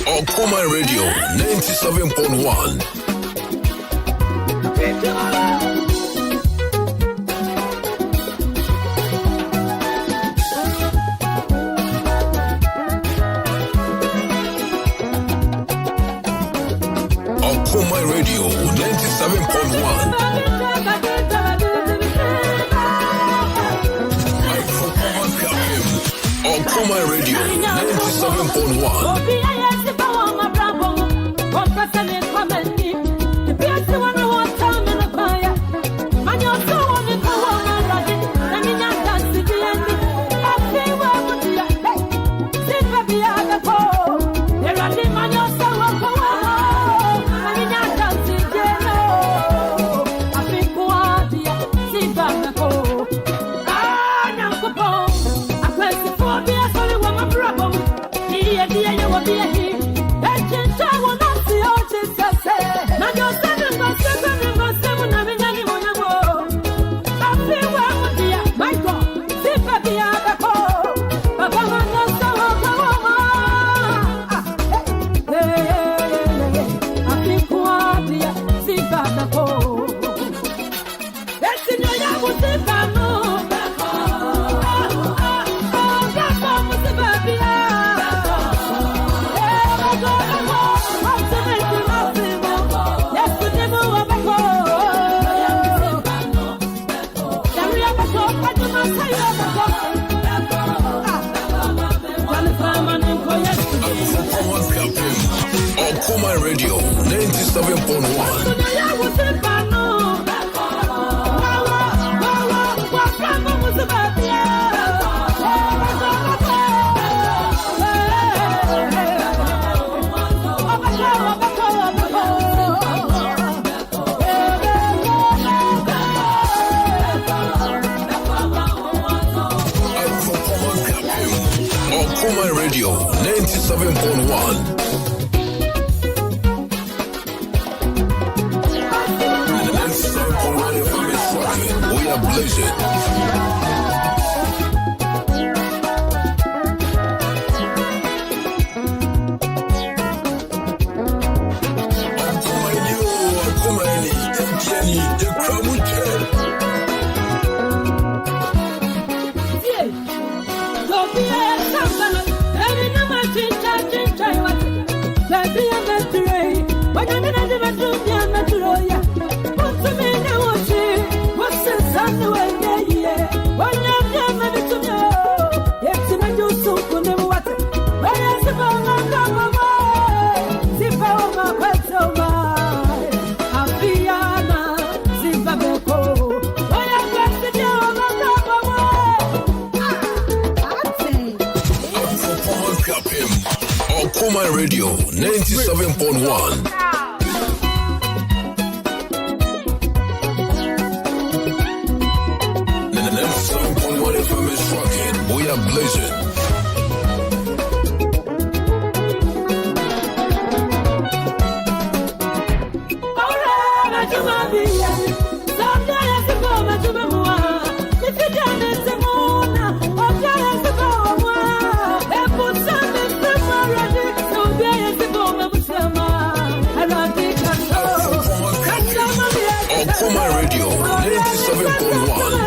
Okoman Radio 97.1. Okoman Radio 97.1. Okoman Radio 97.1. Okoman Radio 97.1. Okoman Radio 97.1. We are blessed. Okoman Radio 97.1. FM is rocking. We are blazing. Okoman Radio 97.1.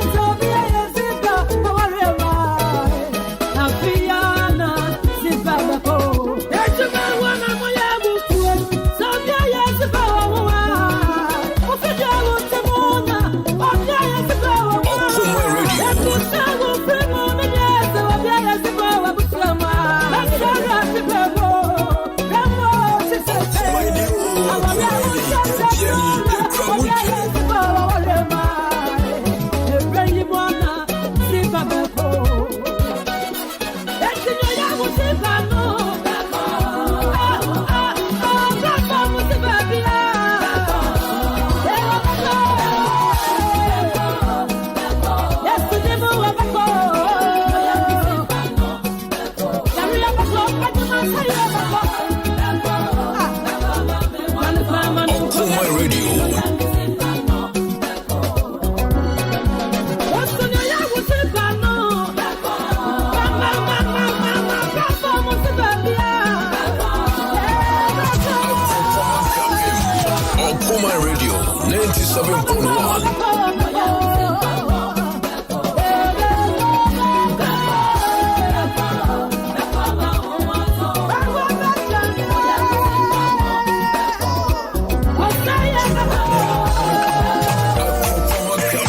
Okoman Radio 97.1.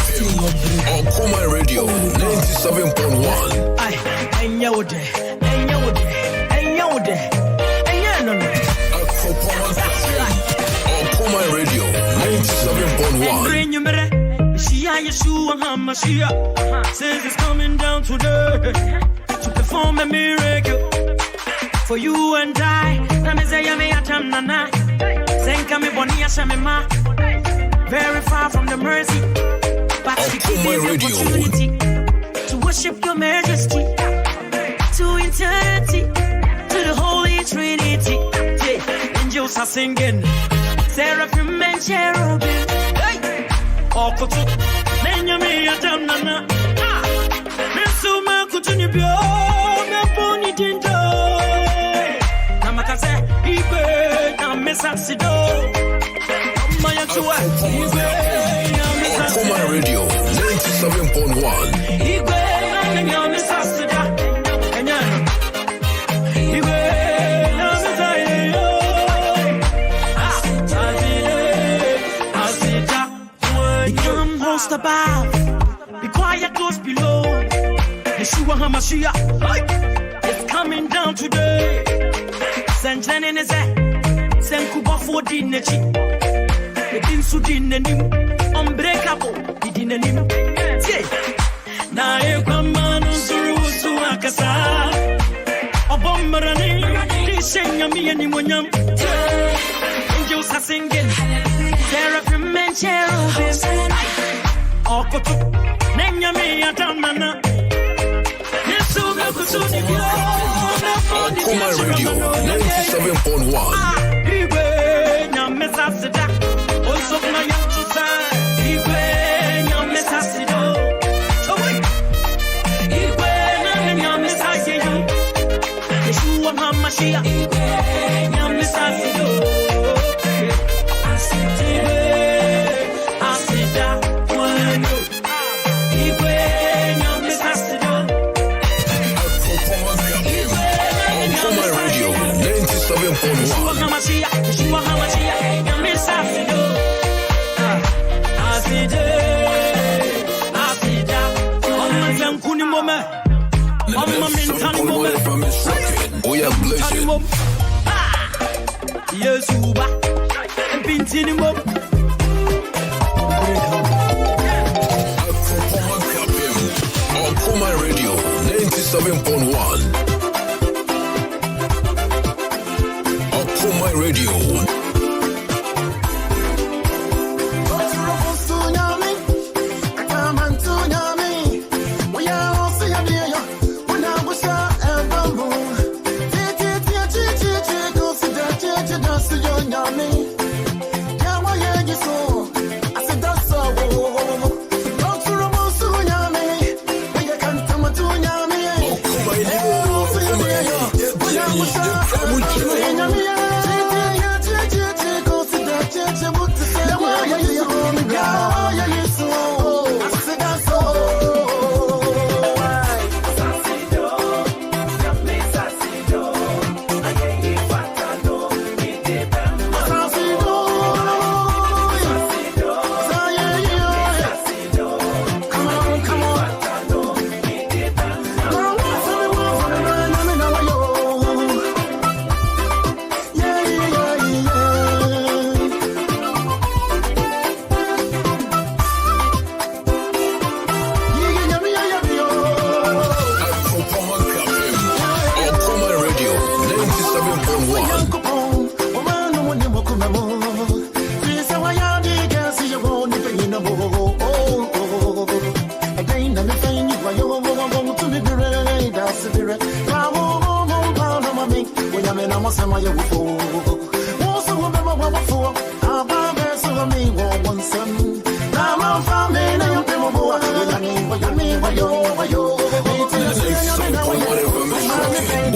Okoman Radio 97.1. Okoman Radio 97.1. Says it's coming down today to perform a miracle for you and I. Very far from the mercy, but she gave me the opportunity to worship your majesty, to eternity, to the Holy Trinity. Angels are singing, seraphim and cherubim. Okoto, Nenyame Adamnana. Mesuma kutunibyo, meponi dindo. Namakase, ibe, namesasido. Okoman Radio 97.1. Become host above, be quiet those below. Yeshua HaMashiach is coming down today. Sanjaneneze, Senkuba for Dinechi. Unbreakable, na ekwamanu surusu akasa obombarani dishenya miyeni monyam. Angels are singing, seraphim and cherubim. Okoto, nenyame atamana. Okoman Radio 97.1. Ibe nyamesasida. Also my young to say, Ibe nyamesasido. Ibe nyamesasido. Yeshua HaMashiach. Ibe nyamesasido. Asitibe, asida wano. Ibe nyamesasido. Okoman Radio 97.1. Yeshua HaMashiach, nyamesasido. We are blessed. Yesuba, Pintinimo. Okoman Radio 97.1. Okoman Radio.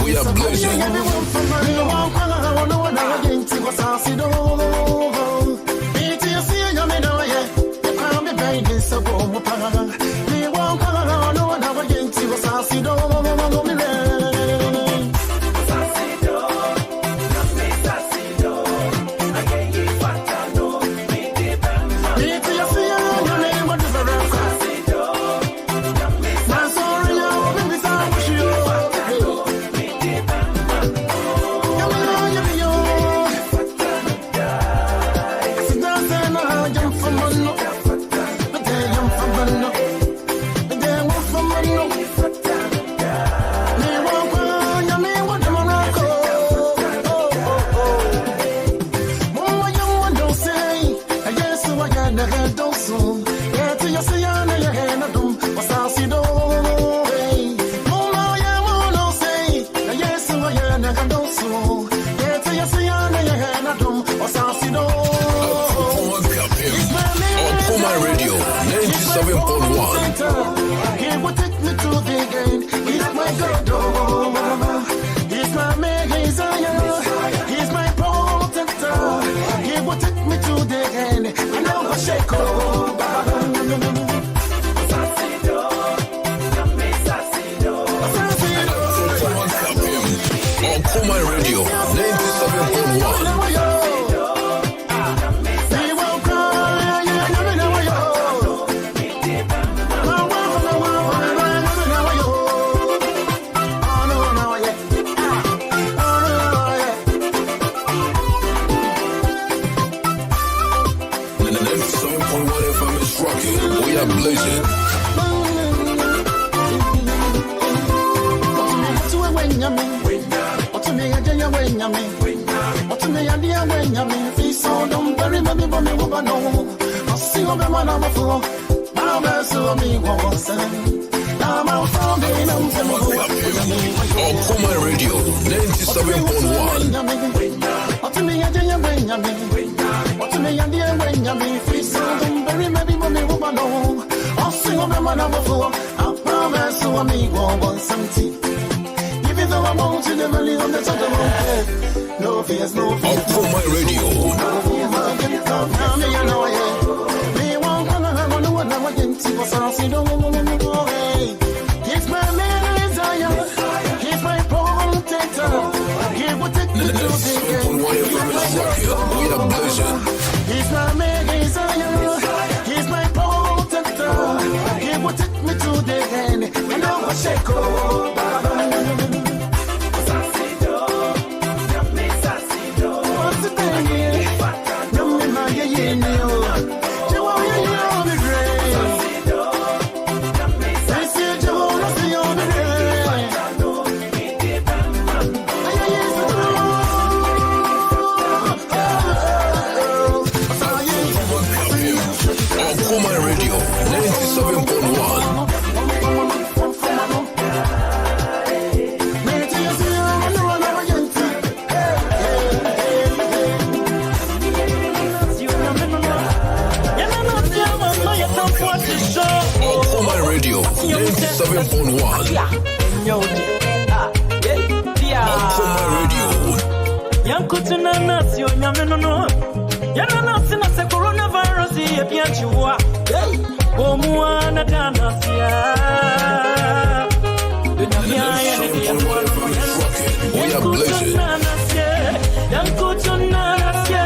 We are blessed. are blazing. Okoman Radio 97.1. Even though I won't, you never leave on the top of my head. No fears, no fears. Okoman Radio. He's my Messiah. He's my protector. He will take me to the He's my Messiah. He's my protector. He will take me to the end. And I will shake Okoman Radio 97.1. Okoman Radio 97.1. Okoman Radio. Yankutuna nasio nyameno. Yana sina se coronavirus ye bianchiwa. Omuana danasia. We are blazing. Yankutuna nasia.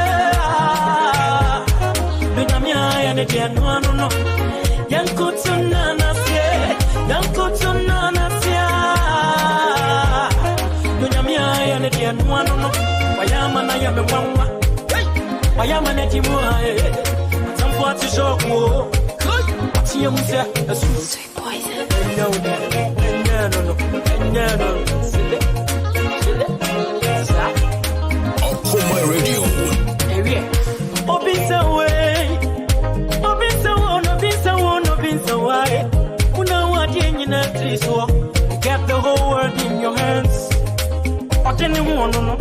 Binamia ne dianuano no. Yankutuna nasia. Yankutuna nasia. Binamia ne dianuano no. Wayama na yame wangwa. Wayama ne timua. Tampo to shock mo. See him say a sweet poison. No. Okoman Radio. Obisa way. Una wadi na triswa. Get the whole world in your hands. Oteni wono no.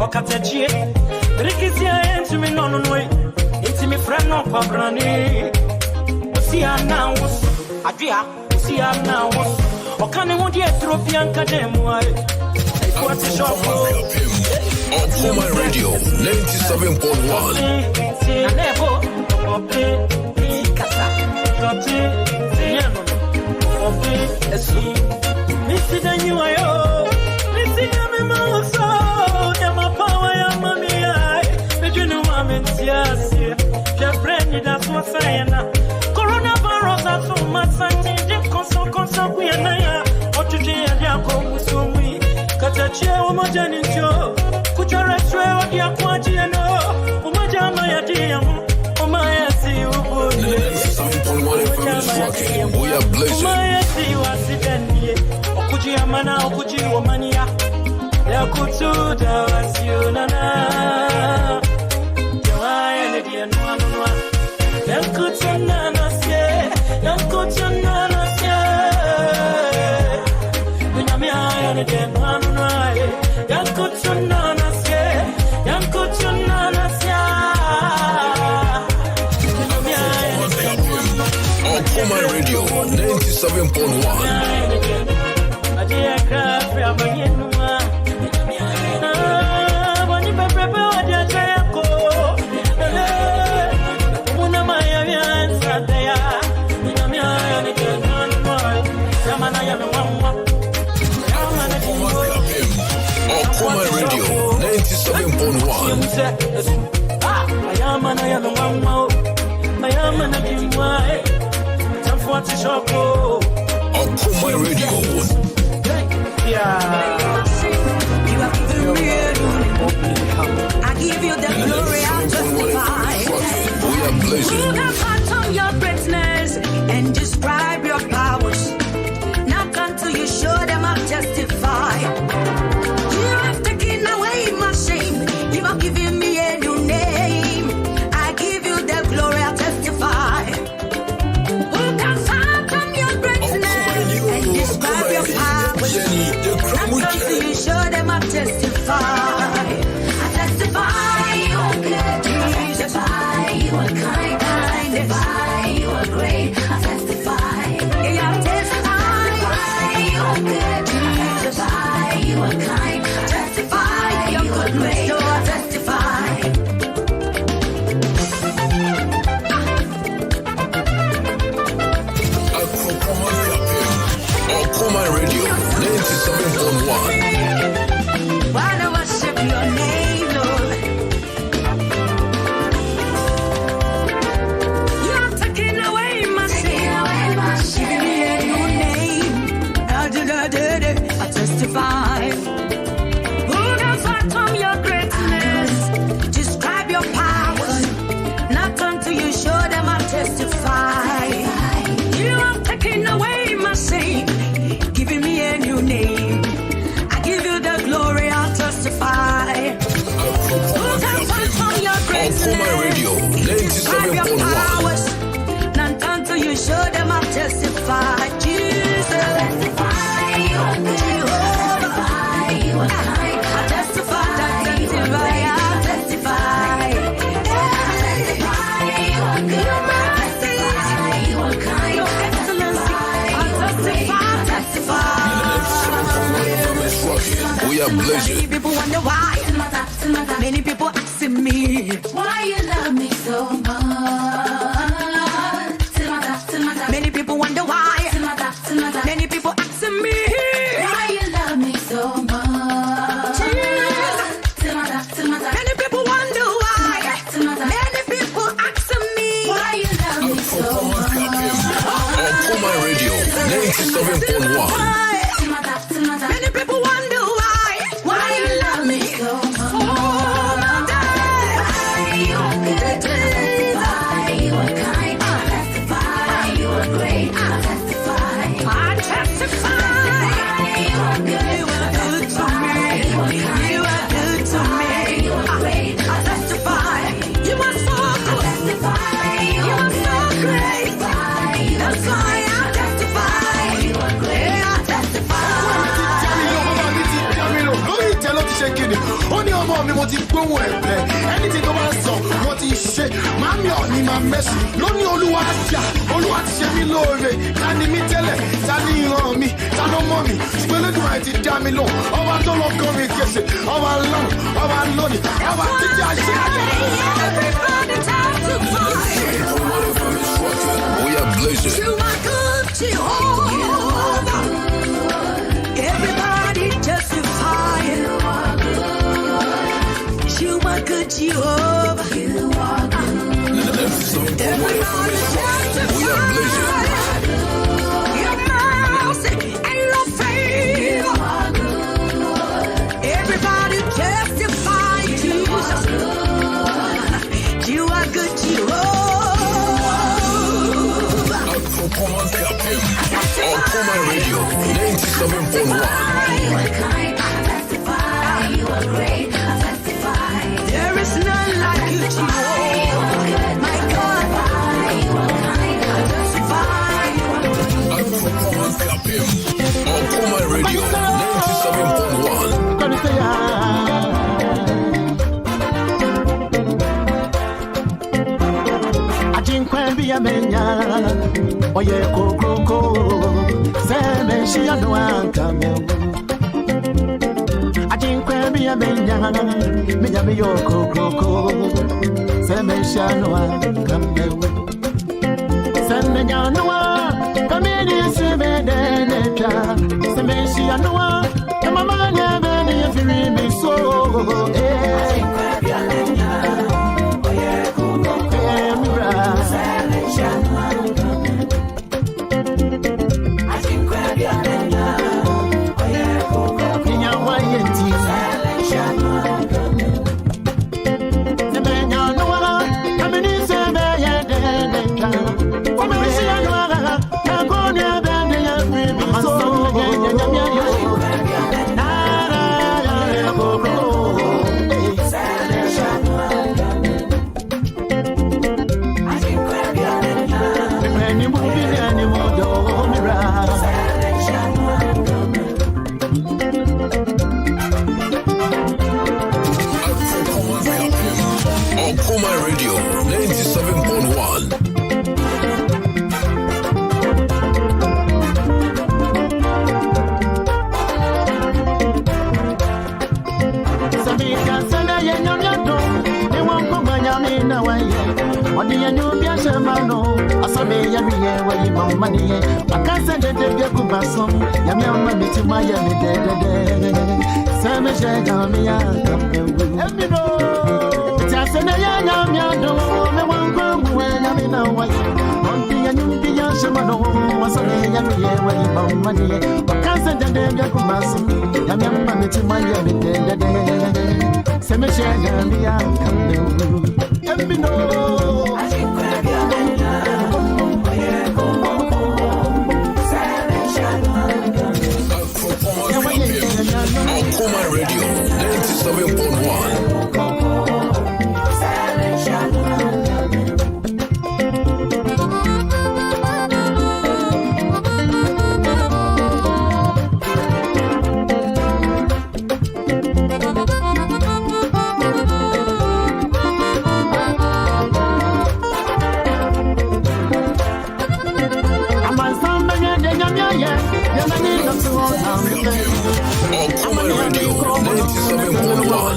Okatachie. Rikisia entu mi no. It's me friend no pabrani. See her now, Adria, see her now. Or can you want the Ethiopian Cademwa? What's the shop? Okoman Radio 97.1. Coronavirus has so much scientific consult we are now. Or to jail, they are going so we cut a chair, Omajan show. Could you rest where you are quite you know? Omajama, dear, Omaya, see you. 97.1 FM is rocking. We are blazing. Omaya, see you are sitting here. Okujamana, Okujamania. Yakutu, that's you, Nana. Joanne, dear, no. Yankutuna nasie. Binamia ne denwana. Yankutuna nasie. Okoman Radio 97.1. Adia craft abayenuma. Bani pepe adia chayako. Una maya viansatea. Binamia ne denwana. Yamana yamwa. Okoman Radio 97.1. Ayamana yamwa. Ayamana kimwa. Tamfuati shoko. Okoman Radio. I give you the glory, I justify. We are blazing. Put a heart on your greatness. great. So I testify. Okoman Radio 97.1. Wanna worship your name, Lord. You have taken away my sin. Give me a new name. I testify. Who can fathom your greatness? Describe your power. Not until you show them I testify. You have taken away my sin. Giving me a new name. I give you the glory, I'll testify. Who can fathom your greatness? Okoman Radio Describe your 97.1. powers. Not until you show them I'll testify. Jesus. We are blessed. Many people wonder why. Many people asking me Why you love me so much? Many people wonder why. Many people asking me Why you love me so much? Many people wonder why. Many people asking me Why you love me so much? Okoman Radio 97.1. Many people wonder why you love me so much. You are kind. I testify. You are great. I testify. I testify. You are good. You are good to me. You are good to me. You are great. I testify. You are so good. You are so great. That's why I testify. You are great. I testify. Only ọmọ mi mo ti gbóhùn ẹ̀bẹ̀ ẹni tí tó bá sọ wọ́n ti ṣe máa mi ọ̀ ní máa mẹ́sì lónìí olúwa ti ṣe mí lóore ta ni mí tẹ́lẹ̀ ta ni ìran mi ta ló mọ̀ mi ṣùgbọ́n lójú àì ti dá mi lọ ọba tó lọ gan mi kése ọba lọ́nà ọba lónìí ọba títí àṣẹ Everybody testify. We are blessed. You are good, Jehovah. Everybody testify. You are good, Jehovah. Everybody We are blessed. testify. Your mercy and your favor. Everybody testify, Jesus. You are good, Jehovah. Okoman Radio 97.1. You are kind. I testify. You are great. I testify. There is none like you, Jehovah. My God, You are kind. I testify. Okoman Radio 97.1. Oye koko se me shia no ankame Ajinkwe bi amenya me nyame yo koko se me shia no ankame Se me nya no kamini se me denetwa se me shia no mama nya be ni firi mi so Ajinkwe bi amenya oye koko se me shia no Okoman Radio 97.1. way. What do you know? Biashamano, I saw me every year where you money. I can't send it to Yakubasom, Yamma, to my dead. Sam Shagami, let me know. Tassana Yamano, me one girl when I'm in a way. One thing I knew Biashamano was a every year where you money. I can't send it to Yakubasom, Yamma, to my dead. Sam Shagami, let me know. Okoman Radio 97.1. Okoman Radio 97.1.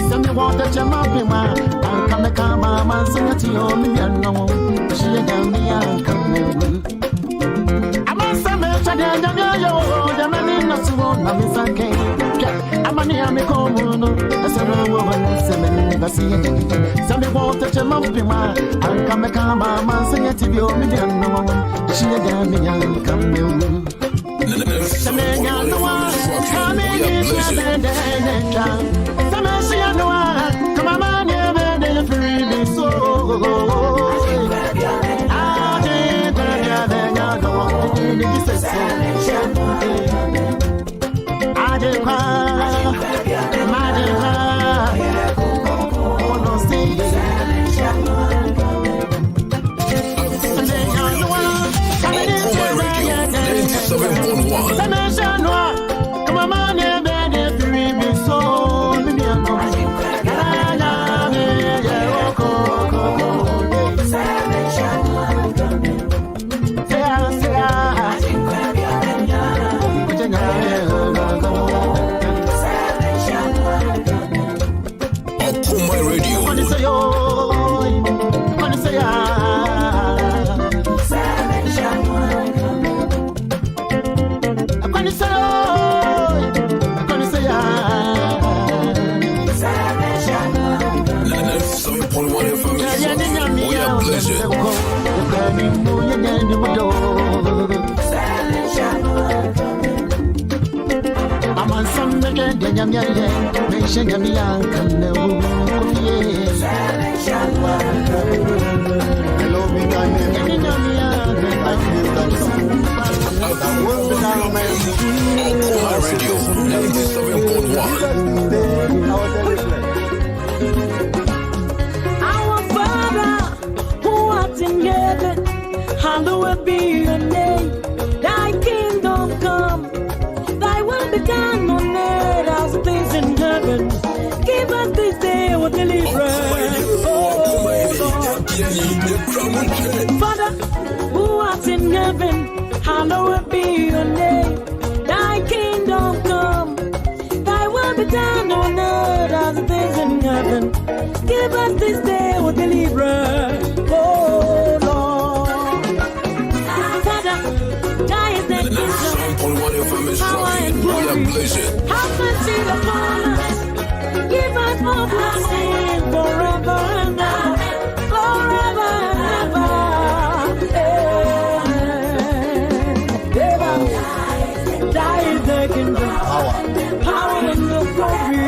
Send me water, Jamapima, and come man, sing it to you, me, and no, she and me, and come. I'm a summer, the man in the swamp, I'm a I'm a near me, come on, as a woman, never see it. Send me water, Jamapima, and come man, sing it to you, me, and no, she and me, and come. Our Father who art in heaven, hallowed be your name. Thy kingdom come, thy will be done on earth as it is in heaven. Give us this day our daily bread. Father who art in heaven, hallowed be your name. Thy kingdom come, thy will be done on earth as it is in heaven. Give us this day our daily bread. Oh Lord. Father, thy is the kingdom, power and glory. Have mercy upon us. Give us more blessing forever and ever. Forever and ever. Thy is the kingdom, power and the glory.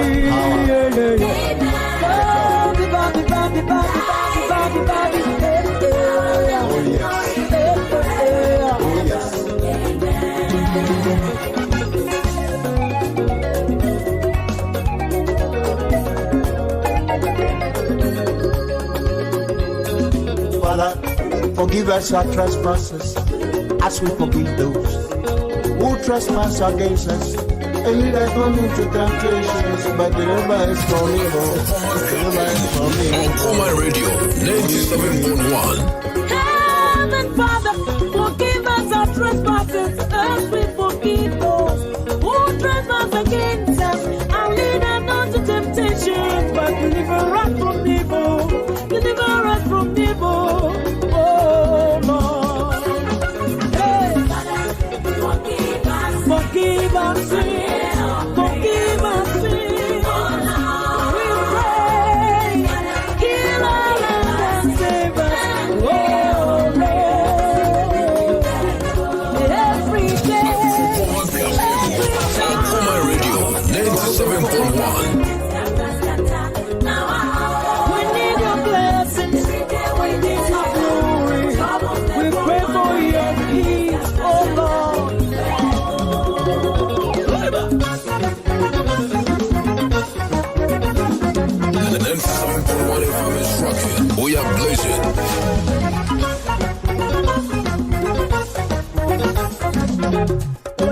Father, forgive us our trespasses, as we forgive those who trespass against us. And lead us not into temptations, but deliver us from evil. Deliver us from evil. Okoman Radio 97.1. Heaven, Father, forgive us our trespasses, as we forgive those who trespass against us. And lead us not to temptation, but deliver us from evil. are blazing.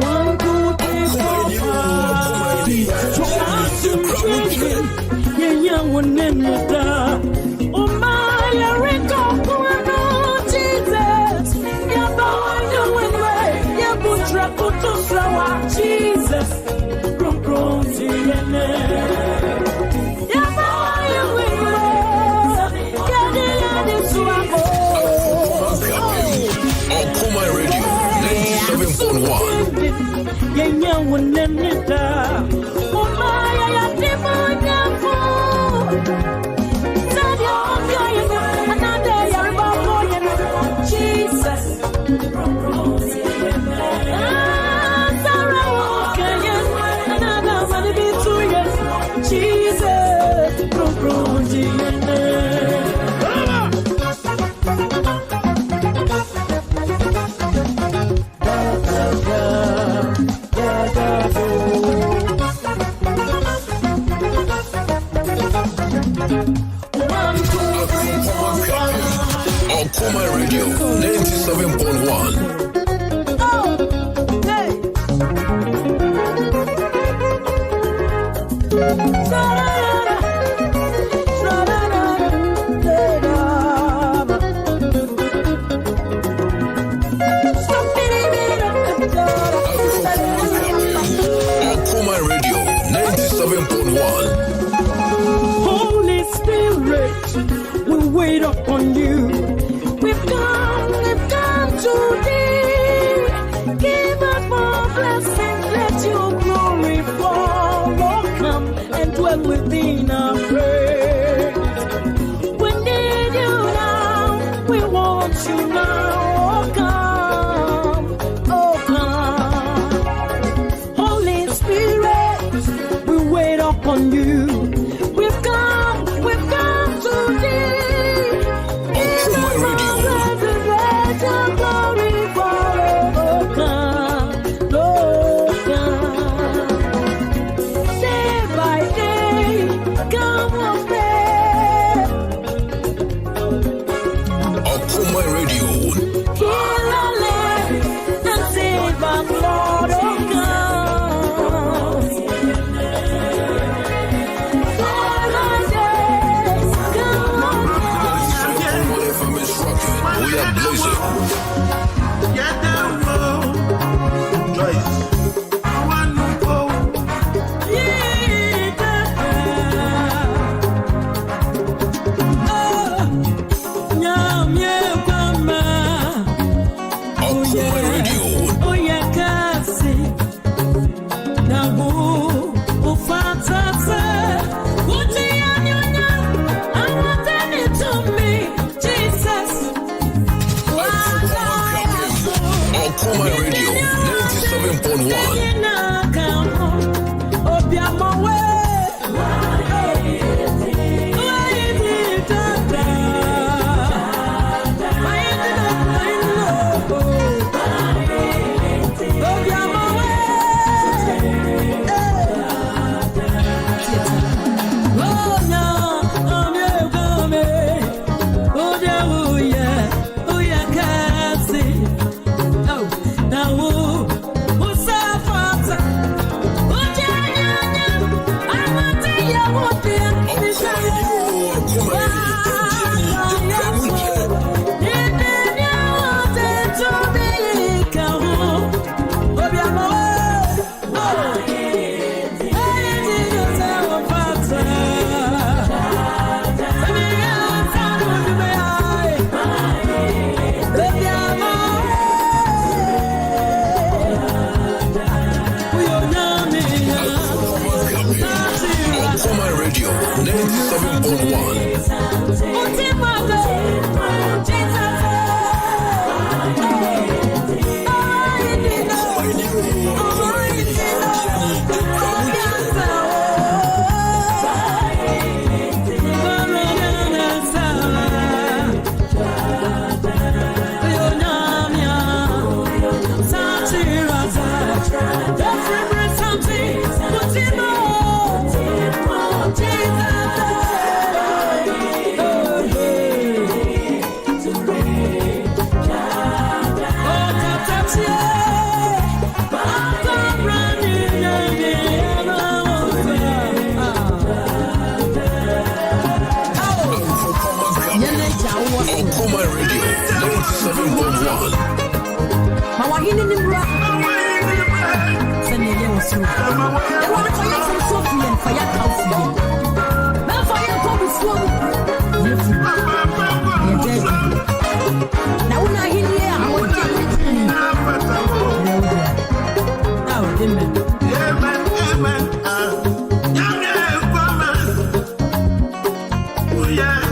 One good day for yeah, young one in the dark. Oh, my, Jesus. Yeah, boy, doing way. Yeah, butcher, put to flower. Jesus. Grow, yeah, boy, you will. Yeah, this one. Okoman Radio 97.1. Yeah, young one in the dark. Oh, my, Okoman Radio 97.1. Okoman Radio 97.1. Holy Spirit, we wait upon you. We've come today. Give us more blessings, let your glory fall. Lord, come and dwell within our praise. We need you now, we want you now. Oh come. Holy Spirit, we wait upon you. We've come today. Okoman Radio 97.1. Okoman Radio want to fire some Sophie and fire coffee. Now fire coffee swam. Now when I hear you, I will tell you. Now, amen. Amen, amen. Oh yeah.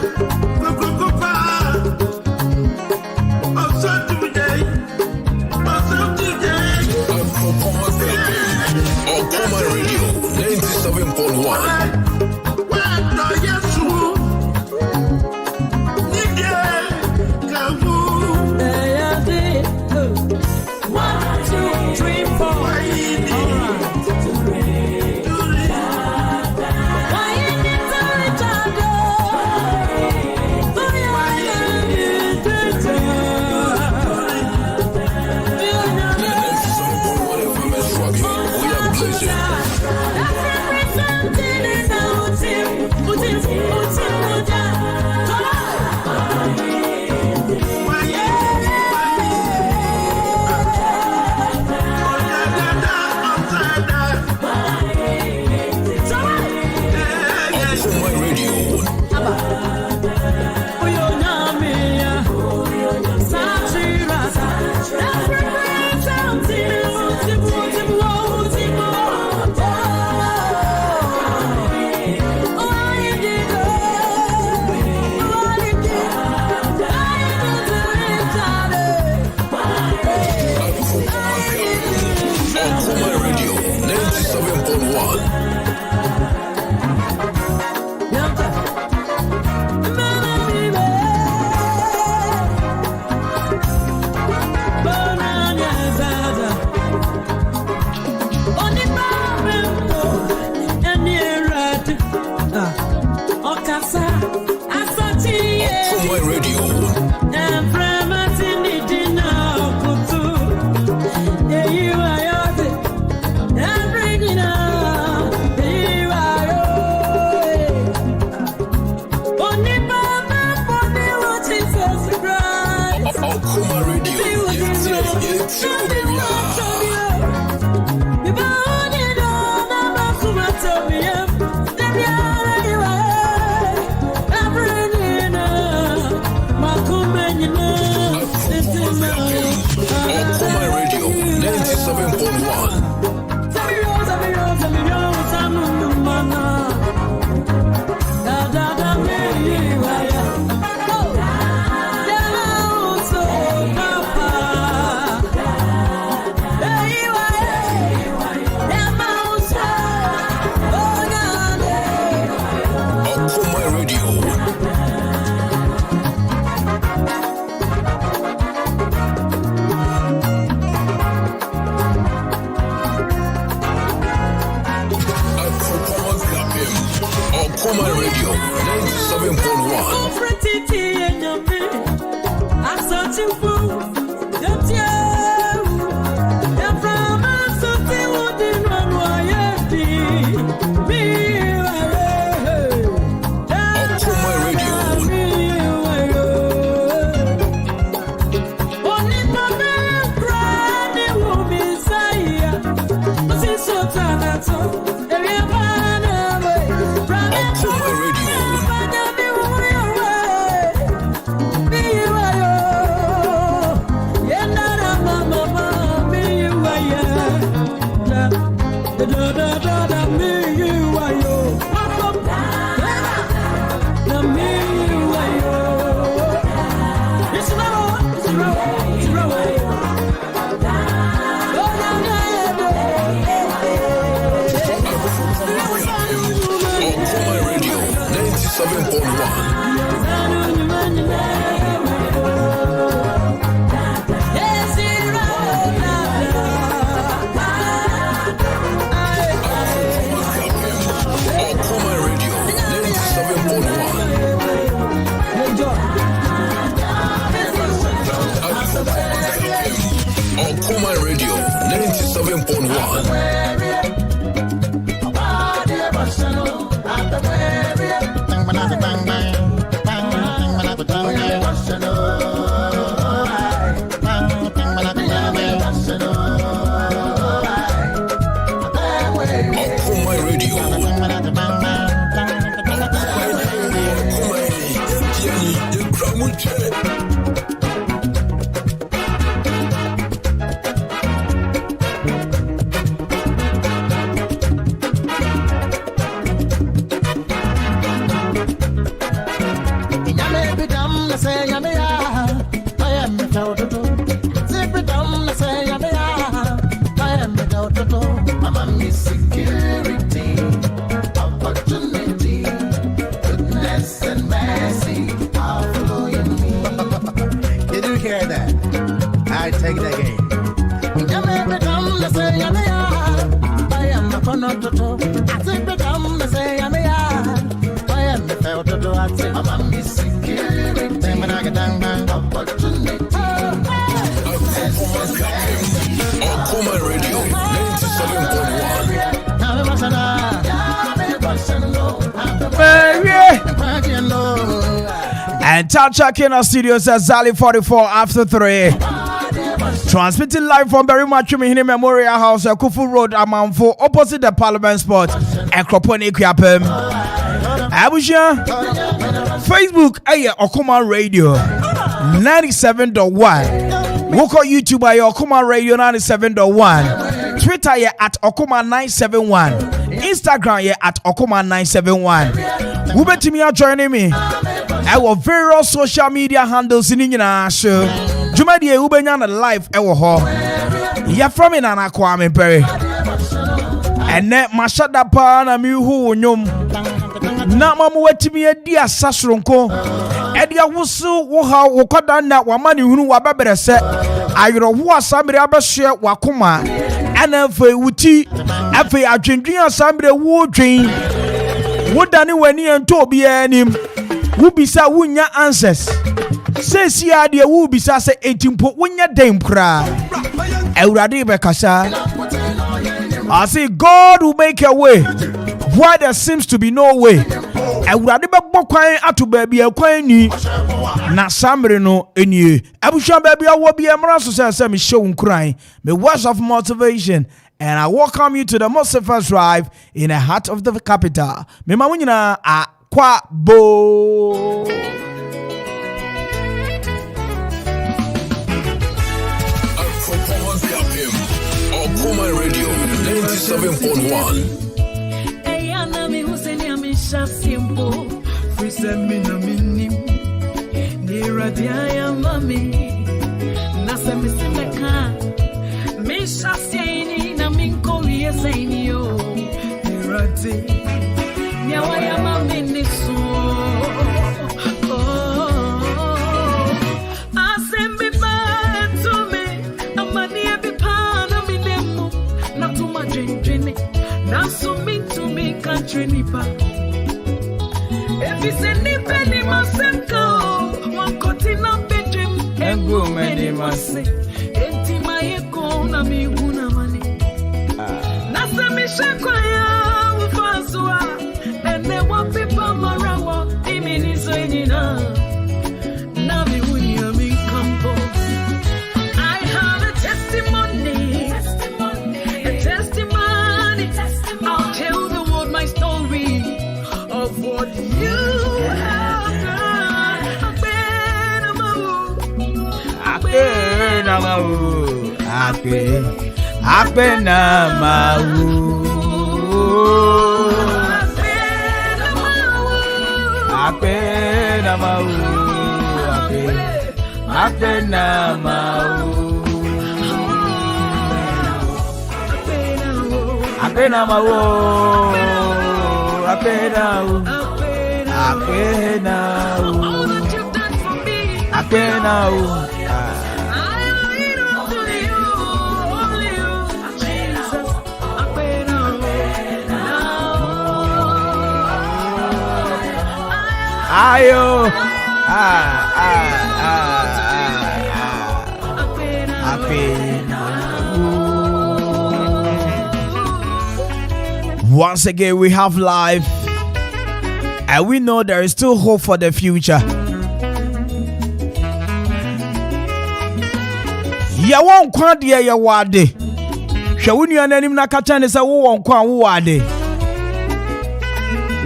Okoman Radio 97.1. Okoman Radio 97.1. take it again. Yame become the say yame ya. I am a conototo. I think become the say yame ya. I am the felt to do. I think I'm a missing kid. Then when I get down, opportunity. Okoman Radio 97.1. And check in our studios at Zali 44 after 3. Transmitting live from Berry Matchumi Memorial House, Kufu Road, Amanfo, opposite the Parliament Spot, and Kwame Mpere A.K.A. Facebook, Okoman Radio 97.1. Woko YouTube by Okoman Radio 97.1. Twitter at Okoman 971. Instagram at Okoman 971. Ubetimi joining me. Our various social media handles in India show. Jumadi ubenya na live ewo ho. Ya from in ana Kwame Mpere. Ene mashada pa na mi hu nyom. Na mamu wetimi edi asasronko. Edi awusu wo ha wo koda na wa mani hunu wa beberese. Ayro wo asamre abehye wakoma. Ana fe wuti afi adwendwen asamre wo dwen. Wo dani wani ento obi anim. Wo bisa wunya answers. Say si ade wo bisa say etimpo wunya dem kra. Ewurade be kasa. I say God will make a way where there seems to be no way. Ewurade be bokwan ato ba bia kwan ni. Na samre no enie. Abusha ba bia wo bia mra so say me show nkran. Me words of motivation. And I welcome you to the most safest drive in the heart of the capital. Me ma wunyina Akwaaba. Okoman Radio 97.1. Ayana mi huseni amisha simbo. Frise mina minim. Niradia ya mami. Nasa misimeka. Misha sieni na minko liye saini yo. Nirati. Nyawa ya mami nisu. Asembi ba etume. Amani ebi pa na minemu. Natuma jenjene. Nasumi to me country nipa. If it's a nipa ni masenko. Wankoti na bedrim. Engu meni mase. Enti mayeko na miguna mani. Nasa mishekwa ya ufazua. Ene wapipa marawa. Imini zoinina. Na miwuni ya mikampo. I have a testimony. A testimony. I'll tell the world my story of what you have done. Ayo. Once again, we have life, and we know there is still hope for the future. Ya won kwa de ya wade. Hwe wonu ananim na kacha ne se wo won kwa wo wade.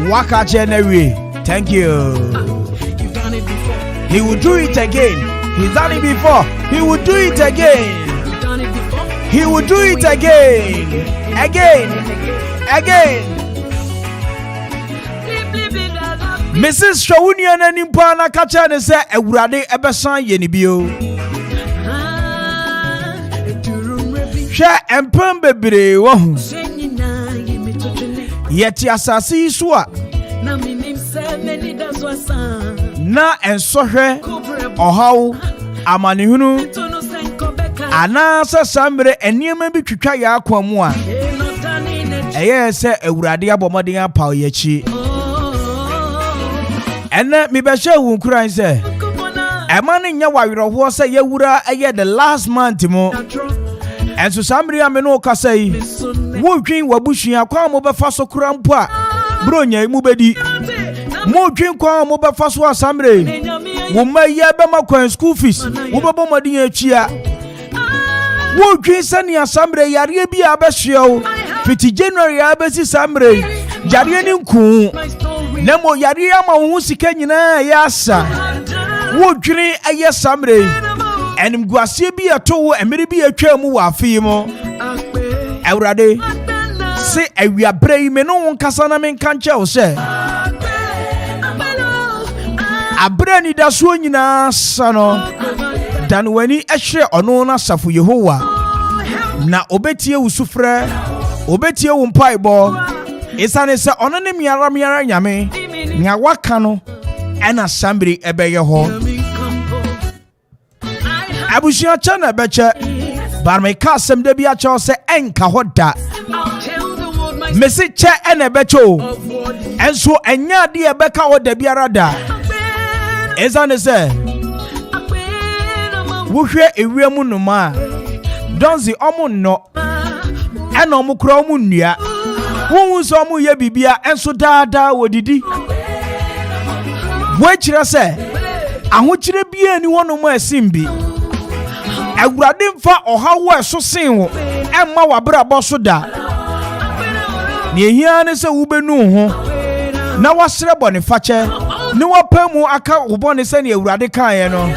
Waka che na we. Thank you. He will do it again. He's done it before. He will do it again. He will do it again. Again. Mrs. Shawunian and Impana Kachan say, Ewurade ebesan yeni bio. Sha empem bebre wo. Yeti asasi suwa. Na ensohwe ohaw amanihunu ana sa sambre eniema bi twitwa ya akwamu a eye se awurade abomodin apaw yachi ene mi be hye wu kuran se ema ne nya wawerho se yewura eye the last month mo enso sambre a me no kasai wo dwin wabuhua kwa mo be fa so kurampo a bronya mu bedi mo dwin kwa mo be fa so asambre wo maye be makwan school fees wo be bomodin achia wo dwin sani asambre yare bi abehyew fiti January abesi sambre yare ni nku nemo yare ama wo sika nyina yasa wo dwin aye sambre enim guase bi eto emere bi atwa mu wa afi mo awurade se awiabrei me no nkasa na men kan che se abre ni da so nyina sano dan wani ehwe ono na safo Yehowa na obetie usufre obetie wo mpaibo isane se ono ne miara nyame nya waka no ena sambiri ebeye ho abushia cha na beche bar me ka sem de bia cha se enka hoda mesi che ene becho enso enya de ebeka hoda biara da isane se wohwe ewiamu noma donzi omu no ena omu kura omu nnua wonwu so omu ye bibia enso daada wodidi wo kire se ahokyire bia ni wono mu asimbi awurade mfa ohawo eso sen wo emma wabrabo so da ne ehia ne se wubenu ho na wasere bone fache ne wapamu aka wobone se ne awurade kan no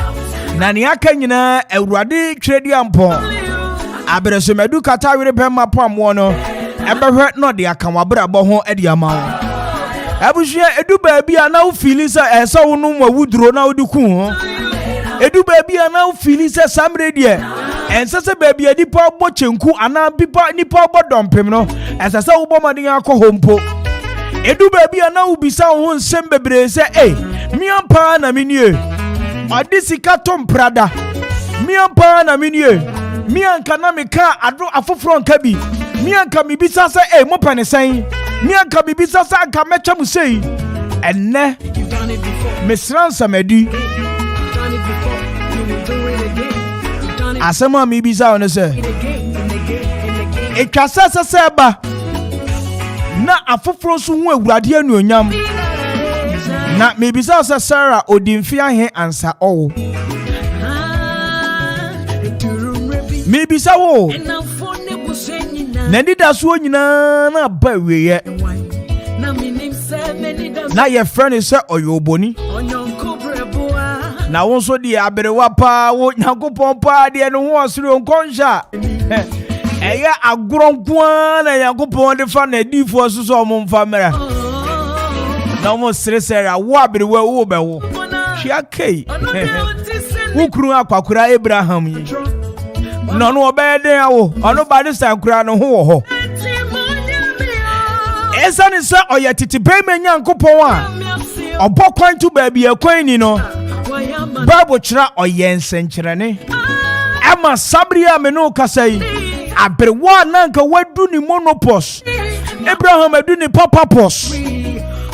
na ne aka nyina awurade twredi ampo abreso medu kata were pemma pamwo no ebehwe no de aka wabrabo ho edi ama abuhwe edu baabi ana wo feel se esa wo no wuduro na wodi ku ho edu baabi ana wo feel se samre de ensese baabi adipa bo chenku ana bipa nipa bo dompem no ensese wo bo madin akohompo edu baabi ana wo bisa ho nsem bebre se miampa na minie adisika tom prada miampa na minie mianka na meka ado afoforo nka bi mianka mibisa se mo panesen mianka mibisa se anka mecha musei enne mesran samedi asema mibisa one se etwasa seba na afoforo so hu awurade anuonyam na mibisa se Sarah odimfi ahe ansa owo mibisa wo na dida so nyina na ba weye na ye friend se oyoboni na won so di aberewa pa wo Nyankopon pa de no ho osiro nkonsha eya agronkwa na Nyankopon de fa na difo so omfa mera na mo sresera wo aberewa wo bewo hia kai wukuru akwakura Abraham yi no no obede awo ono bade sankura no ho ho esa ni sa oyetitipe Nyankopon a obokwan tu baabi akwan ni no Bible chira oyensenkyerene ama sabria me no kasai aberewa nanka wadu ni monopause Abraham adu ni papapos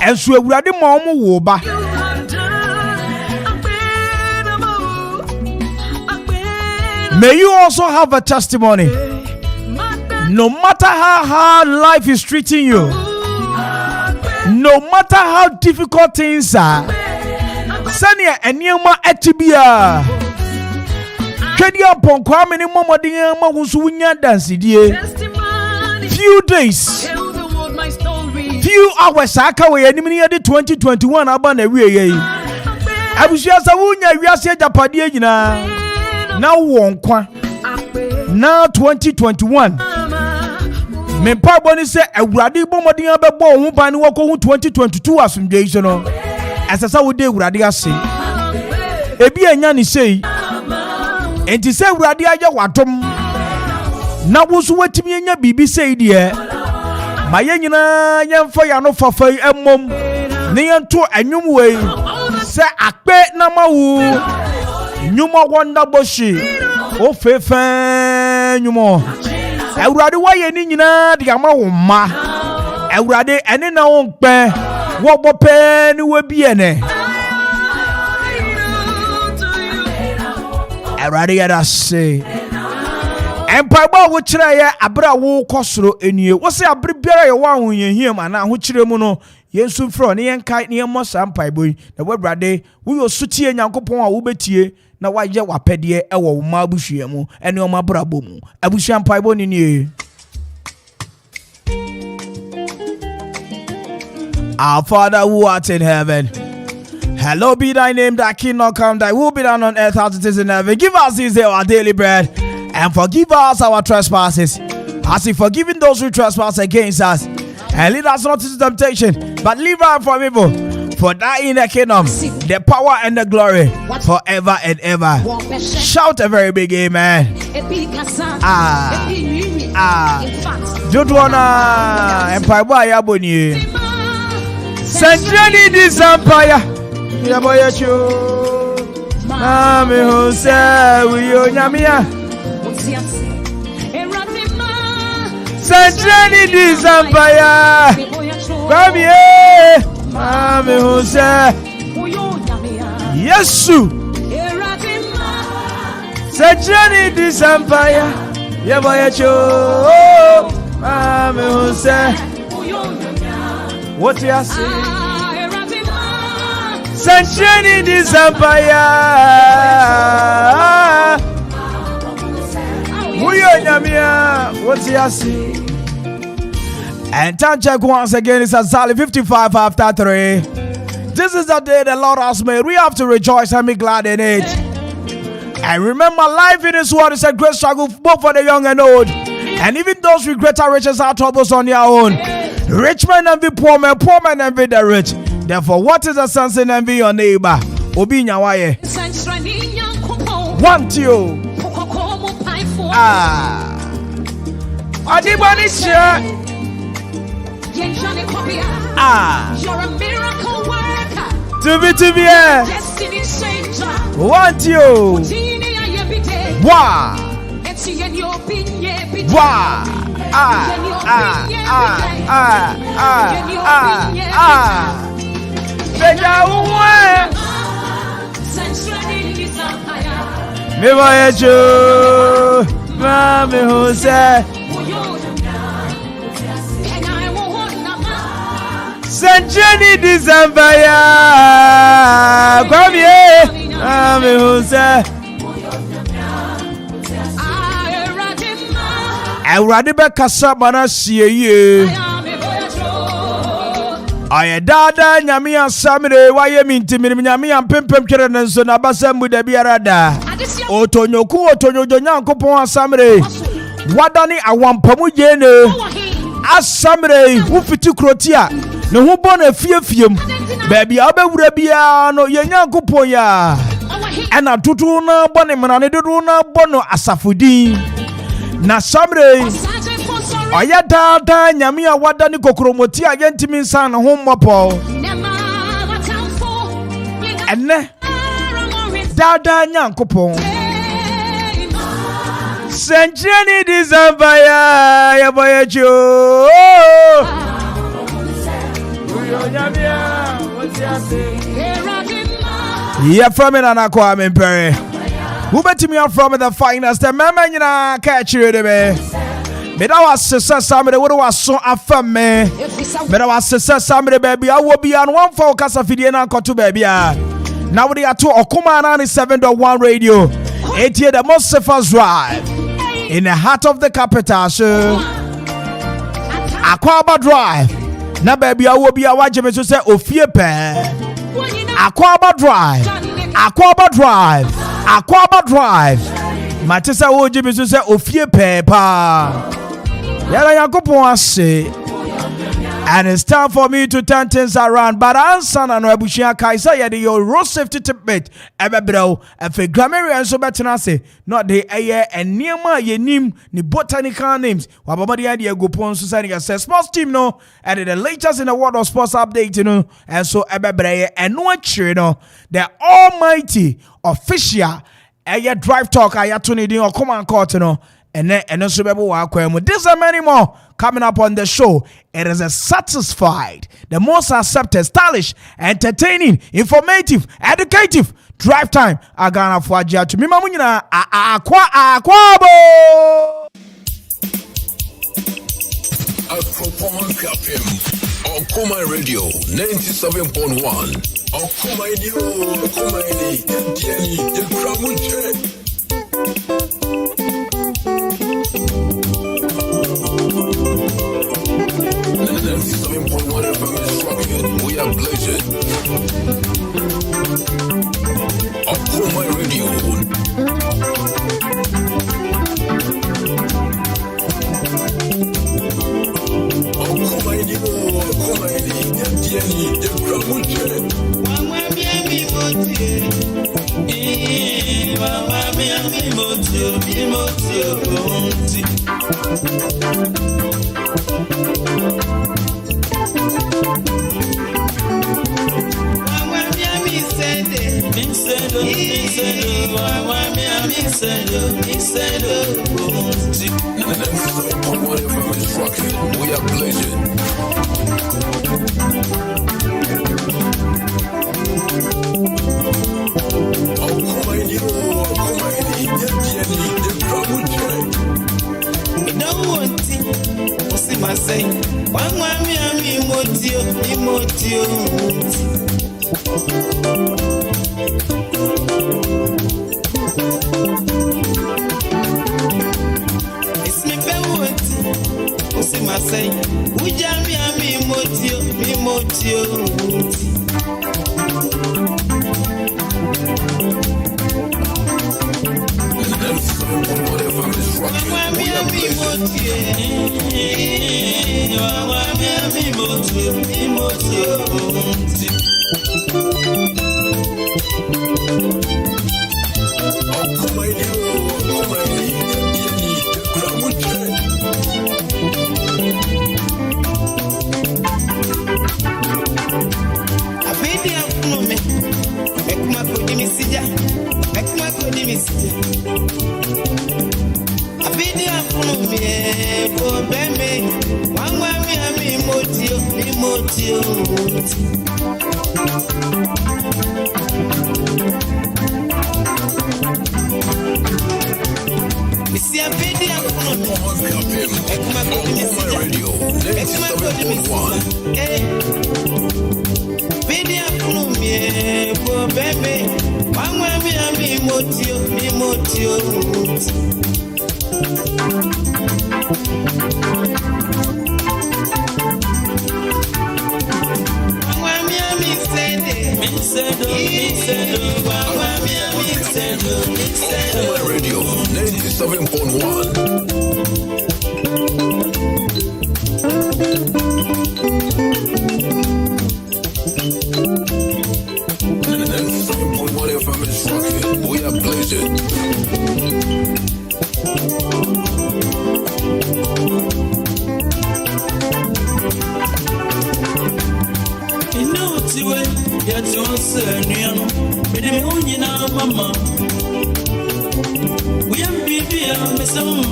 enso awurade ma omo wo ba may you also have a testimony no matter how hard life is treating you, no matter how difficult things are. Sania eniema etibia twedi upon Kwame ni momodin ma wusu wunya dance die few days few hours aka we anim ni de 2021 aba na wie ye abusia sa wunya wiase japade nyina na wonkwa na 2021 me pa boni se awurade bomodin abebo ho ban ni woko 2022 asumdwe so no asasa wo de awurade ase ebi anya ni sei enti se awurade aye wadom na wusu watimi anya bibi sei de ma ye nyina yemfa ya no fafai emmom ne yento anwum wei se akpe na mawu nyuma wonda boshi O fefe nyumo. Ewurade wa ye ni nyina de ama wo ma. Ewurade ene na wo pe. Wo bope ni we bi ene. Ewurade ya da say. Empire wo kire ye abra wo kosoro enie. Wo se abre biara ye wa ho yehiem ana ho kire mu no. Yensu fro ne yenkai ne yemmo sampai boy na wurade wo yo sutie nyankopon a wo betie na waye wapede e wo ma abuhua mu ene o mabrabo mu abuhua mpai bo ni Our Father who art in heaven, hallowed be thy name, thy kingdom come, thy will be done on earth as it is in heaven. Give us this day our daily bread, and forgive us our trespasses, as we forgive those who trespass against us. And lead us not into temptation, but deliver us from evil. For thine in the kingdom, the power and the glory, forever and ever. Shout a very big amen. Jodwana Empire Boy Aboni. Sanjani this empire. Yaboyacho. Mami Jose, we Onyamia. Sanjani this empire. Come here. Mami Jose. Yesu. Sanjani this empire. Yaboyacho. Mami Jose. What you say? Sanjani this empire. What you say? And time check once again. It's exactly 55 after 3. This is the day the Lord has made. We have to rejoice and be glad in it. And remember, life in this world is a great struggle both for the young and old. And even those with greater riches are troubles on their own. Rich men envy poor men envy the rich. Therefore, what is the sense in envy your neighbor? Obi nyawaye. Want you. Anybody share? You're a miracle worker. To be destiny changer. Want you. Wah. Wah. Me voy yo, Mami Jose. Sanjani December, come here, Mami Jose. Ewurade be kasa bana sie ye. Aye dada nyame asamre waye mintimi nyame ampempem twere nenso na basambu da biara da. Otonyoku otonyojo nyankopon asamre. Wadani awampamu ye ne. Asamre wu fiti krotia. Ne hu bo na fiefiem. Baby abewura bia no ye nyankopon ya. Ena tutu na bone mrane dudu na bono asafudin. Na samre oya dada nyame a wada ni kokromoti a yentimi nsan na ho mmopo enne dada nyankopon Sanjani December ya boyecho ya from me na Kwame Mpere who bet me from the finest the mama nyina catch you de me da was samre wo was so afam me da was samre baby I will be on one for kasa fidie na koto baby now we are to Okoman 97.1 radio A.K.A the most safest drive in the heart of the capital so Akwaaba drive na baby I will be a watch me so say ofie pe Akwaaba drive Matisa wo jibi so say ofie pe pa yala yakopon ase. And it's time for me to turn things around. But answer na no abushia kaisa ye de your road safety tip bit ebebrew efe grammarian so betina say not the eye eniema ye nim ni botanical names wababa de ade go pon so say say sports team no and the latest in the world of sports update you know and so ebebre eno akire no the almighty official drive talk ayatuni din Okoman court no and so bebo wa kwemu. This and many more coming up on the show. It is a satisfied, the most accepted, stylish, entertaining, informative, educative drive time. Agana for Ajia to Mima Munina Akwaaba. Okoman Okoman Radio 97.1. Okoman we are blazing. Okoman Radio. We are blazing. Radio 97.1. We are blazing. Mama, we am baby, I'm some.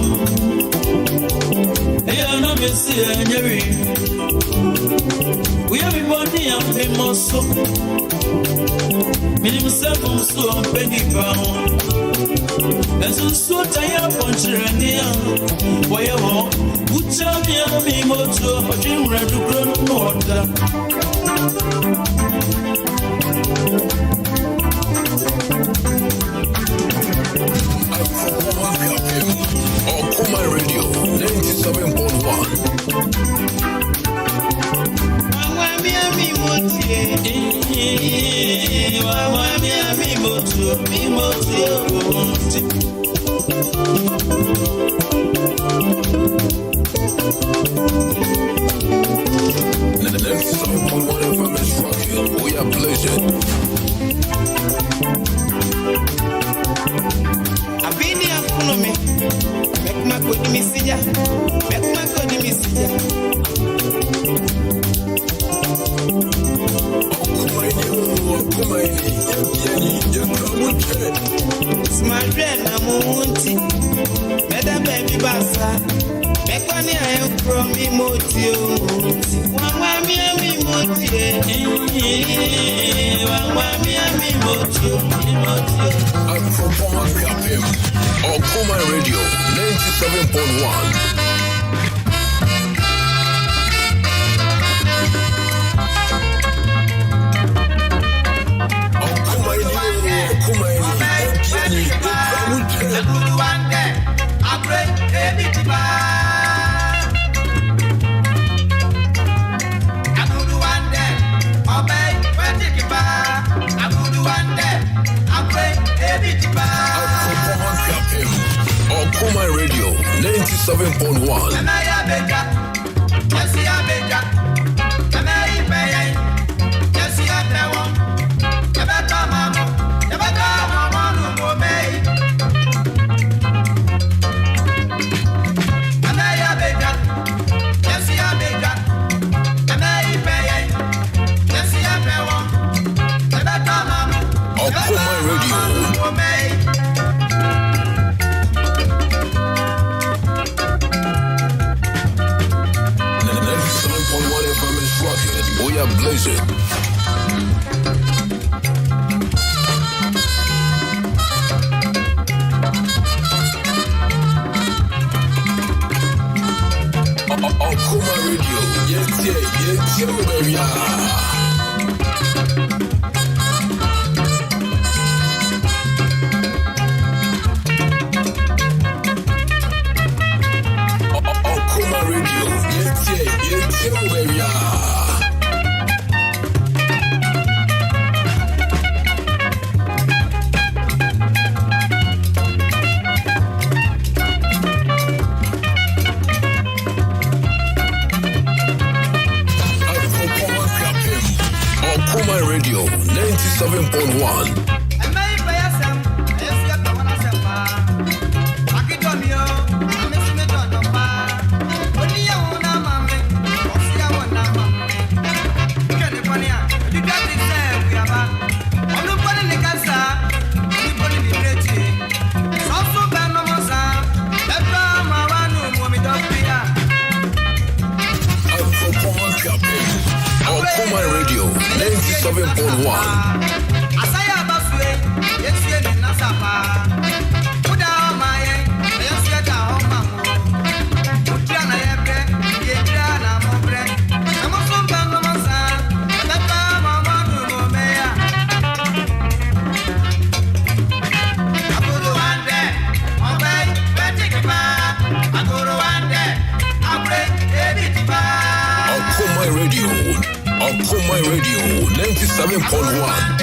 Hey, I'm not missing Jerry. We have been body and be muscle. Minimum 7 so I'm penny pound. That's so tired, puncher and the young. Why, I won't. Would tell me I'm being more to a dream red to grow water. Okoman Radio 97.1. We are blazing. Smart dread na munti. Better baby basa. Mekani ayo from me moti o. Wangwa mi moti e. Wangwa mi moti o. I'm from Okoman Okoman Radio 97.1. Okoman Radio 97.1. We are blazing. Okoman Radio, yes, baby. Okoman Radio, yes, baby. Okoman Radio 97.1. Okoman Radio 97.1. Asaya baswe, yesiye ni nasapa. Uda omaye, yesiye da omamu. Utia na yebre, yetra na mobre. Namusumba nomosa, nabeka mama numomeya. Akuru wande, obey, betikiba. Akuru wande, abre, ebitiba. Okoman Radio 97.1.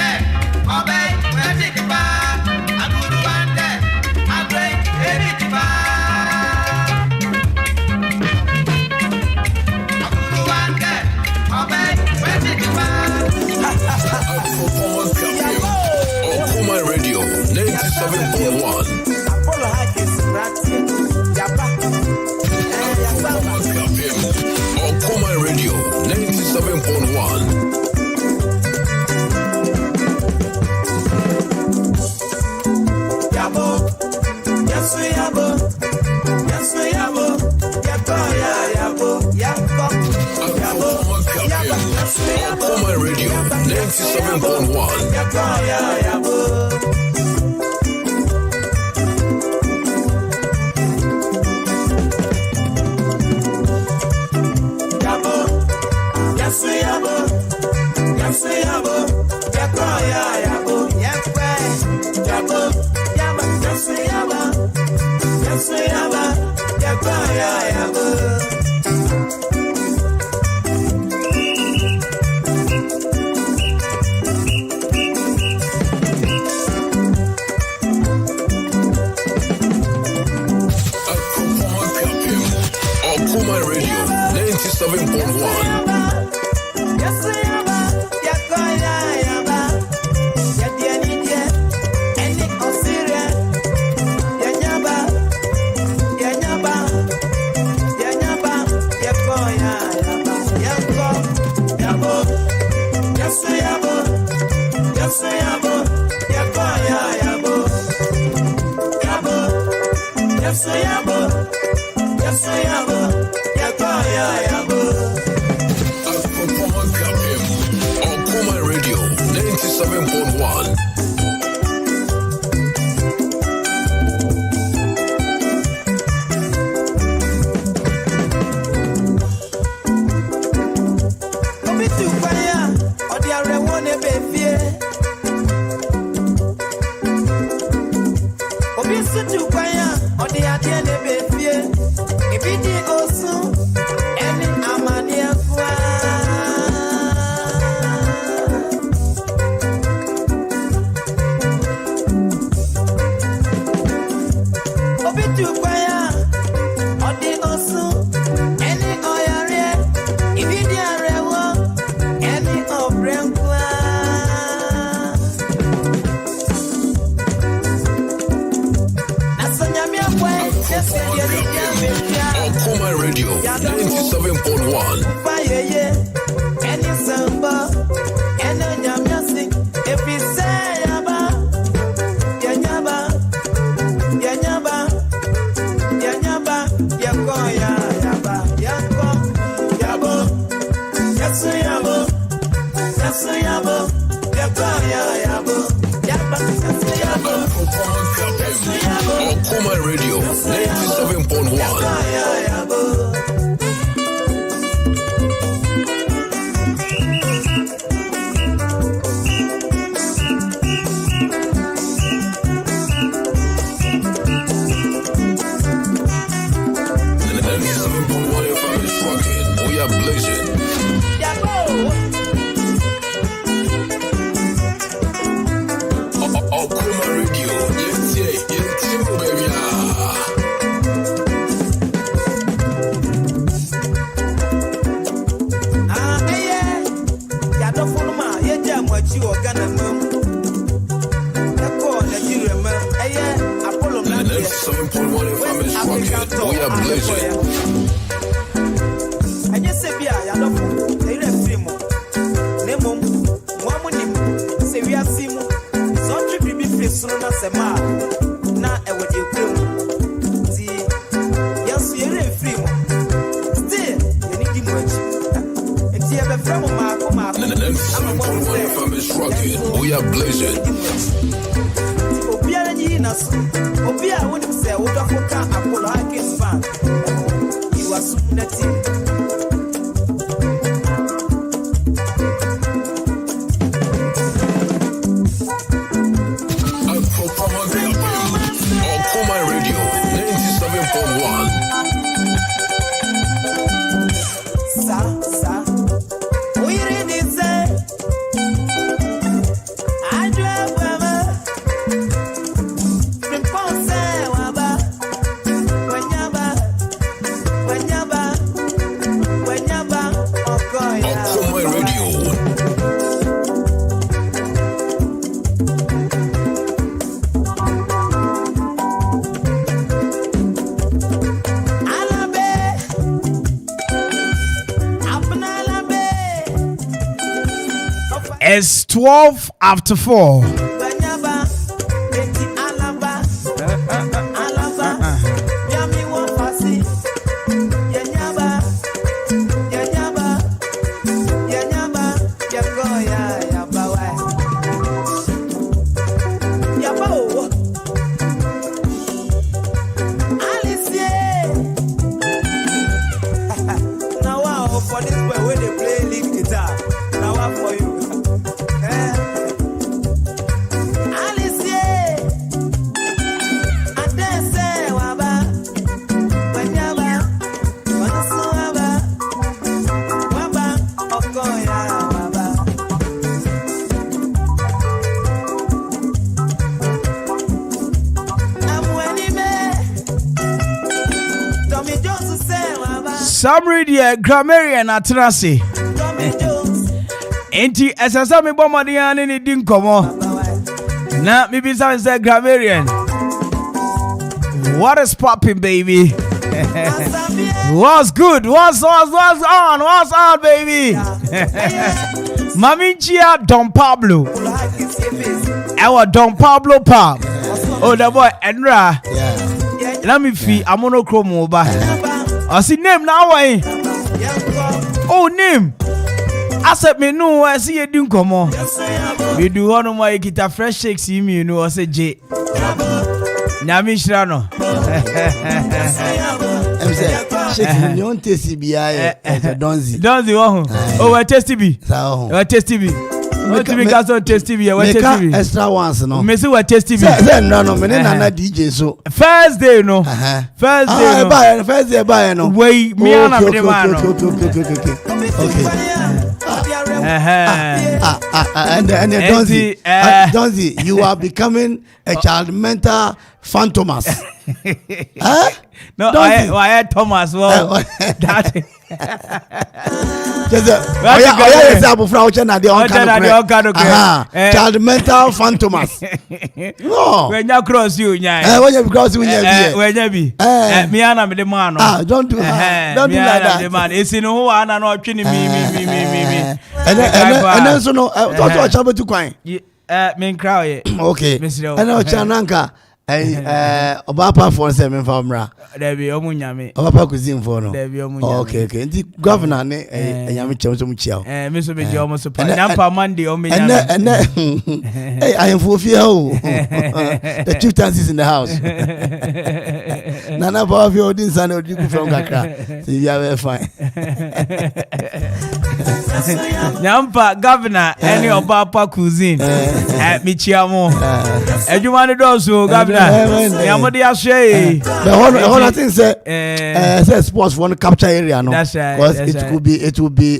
Okoman Radio 97.1. Okoman Radio 97.1. Okoman Radio 97.1. Okoman Radio 97.1. Okoman Radio 97.1. Okoman Radio 97.1. Okoman Radio 97.1 FM is rocking. We are blazing. Okoman Radio, yes, baby. We are blazing. I just say, I don't know. They are free. Nemo, Wamunim, say we are Simo. So trip be free soon as a man. Now I would you go. See, yes, we are free. Still, you need to watch. And see, I'm from Marco. 97.1 FM is rocking. We are blazing. Obia wouldn't say, what of a car, Apollo, I can find. You are soon that Okoman Radio 97.1. We read it, say, I drive Okoman Radio. It's 12 after 4. For this way, when they play lead guitar, now what for you? Some radio grammarian atrasi. Enti esasa me bomadian ni din komo. Na me be say grammarian. What is popping, baby? What's good? What's on, baby? Maminchia Don Pablo. Our Don Pablo Pop. Oh, the boy Enra. let me feel monochrome over. I see name now. Oh, name. I said, me no, I see you doing come on. We do one of my guitar fresh shakes, you know, I said J. Nyami Shrano. I'm saying, shaking you on TCBI as a Donzi. Donzi, oh, I tested me. I tested me. What to make us on test TV? What test TV? Extra ones, no. Me say what test TV? No, me na DJ so. First day, no. First day, no. First day, buy no. Wait, me and I'm the man. And Donzi, you are becoming a child mentor phantomas. No, I had Thomas. Well, that. Child mental phantomas. No. When you cross you, when you cross you, when you be. Me and I'm the man. Don't do that. Don't do like that. The man. It's in who I know me. And then so no. What's your to coin? Me cry. Okay. And now Chananka. Obapa for 7 famra. There be omunyame. Obapa cuisine for no. There be omunyame. Okay. The governor ne yami chemo muchiao. Me so be the almost super. Nampa Monday omunyame. And hey, I am for fear. The chieftains is in the house. Nana power of your din son or from Kakra. So you are fine. Nampa governor any Obapa cuisine. Me chiamo. Everyone does so governor. Yamodi Ashe. The whole thing say sports for the capture area, no. That's right. Because it will be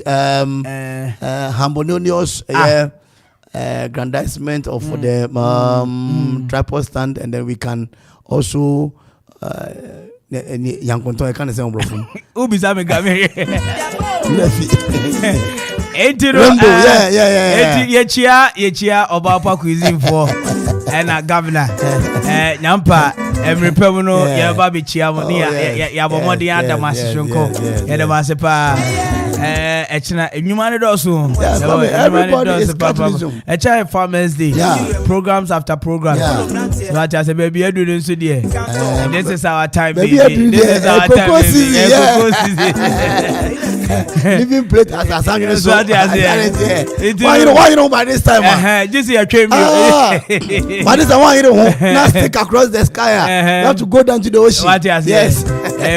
harmonious aggrandizement of the tripod stand, and then we can also Yankonto I can't say on brofum. Ubi Sami Gamere. Rainbow, yeah. Yechia Obapa cuisine for and a governor. Nyampa every permanent Yababi Chiamoni Yabomodi Adamasiko Yadabasepa Echina Numan also. Everybody is capitalism. A child Farmers Day. Programs after programs. But as a baby, I do this today. This is our time. This is our time. Living plate as a sang. Why you know by this time? This is a train. But this is why you know. Now stick across the sky. You have to go down to the ocean. Yes.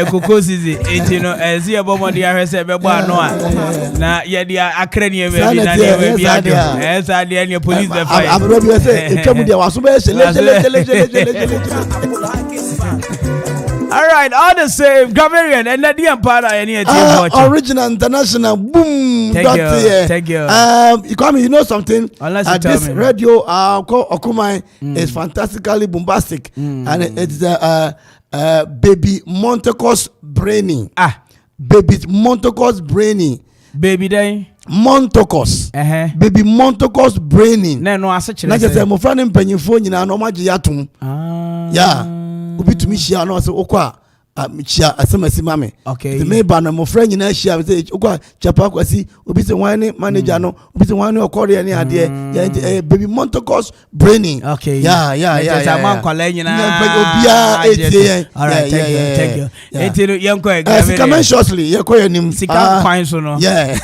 Cocoa season. You know, as you about the RSA Noah. Now, yeah, the Akrania baby. As I did your police. I'm ready to say, it come with your all right, all the same, Gaverian and the Empire any original international boom. Thank you. Kwame, you know something? Unless you this radio called Okoman is fantastically bombastic, and it's baby Montecos brainy. Baby Montecos brainy. Baby day. Montecos. Baby Montecos brainy. No, I said. Like I said, my friend in Penyphone, and no magic yatum. Yeah. Ubi to me share no so okwa chia asemasi mame. Okay. The member no mo friend nyina share say okwa chapa kwasi obi se wan manager no obi se wan okore ne ade baby Montecos braining. Okay. Yeah. Just a man kwala nyina. All right, thank you. Etiro yanko e come shortly yakọ nim sika kwan so no. Yeah.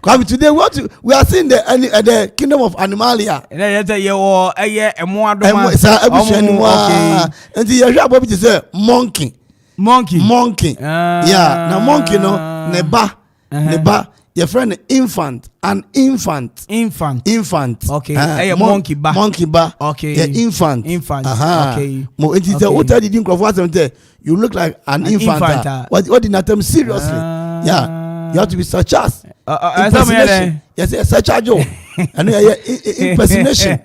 Come today we are seeing the kingdom of animalia. Na ye wo eye emo adoma. Okay. And the area bobi to say monkey. Yeah. Now monkey no neba. Your friend infant. Okay. Monkey ba. Okay. Yeah, infant. Okay. Mo it is what did you you look like an infant. What did not seriously? Yeah. You have to be such as impersonation. Yes, such as Joe. And impersonation.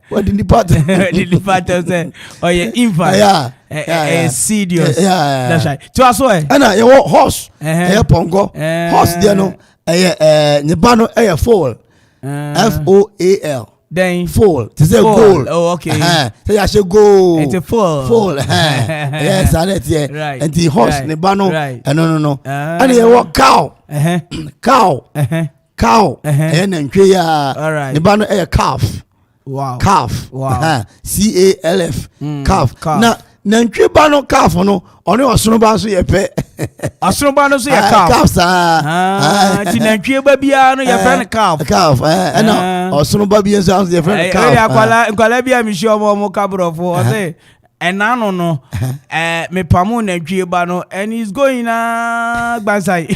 What did the part? Say, oh yeah, infant. Yeah. Serious. Yeah. That's right. To us why? And you horse. Pongo. Horse there no. Nibano foal. FOAL. Then foal. To say goal. Oh, okay. Say I should go. It's a foal. Yes, I let yeah. Right. And the horse nibano. Right. No. And you walk cow. Cow. And then all right. Nibano calf. Wow. Calf. Wow. CALF. Calf. Now nantwie ba no calf no ɔne ɔsono ba so yɛ pɛ ɔsono ba no so yɛ calf saa ti nantwie ba bia no yɛ fɛ no calf ɛna ɔsono ba bia so yɛ fɛ no calf nkwala bia mi hye ɔmo kabrɔfo ɔse ɛna no me pamu nantwie ba no and he's going gbansai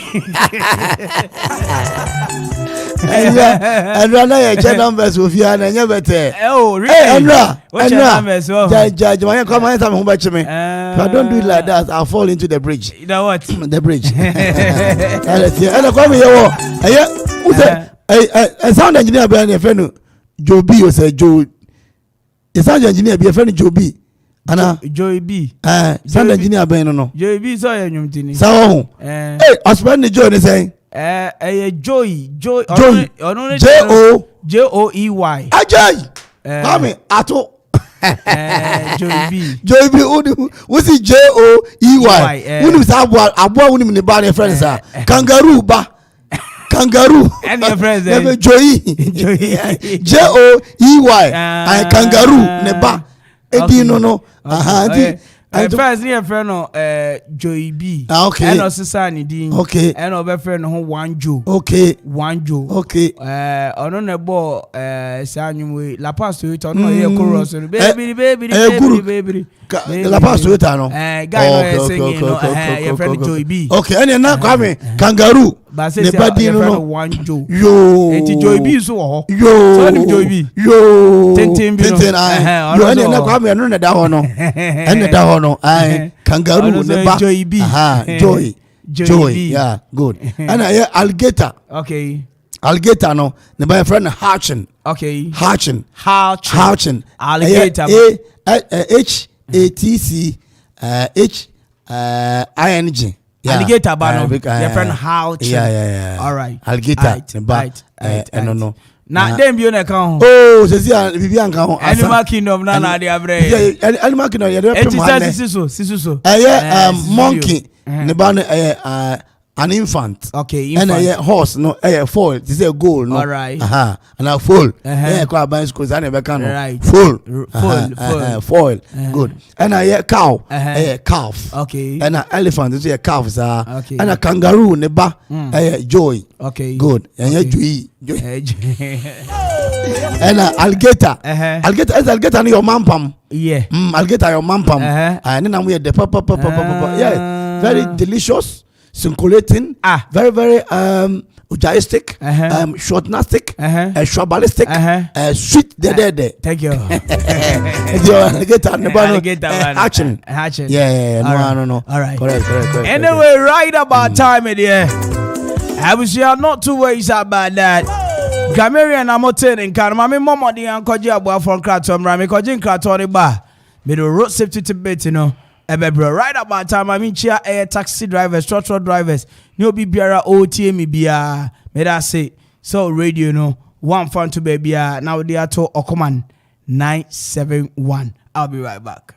and na ye check numbers ofia na nya bete oh really and judge my come on time ho ba chime if I don't do it like that I'll fall into the bridge. You know what? The bridge and come here who say sound engineer be na friend Joby o say Joe sound engineer be friend Joby ana Joy B sound engineer be no Joy B so ya nyumtini sa ho osman ni Joe ni say Joy Joey Ajay Kwame ato Joey B what's it Joey unu sa abo unu ne ba ne friends a kangaroo and your friends Joey Joey and kangaroo ne ba edi no first near friend Joy B. Okay. And also Sunny Dean. Okay. And over friend who Wanjo. Okay. Wanjo. Okay. On the ball, Sanyu La Paz to it on no chorus. Baby. La Paz to it, no. Guy singing, your friend Joy B. Okay. And now Kwame kangaroo. Ne badi no Wanjo. Yo. And Joy B so. Yo. So Joy B. Yo. Tintin. Yo. And now Kwame no na da ho no. And da ho no. Kangaroo ne ba. Joy B. Joy. Yeah. Good. And alligator. Okay. Alligator no. Ne ba friend Hatchin. Okay. Hatchin. Alligator. HATC HING. Alligator ba no. Your friend Hatchin. Yeah. All right. Alligator. Right. No. Na dem bi o na kan ho. Oh, se sia bibi an kan ho. Animal Kingdom na dey abre. Animal Kingdom ye dey pem ha ne. Sisu so. Monkey ne ba no an infant. Okay, infant. And horse no foal. This is a goal no. All right. And a foal. Kwa ban school za ne be kan no. Right. Foal. Good. And cow. Calf. Okay. And elephant this is a calf za. Okay. And a kangaroo ne ba joy. Okay. Good. And joy. And alligator. Alligator no your mampam. Yeah. Alligator your mampam. And then we the papa. Yeah. Very delicious. Circulating, very ujaistic, shortnastic, shrubalistic, sweet. There. Thank you. Alligator, Hatching. Yeah. No. All right. Correct. Anyway, right about time it here. I was here not too worried about that. Gamerian Amotin and Karmami Momo the Ankoji Abua from Kratom Rami Kojin Kratoni Bar. Middle road safety to bit, you know. Right about time, I mean, chair air taxi drivers, truck drivers, no be biara OTM bia. May I say so? Radio no one fun to baby. Now they are to Okoman 971. I'll be right back.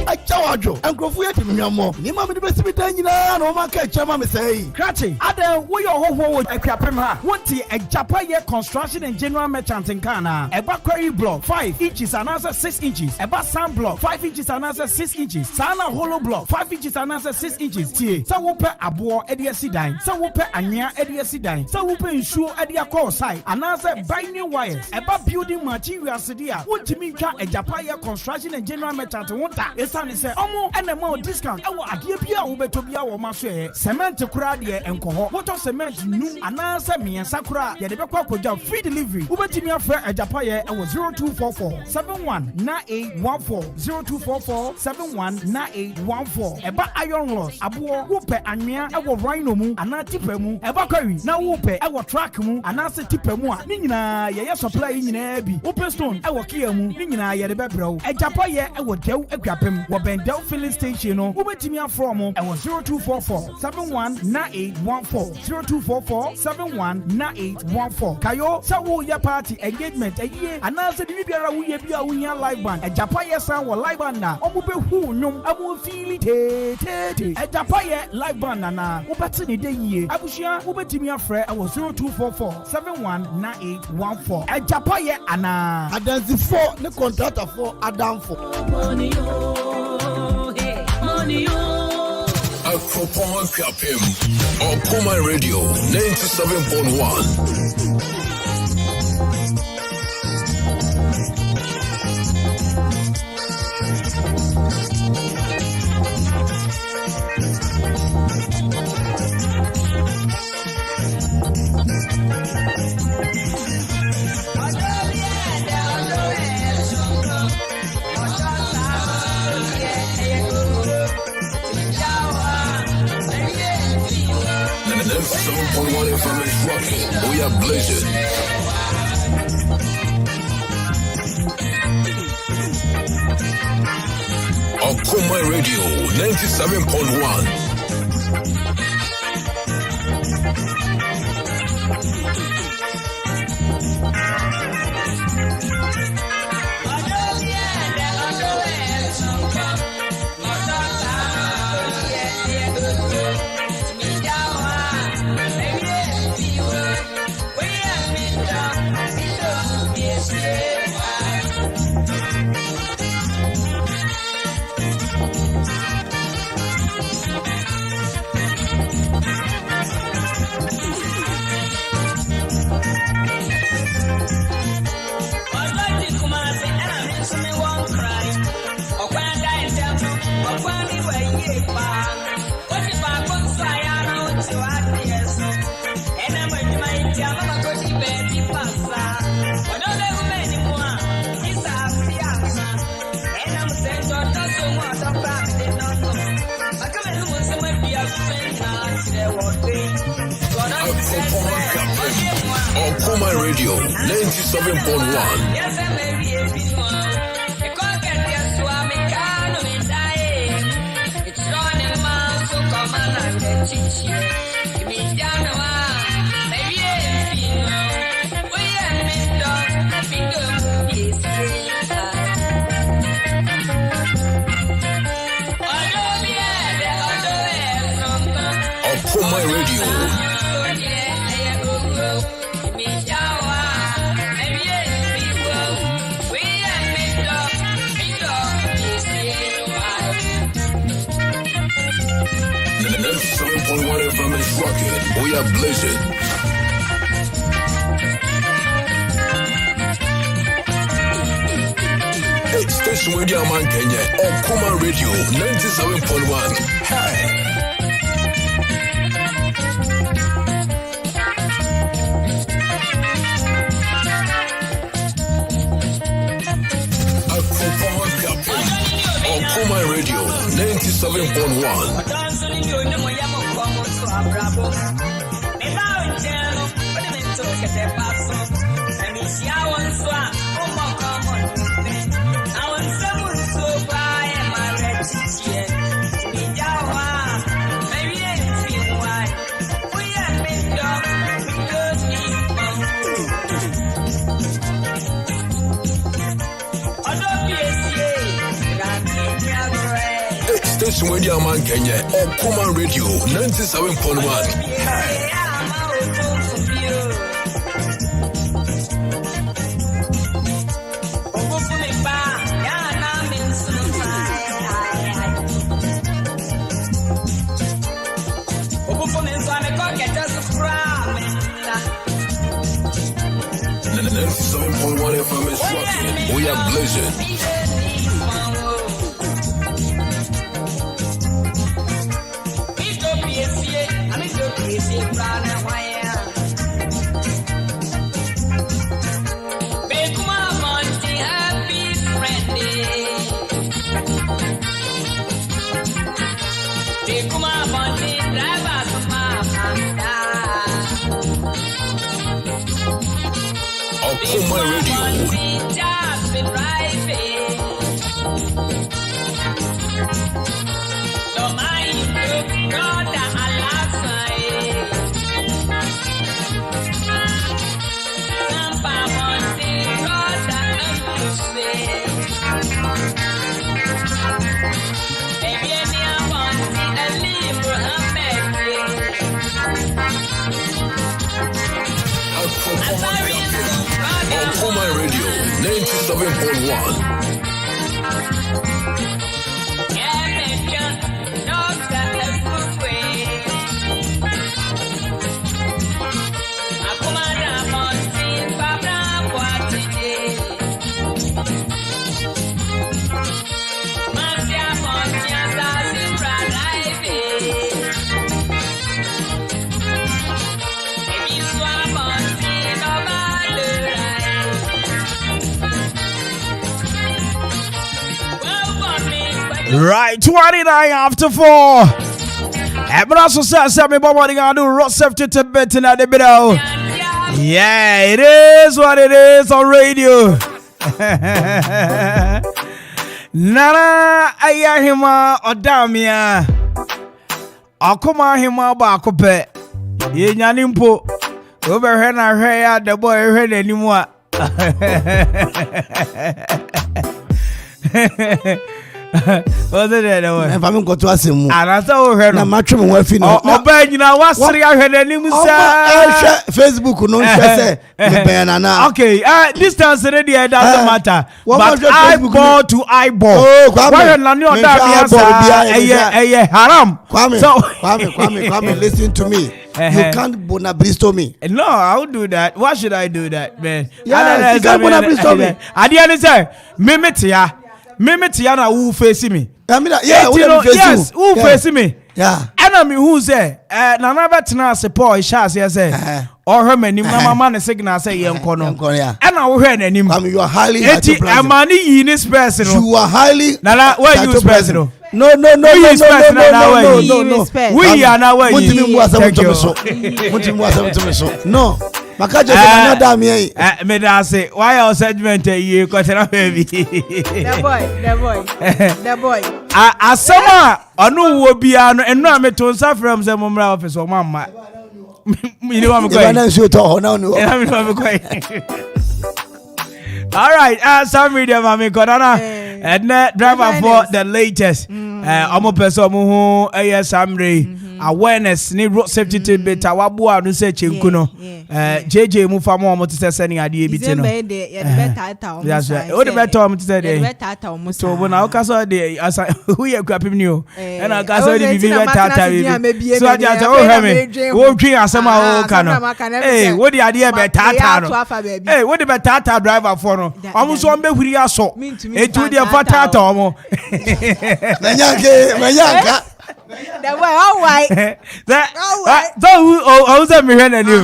Achawajo enkrofo yɛ timnyamo ni ma me de besi bidan nyina na o ma ka chama me sei Krachi adan wo yo hoho wo akuapem ha wonti Ajapa ye construction and general merchant in Kana eba quarry block 5 inches and answer 6 inches eba sand block 5 inches and answer 6 inches sana hollow block 5 inches and answer 6 inches tie sa wo pe abo e de asidan sa wo pe anwea e de asidan sa wo pe nsuo e de akọ side and answer binding wires eba building materials dia wontimi ntwa Ajapa ye construction and general merchant wonta esane se omo enema discount ewo ade bia wo beto bia wo ma so e cement kura de enkoho water cement nu anansa miensa kura ye de bekwa koja free delivery wo betimi afra Ajapa ye ewo 0244 719814 0244 719814 eba iron rods abo wo pe anwea ewo rhino mu ana tipa mu eba kwari na wo pe ewo track mu anansa tipa mu a ni nyina ye supply nyina bi wo pe stone ewo kia mu ni nyina ye de bebrɛ wo Ajapa ye ewo dew akuapem wo Bendel filling station no wobetimi afro mo e wo 0244 719814 0244 719814 kayo sa wo ya party engagement aye anase de biara wo ye bia wo nya live band e japa ye san wo live band na omo be hu nwom amo feel te e japa ye live band na wo beti ne de yie abushia wo betimi afre e wo 0244 719814 e japa ye ana adansi 4 ne contractor 4 adam 4 money oh hey money oh Okoman Akwaaba Okoman Radio 97.1 7.1 FM is rocking. We are blazing. Okoman Radio 97.1. Okoman Radio 97.1. Okoman Radio. The 97.1 FM is rocking. We are blazing. Hey, station radio man Kenya. Okoman Radio 97.1. Hey. Okoman Radio 97.1. Station radio man Kenya. Okoman Radio 97.1. Hey. The 97.1 FM is rocking. We are blazing. Okoman Radio. 97.1. Right, 29 after 4. But also says me body gonna do road safety to bet in the middle. Yeah, it is what it is on radio. Nana ayahima odamia. Akoma hima ba akope. Ye nyanimpo. Oberhe na hwe ya the boy hwe n'animu a. What's it anyway? If I'm going to ask him, and I thought we heard na matchroom we fi no. Oba nyina wasri ahwe n'anim sa. Facebook no share say me na. Okay, distance ready doesn't matter. But eyeball to eyeball. Why na ni oda bia sa eye haram. Kwame, listen to me. You can't bonabristo me. No, I would do that. Why should I do that, man? Yeah, you can't bonabristo me. Adi say, me tiana who face me. I mean, yeah, yes, who face me. Yeah. Enemy who say, nana betina se Paul shas say, or her many mama na signal say yenkono. And I will hear him. You are highly money in this person. You are highly Nana where you person. No. We are now where you. No. Makaja another me. Me say why our segment you cause na baby. The boy. Asama onu wo bia no enu ametonsa from say momra office o mama. Me know am going. All right, some video mami kodana and driver for the latest. Omo person omo hu samre awareness ni road safety to beta wabua no say chenku no. JJ mu famo omo to say sending ade bi ti no. That's right. O de better omo to say dey. So when I okaso dey who ye kwapim ni o. And I okaso dey bi better bi. So I just hear me. Wo twi asema o ka no. Hey, what the idea better no. Hey, what the better driver for no. Omo so mbe huri aso. Etu dey fatata omo. Menyanka. The boy, all right. So who's me hear na new?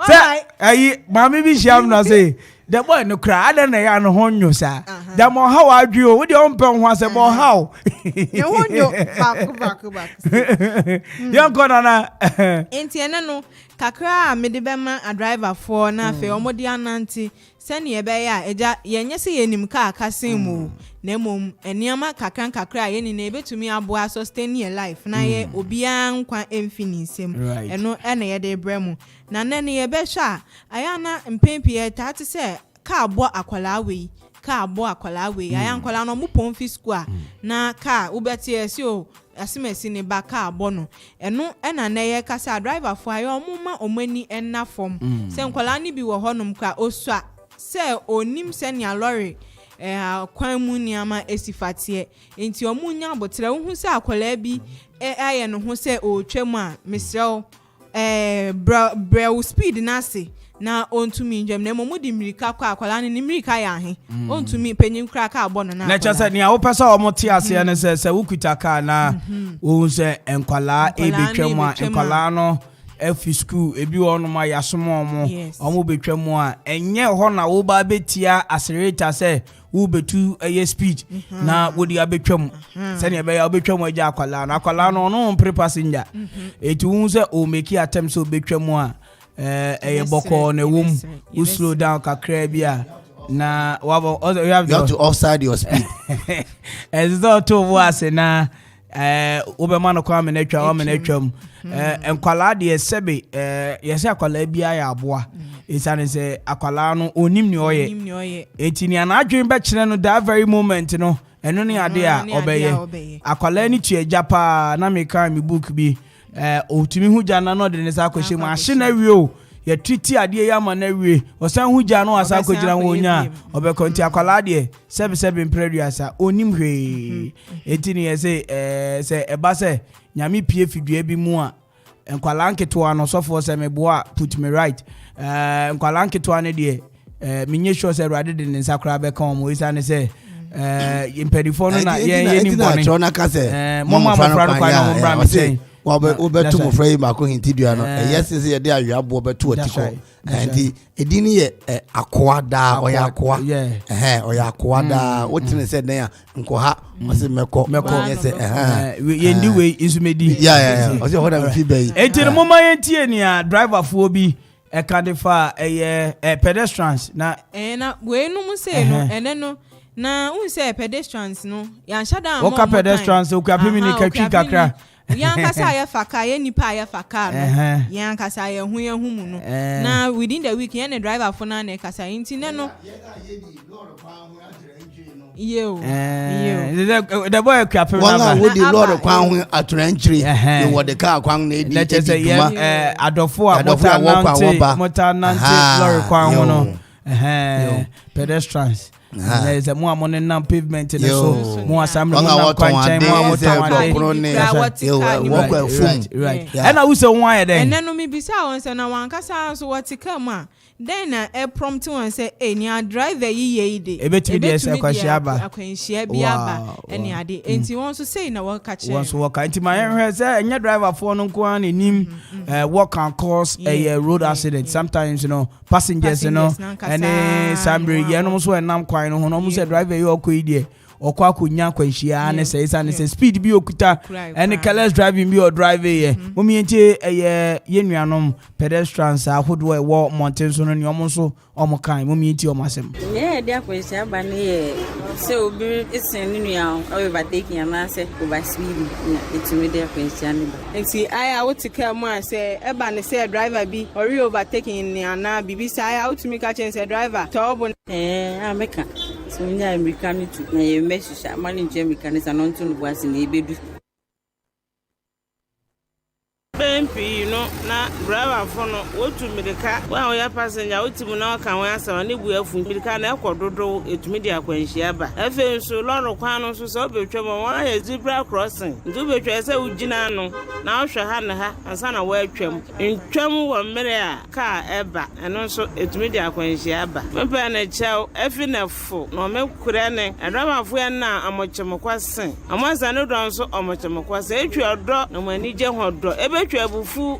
Say, ayi, mama bi sham na say, the boy no cry, I don't know no honyo sa. The mo how adwo, we dey on pen ho say mo how. No honyo, back. Yon kono na. Enti ene no, kakra me de bema a driver for na fe omodi ananti. Sani ebe ya eja yenye se yenim ka akasen mu na mom eniama kakra yeni na ebetumi aboa sustain your life na ye obia nkwa emfinisem eno ene ye de bremu na nene ye be hwa ayana mpempie tate se ka abo akwala we aya nkwala no mu pomfi school na ka ubeti esi o asimesi ne ba ka abo no eno ena na ye kasa driver for ayo omuma omani enna form se nkwala ni bi wo honum ka osua se onim se nia lorry kwan mu niama esifatie enti omunya abotre wo hu se akwala bi aye no hu se o twam a mesrew brew speed na se na ontumi njam na momudi mirika kwa akwala ni mirika ya he ontumi penyin kra ka abo no na cha se nia wo pesa o moti ase ne se wukuta ka na wo se enkwala ebetwam a enkwala no efi school ebi wonu ma yasomo omo betwam a enye ho na wo ba betia accelerator se wo betu eye speed na wo di abetwam se ne be ya betwam aja akwala no pre passenger etu se o make attempt so betwam a eye boko na wom wo slow down kakra bia na you have to offside your speed as though to was na Obama no Kwame na twa o me na twam enkwala de sebe yese akwala bia ya aboa isane se akwala no onim ni oye etini anadwen be kire no that very moment no eno ne ade a obeye akwala ni tu ejapa na me kan me book bi otumi hu jana no de ne sa kwehye mu ahye na wi o ye treat ade ya ma na wie osan hu gya no asa kogina wo nya obekonti akwala de 77 preduasa onim hwe etini ye se eba se nyame pie fidua bi mu a enkwala nketo no sofo se meboa put me right enkwala nketo ne de minye sure say rather than nsakra be kan mo isa ne say impedifo no na ye ni boni mama fra no kwa no bra me say obetu mo fra ma ko hintidua no yes say de awabo obetu otiko and edini ye akwada oya akwa oya akwada wotine say den nko ha mo say meko yes ye ndi we insumedi o say hoda fi bay enti mo ma yentie ni a driver fo bi A.K.A De pedestrians na we no mu say no ene no na un say pedestrians no yan shada mo pedestrians o ka pimi ni katwi kakra yan kasa ya faka ye nipa ya faka no yan kasa ya hu mu no na within the week yan driver for na kasa inti ne no the boy cap one with the Lord of Crown at Trenchery what the car kwang need let us say adofo motanante lorry kwang no pedestrians there's a more money now pavement in the so more assembly more quantum right and I was why then and then no me bisa won say na wan kasa so what come then a prompt one say any driver ye de ebetumi dey say akwanhia biaba any ade enti won so say na work catch won so work enti my hear say enya driver for no ko an enim work can cause a road accident sometimes you know passengers you know any sambre ye no so enam kwan no ho no say driver you okoi dey okwa akonya kwanhia ne say speed bi okuta any careless driving bi or driver ye momi enti ye nuanom pedestrians ahodo e wo mountain so no ne omo so omo kan momi enti omo asem de akwanhia ba ne ye say obi isen ni nua o overtaking am say over speed na etumi de akwanhia ne ba enti aya wotika mu a say e ba ne say driver bi ori overtaking ni ana bibi say aya wotumi ka chen say driver to obo ameka so nya american tu na ye meshisha mani nje american sa non tunu bwasi na ebedu Pempi no na driver for no wotu medika wa o ya passenger wotimu na kan wa asa ne bu afu medika na ekododo etumi dia akwanhia ba afi nso loro kwan no so obetwa mo wa ya zebra crossing ndu betwa se ugina no na ohwe ha na ha ansa na wa atwam ntwam wo mere a ka eba eno nso etumi dia akwanhia ba mpa na chao afi na fo no mekure ne driver fo ya na amochemokwasen amansa no do nso amochemokwasen etwi odo na mani je hodo twabufu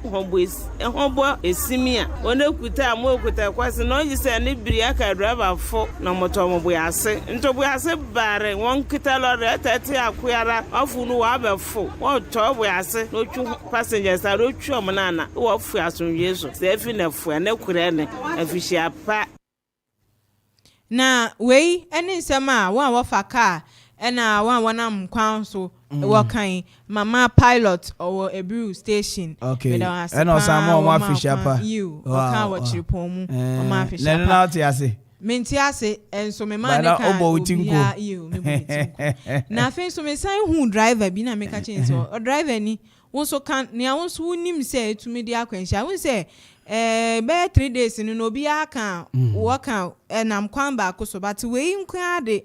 hobo esimia onekuta amokuta kwase no yise ne biri aka driver fo na moto moboyase ntoboyase bare won kita lorry atati akoyara afu no wa befo won to boyase no twu passengers are twu omonana wo fu asonwie so se afi na fu na kure ne afishi apa na wei ene nsema wa fa car ena wanam kwan so working mama pilot or a brew station and osama ma fish apa you kan watch pomu ma fish apa na ti ase menti ase enso me man kan obo utinko you me utinko na fe so me san hu driver bi na me ka chen so driver ni won so kan ne won so nim say to me dia kwanhia won say be 3 days ni no bi aka work enam kwan ba ko so but we nkwa de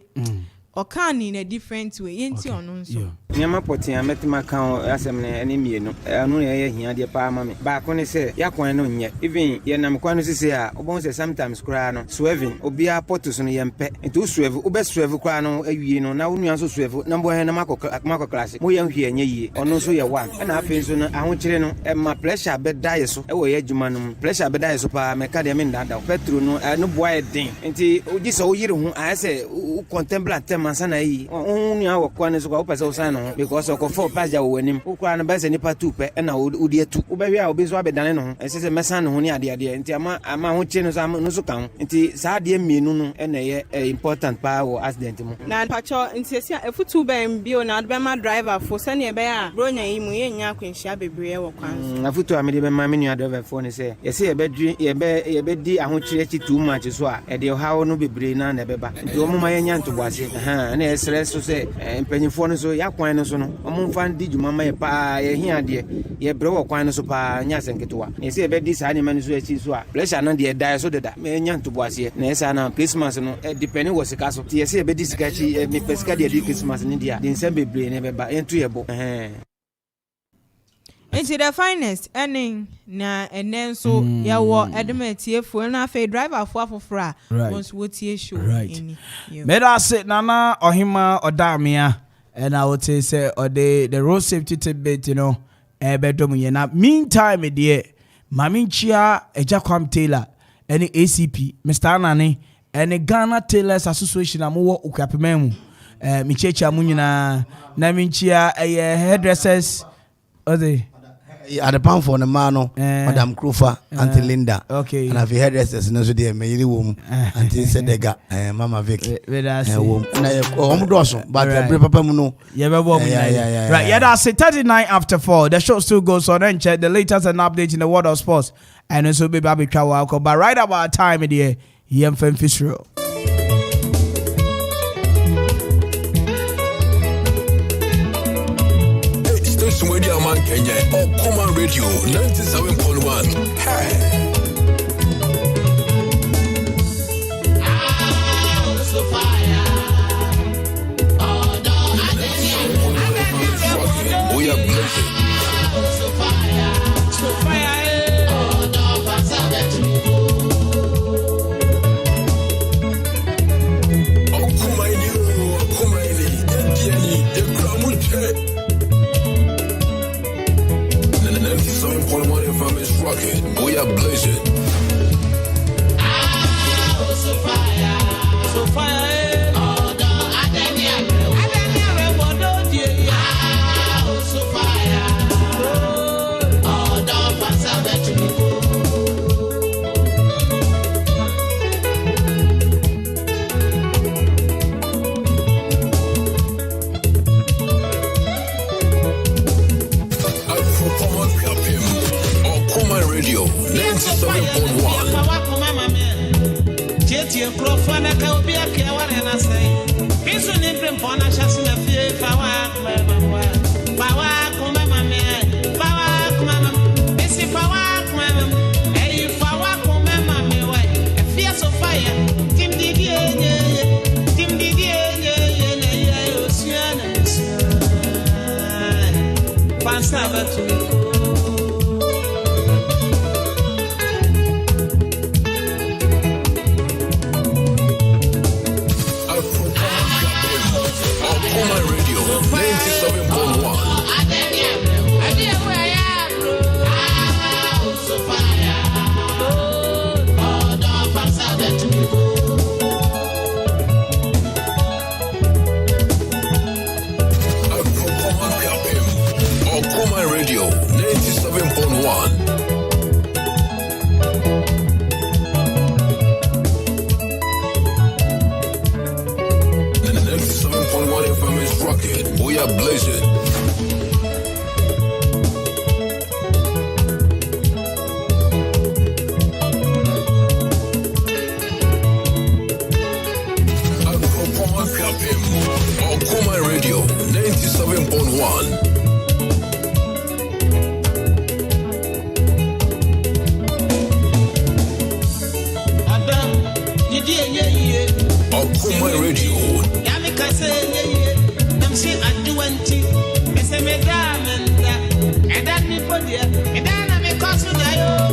Okani in a different way. Yenti ono nso. Nyama potia metima kan asem ne ene mienu. Anu ne ye hia de pa ama me. Ba ko ne se yakwan no nye. Even ye nam kwan no sisi a obon se sometimes kra no swerving obi a potus no yempe. Enti swerve obe swerve kra no awie no na wonu anso swerve na mbo he na makọ class. Mo ye hwie anye yi. Ono so ye one. Na afi nso no ahokire no ma pressure be die so. E wo ye adwuma no. Pressure be die so pa me ka de me ndada. Petrol no no boy den. Enti ogi so yire hu ayese contemplate mansana yi. Onu a wokwa ne so kwa opese osana because of for passenger wo nim ukwa na ba se nipa tu pe na odi etu ubehwe a obi so abedane no ese mesa no ho ni ade nti ama ho che no so no so kan nti sa ade mienu no na ye important pa wo accident mu na pacho nti ese efutu ben bio na be ma driver for se ne be a bronya yi mu ye nya kwanhia bebre wo kwan na futu amede be ma me nua driver for ne se ye se ye be di ahokyere chi too much so a e de hawo no bebre na be ba nti o mu ma ye nya ntoboase na esre so se empanyifo no so yakwan no so no omumfa ndi dwuma ma ye pa ye hia de ye bre wo kwan no so pa nya senketewa na se be di sa ne man so achi so a pressure no de die so deda me nya ntoboase na esa na Christmas no depending wo sika so ye se be di sika chi me pesika de di Christmas ni dia din se bebre ne be ba entu ye bo Into the finest earning na enenso ya wo edmetie fu na fe driver fu afofra once wotie show any meda sit nana ohima odamia and I would say or the road safety tidbit bedom ye na meantime dear mami chia Kwame Taylor any ACP Mr. Anani any Ghana Tailors Association amowo okapememu mi checha mu nyina na mi chia hairdressers at the pound for the man, Madam Krufa, Auntie Linda. Okay. And I've heard this no so dear, me womb, Auntie Sedega, Mama Vic. But Papa Muno. Right, yeah, that's it. 39 after 4. The show still goes on and check the latest and updates in the world of sports. And also be Baby Kawako. But right about time in the year, here in Fisher. Media man Kenya, Okoman Radio 97.1. Hey. We are blessed. We are blazing. So fire. Oh, no, I didn't hear. So fire. Oh, no, pass out Okoman Radio 97.1. Jetty Crofana Kaubia Kawan and I say, Pinson in Primpona Shasina Fee, Power, Missy Power, hey, Power, a fierce of fire, Tim Didier, Pansava to me. Okoman Radio 97.1. Okoman Radio 97.1. We are blazing. Okoman Radio 97.1. Okoman Radio. See, I do anti, Miss Madame, and that me for dear, and then I may cost Diana,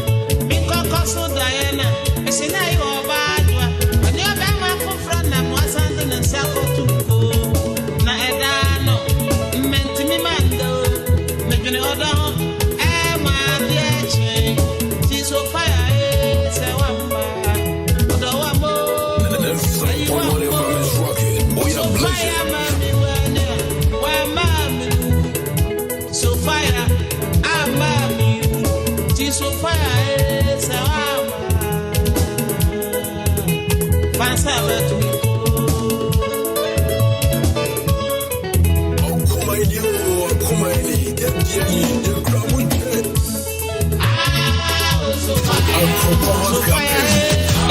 Miss Nayo Badua, and your Bama for front and was under and Sako to go. Naedano, meant to me, Mando, making order, and my dear chain, she's so fire, so I'm bad, although I'm more, so fire. So fire, I'm so fire, so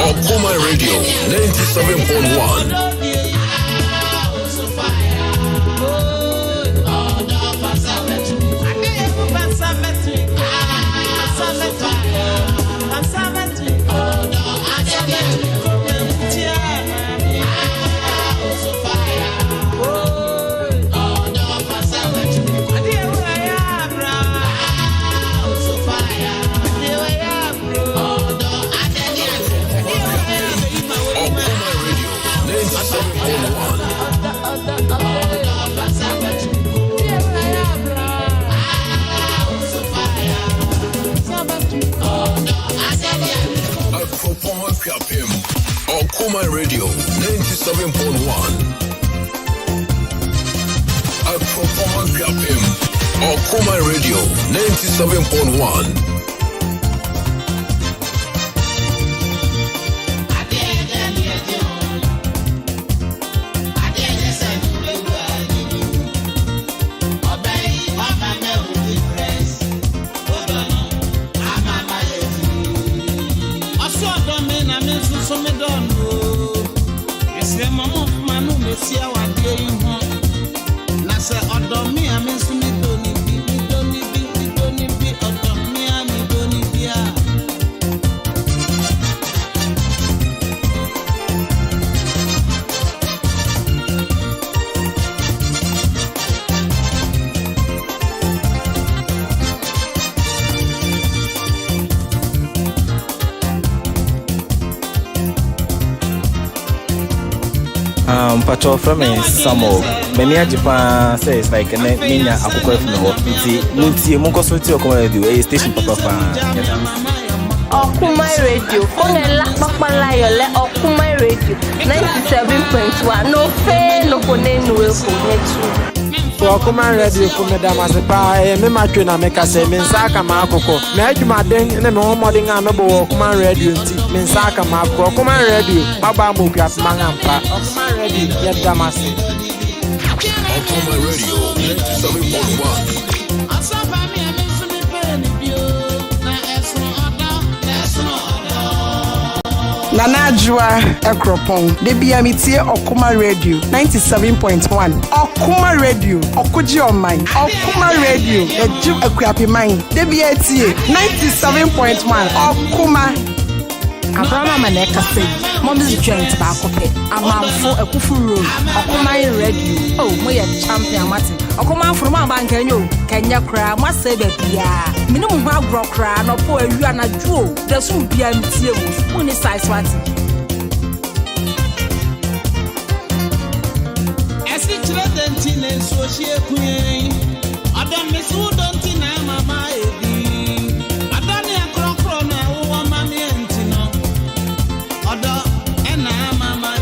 Okoman Radio 97.1. Okoman Okoman Radio 97.1. Okoman Radio 97.1. Patrol from me, Samo. Many a Japan says like a Nina Akuko from the Muti, Munkosuti Okoman a station papa. Okoman Radio, Konela Papa Yole, Okoman Radio, 97.1. No fair, no Konen will for Okoman Radio for Madame Azepa, me match na make us say Mensaka Makoko. Make my ding and no modding on the Okoman Radio, Mensaka Mako, Okoman Radio, Baba Mukas Mangampa, Okoman Radio, yet Damasi. Okoman Radio 97.1. Nanajua Ekropon, Debiamitie Okoman Radio 97.1. Okoman Radio, Okuji on mine. Okoman Radio, the Jew Equiapi mine. Debiatie 97.1. Okuma. Abraham Maneka said, Mom's joint tobacco pet. I'm out for a kufu room. Okoman Radio. Oh, my champion Martin. Okoman from my bank and you. Kenya cry, must say that, yeah. Minimum hard rock cry, no poor you and a jewel. There's soon be a material. Who is size what? As it's resident in social queen, I don't miss who don't deny Mama Eddie. I don't need a crock now, Mammy Antino. Other and I, Mama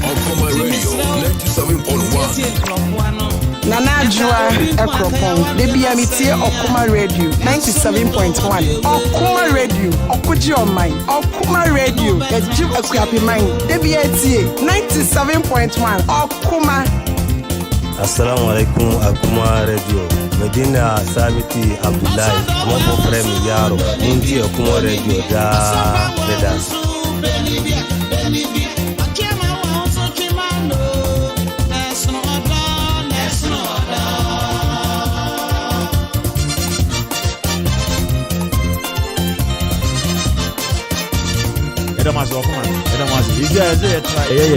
Okoman Radio 97.1. Nanajua Ekropon, Debiamitie Okoman Radio 97.1. Okoman Radio, Okuji on mine. Okoman Radio, the Jew Equiapi mine. Debiatie 97.1. Okuma. Assalamu alaikum Okoman Radio. Medina Sabiti Abdullahi, Mobo Fremi Yaro. Mundi Okoman Radio da Vedas.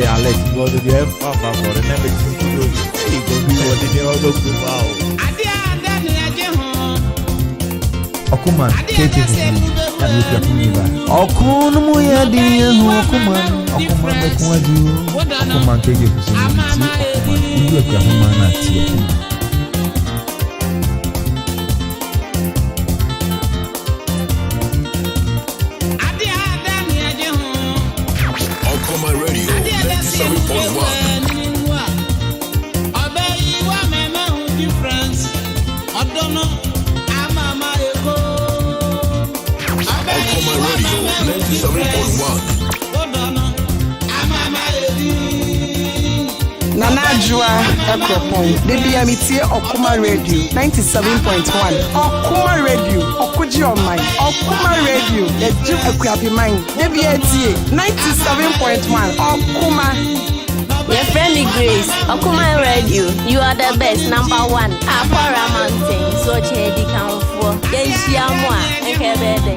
Alex, go to the F for the never to do what did you all look about? Okoman, take it from me. Okoman, Okoman, Okoman, take it from Okoman Radio 97.1. Okoman Radio 97.1. Nanajua Ekropon, Debiamitie Okoman Radio 97.1. Okoman Radio, Okuji on mine. Okoman Radio, the Jew Equiapi mine. Debiatie 97.1. Okuma. Your friendly Grace, Okoman Radio, you are the best, number one. Apara Mountain, so Chedi Kamfo, Yeshiamwa, and Kebede,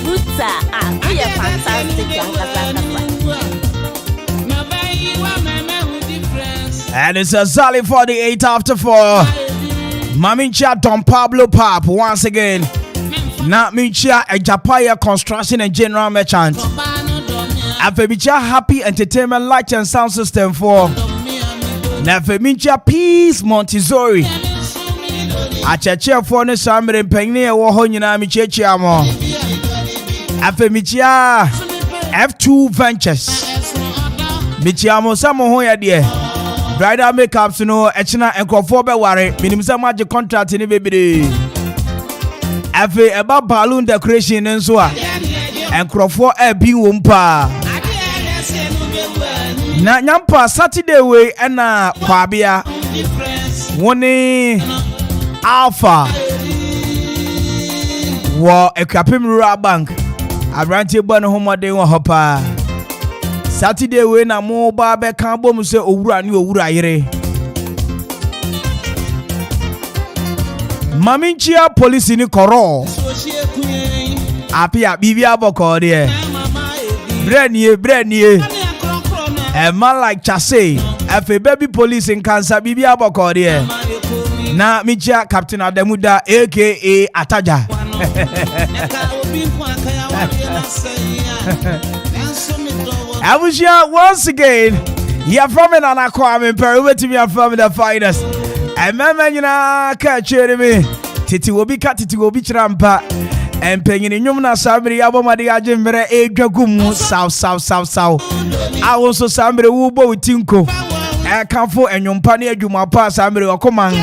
Ruta, we are fantastic, and it's a solid 48 after 4. Mamincha Don Pablo Pap once again. Not Mincha a Japaya Construction and General Merchant. Afemicha Happy Entertainment Light and Sound System for Nafemicha Peace Montessori. Achache for the summer in Penny or Honina Michechamo. Afe michia F2 Ventures. Michia mo samo ho ya de. Bridal makeups no echina enkrofo be ware. Minim say magic contract ni bebere. Afe eba balloon decoration nso a enkrofo e bi wo mpa. Na nyampa Saturday we na kwabia. Woni Alpha wo ekwapem rural bank abrantie bo no homode wo hopa Saturday we na mo ba be kan bom se owura ni owura yire maminchia police ni koro apia bibia boko de branie a man like Chase afi baby police in cancer bibia boko de na michia Captain Adamuda A.K.A Ataja. I was here once again. You're from it, and I Kwame Mpere A.K.A. Me from the finest. And man, you know, catch me. Titi will be cut, Titi will be trampa. And penny in Yumna Sabri Abomadi Ajimere A. Gagumu, South. I also Sabri Wubo with Tinko. I come for and Yumpani Jumapa Sabri Okoman.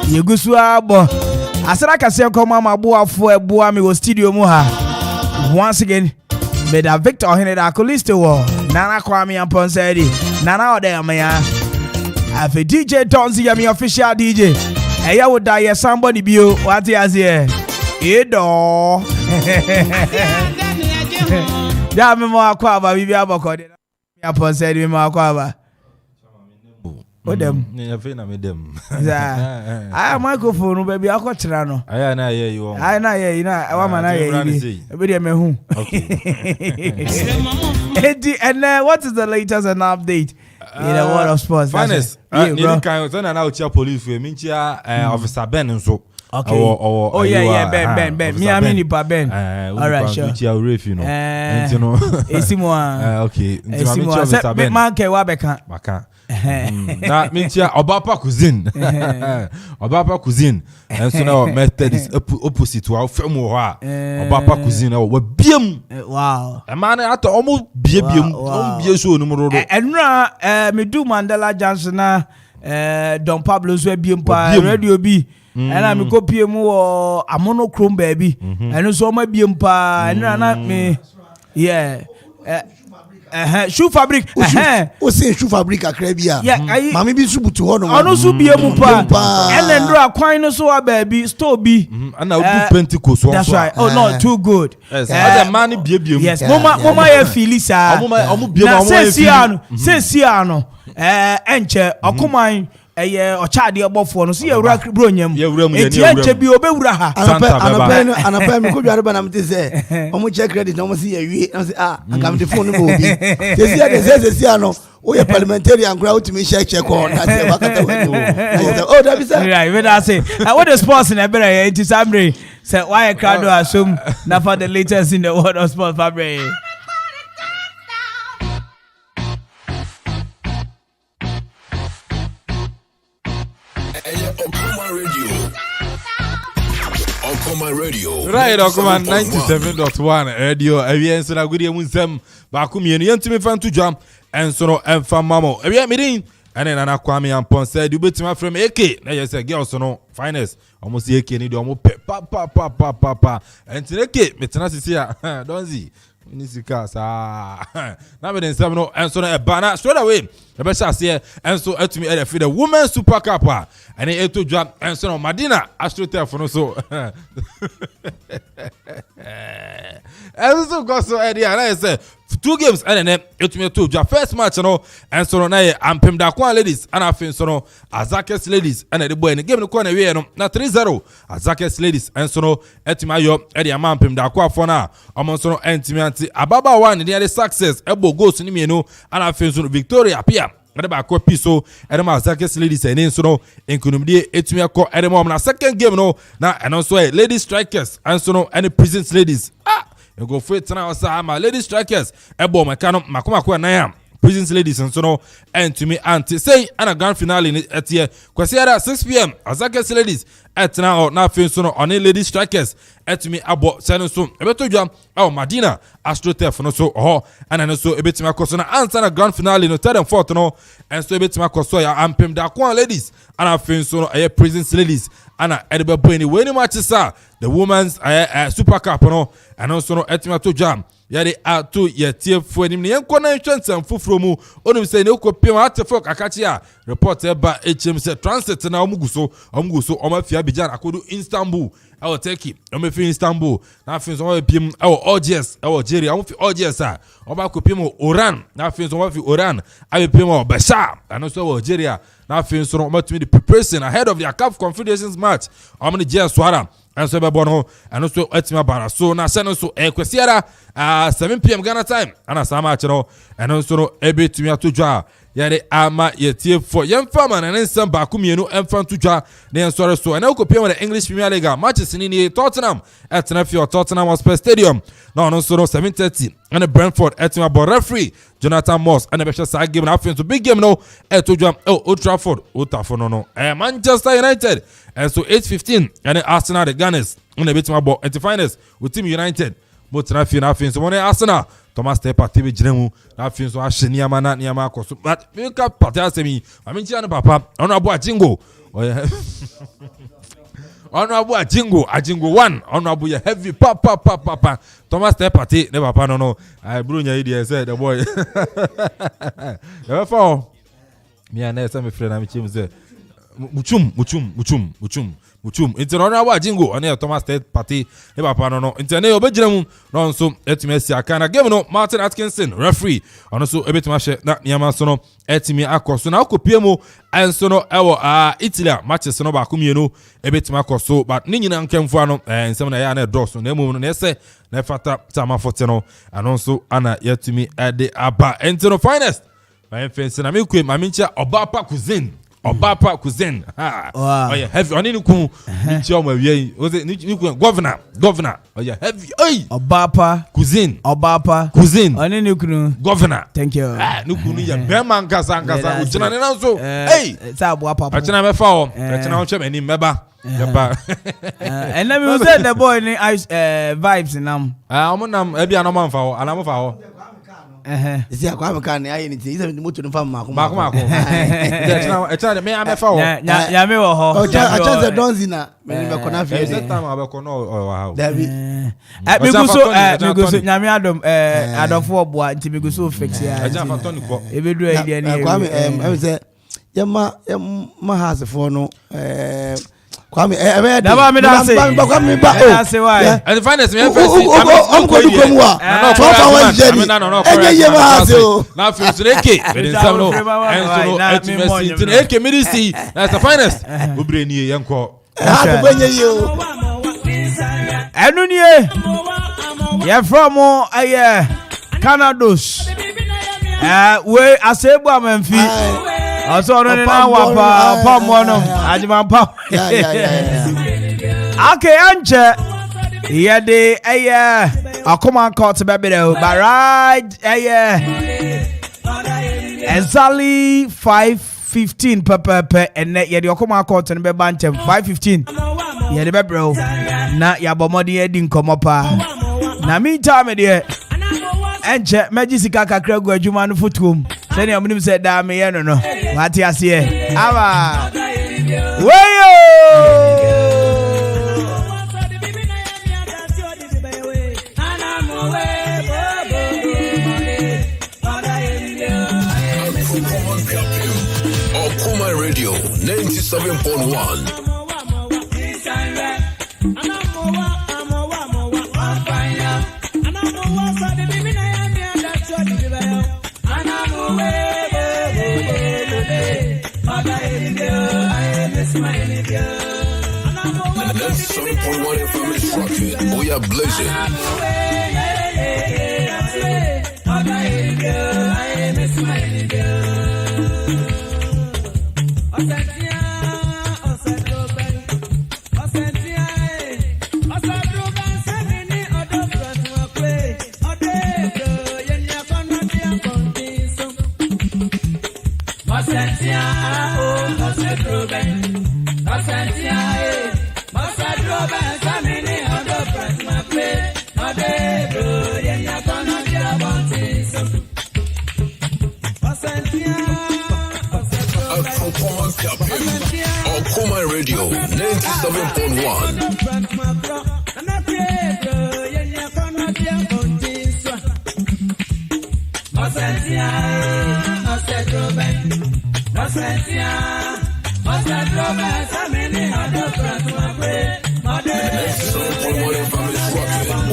You go swabo. As I can say, come on, boa for a boa me was studio moha. Once again, may the victor in the Colisto war. Nana Kwame Mpere Nana there, maya. Have a DJ Tonzi, I'm official DJ. Hey, I would die somebody bio. What is here? Edo. Damn me more Akwaaba, we be able to Mpere me more Akwaaba. What them? I have microphone, baby. I got Tirano. I know you. I know you. I want my okay. And what is the latest and update in the world of sports? Phynest. You can send an out police with Minchia Officer Ben and so. Okay. Oh yeah, Ben. Me, I mean, Ben. All right, sure. You know. You know. Okay. Ben. Man, ke wabeka. Na mintia obapa cuisine and so now method is opposite to our film wa obapa cuisine we biem wow a man at almost biem so numero enra me do Mandela Johnson na Don Pablo's we biem pa radio bi and I me copy mu amonochrome baby and so my biem pa enra na me yeah shoe fabric o say shoe fabric akrabia mami bi subutu ho no ono so bie mu pa elen do akwan no so baby store bi na do Pentecost that's right oh no too good yes other man bie yes mama ya filisa omo bie ma say siano enche Okoman ochade obofo no so yewura bronyam enche bi obewura ha anapa me ko dware ba na mte se omo check credit no mo se yawie no se anga mte phone mo obi se ano o ye parliamentarian gra utimi check on na se bakata we oh that be say right when I say what the sports in ebere enti samre say why crowd assume na for the latest in the world of sports fabric. Okoman Radio. Right, Okoman 97.1 radio. Ewie nso na gudi emunsem ba ku mienu yentimi fan to jam enso no emfa mamo. Ewie midin ene na Kwame Mpere du betima from A.K.A na yes girls no Phynest almost A.K.A ni do mo pe pa enti A.K.A metena sisi a donzi nisika sa na me den sem no enso no e bana straight away e be sha se enso atumi e fi the women super cup a ene eto dwa enso no Madina astroturf no so enso go so e dia na say 2 games ene etumi eto dwa first match no enso no na ye ampem da kwa ladies ana fin so no Azakes ladies ene de boy ne game no kwa na we no na 3-0 Azakes ladies enso no etumi ayo e dia ampem da kwa fo na omo so no entimi anti ababa one ne dey success ebo goals ni mienu ana fin so no Victoria apia ade ba ko piso ade ma Azakes ladies ene so no enkunumdie etumi akọ ade mo na second game no na eno so ladies strikers enso no ene prisons ladies you go fit na osa ama ladies strikers ebo meka no makoma na ya Prisons Ladies and so no and to me anti say and a grand finale at here kwasiara 6 p.m. Azakes Ladies at now na fin so no on Ladies Strikers at me abo send so ebeto dwa Madina Astrotef no so and so ebetima koso na answer na grand finale no 3rd and 4th no and so ebetima koso ya ampem da kwa Ladies and I fin so no Prisons Ladies and edebe boy ni we ni matches the women's Super Cup no and also no etima to jam yade ato yetie fo anim ne yenko na ntwensam foforo mu onum say ne okopiem atefo akachi a report eba HM say transit na omuguso omafia Abidjan akodu Istanbul awo Turkey omefi Istanbul na afin so piem awo OGS awo Algeria omefi OGS a oba kopiem Oran na afin so omefi Oran abepiem Bashar and so Algeria na afin so omatumi the preparation ahead of the CAF Confederations match omni je swara and so bebono and also etima bara so na seno so kwesiara 7 p.m. Ghana time and as ama chero and also no ebe tumi atodwa yare ama yetie for yemfama na nsem ba kumienu emfan todwa na ensore so and okopia the English Premier League matches ni Tottenham at Nafio Tottenham Hotspur Stadium no so 7:30 and Brentford etima bo referee Jonathan Moss and the best side game na to big game no etodwa Old Trafford no Manchester United and so 8:15 and Arsenal the Gunners and the betima bo at the finest with Team United but na fin so one Arsenal Thomas Tepa TV Jiremu na fin so ahenia mana niama akoso but we ka party asemi aminchi na papa ono abo ajingo ono abo ajingo 1 ono abo ya heavy papa Thomas Tepa TV ne papa no I bro nya idi say the boy therefore me and say me friend na me chim say muchum intero abo ajingo ane Thomas Tepa TV ne papa no intene obejiremu no nso etimi sia kana game no Martin Atkinson referee ono so ebetimi ahye na niama so no etimi akoso na okopiemu enso no ewo Italy matches no ba kumienu ebetimi akoso but ni nyina nkemfu ano ensem na ya na dross no emu no na ese na fata tama fote no anonso ana yetimi ede aba entino finest my fence na me kwem amincha Obapa cousin oh yeah heavy oni nuku nchi o mawie o say nuku governor oh yeah heavy oi Obapa cousin oni nuku governor thank you nuku ni ya bema nkasa ujina ne nanso hey sa abo papa achina me fa o achina o cheme ni meba yaba and let me say the boy ni vibes nam omonam e bia no man fa o anam fa o isi akwa mekane ayi ni ti moto no fa mako echa me amefa wo ya me wo ho acha ze donzi na me mekona fi ese time abekono o wa ha David miguso nyame adom adofo oboa nti miguso fix ya echa fa toni ko ebedu idea ni Kwame say yema hasefo no Kwame daba me da say Kwame ba o say why and the finest me first I'm going to come wa no na fi so eke be nsam no and so no etimesi tin eke medisi that's the finest obre ni yenko ha to benye yo enu nie ye from Canados we asebu amamfi also no na wa pa mono ajima pa okay anche yede Okoman Court bebere barrage exactly 5:15 pepe and yede Okoman Court no be banchem 5:15 yede bebere na yabomodi edi nkomo pa na meantime de enche majisika kakra gu adwuma no fotom sene amunim se da me ye no wati ase aba weyo Okoman Radio 97.1 97.1 FM is rocking. We are blazing. Okoman Radio 97.1.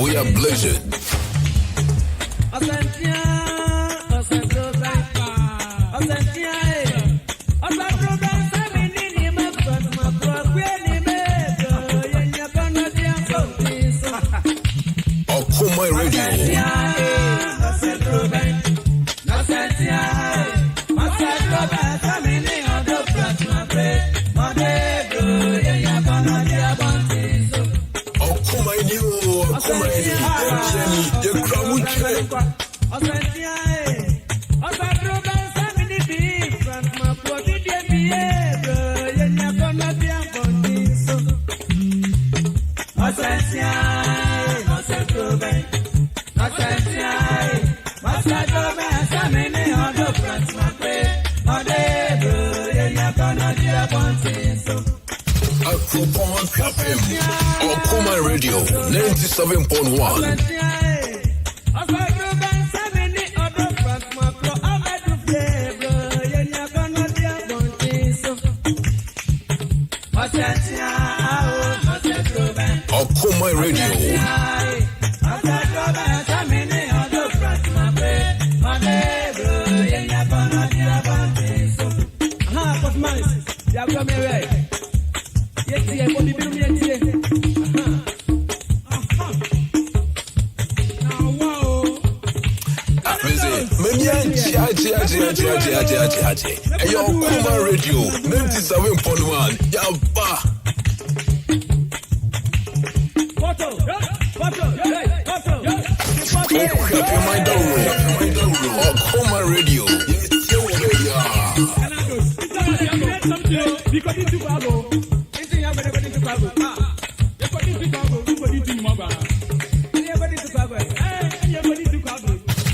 We are blessed. Okoman Radio. Okoman Radio 97.1. Okoman Radio. Hey, Okoman Radio 97.1. Yaba.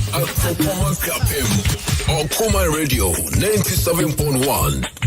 Okoman Radio. Okoman Radio 97.1.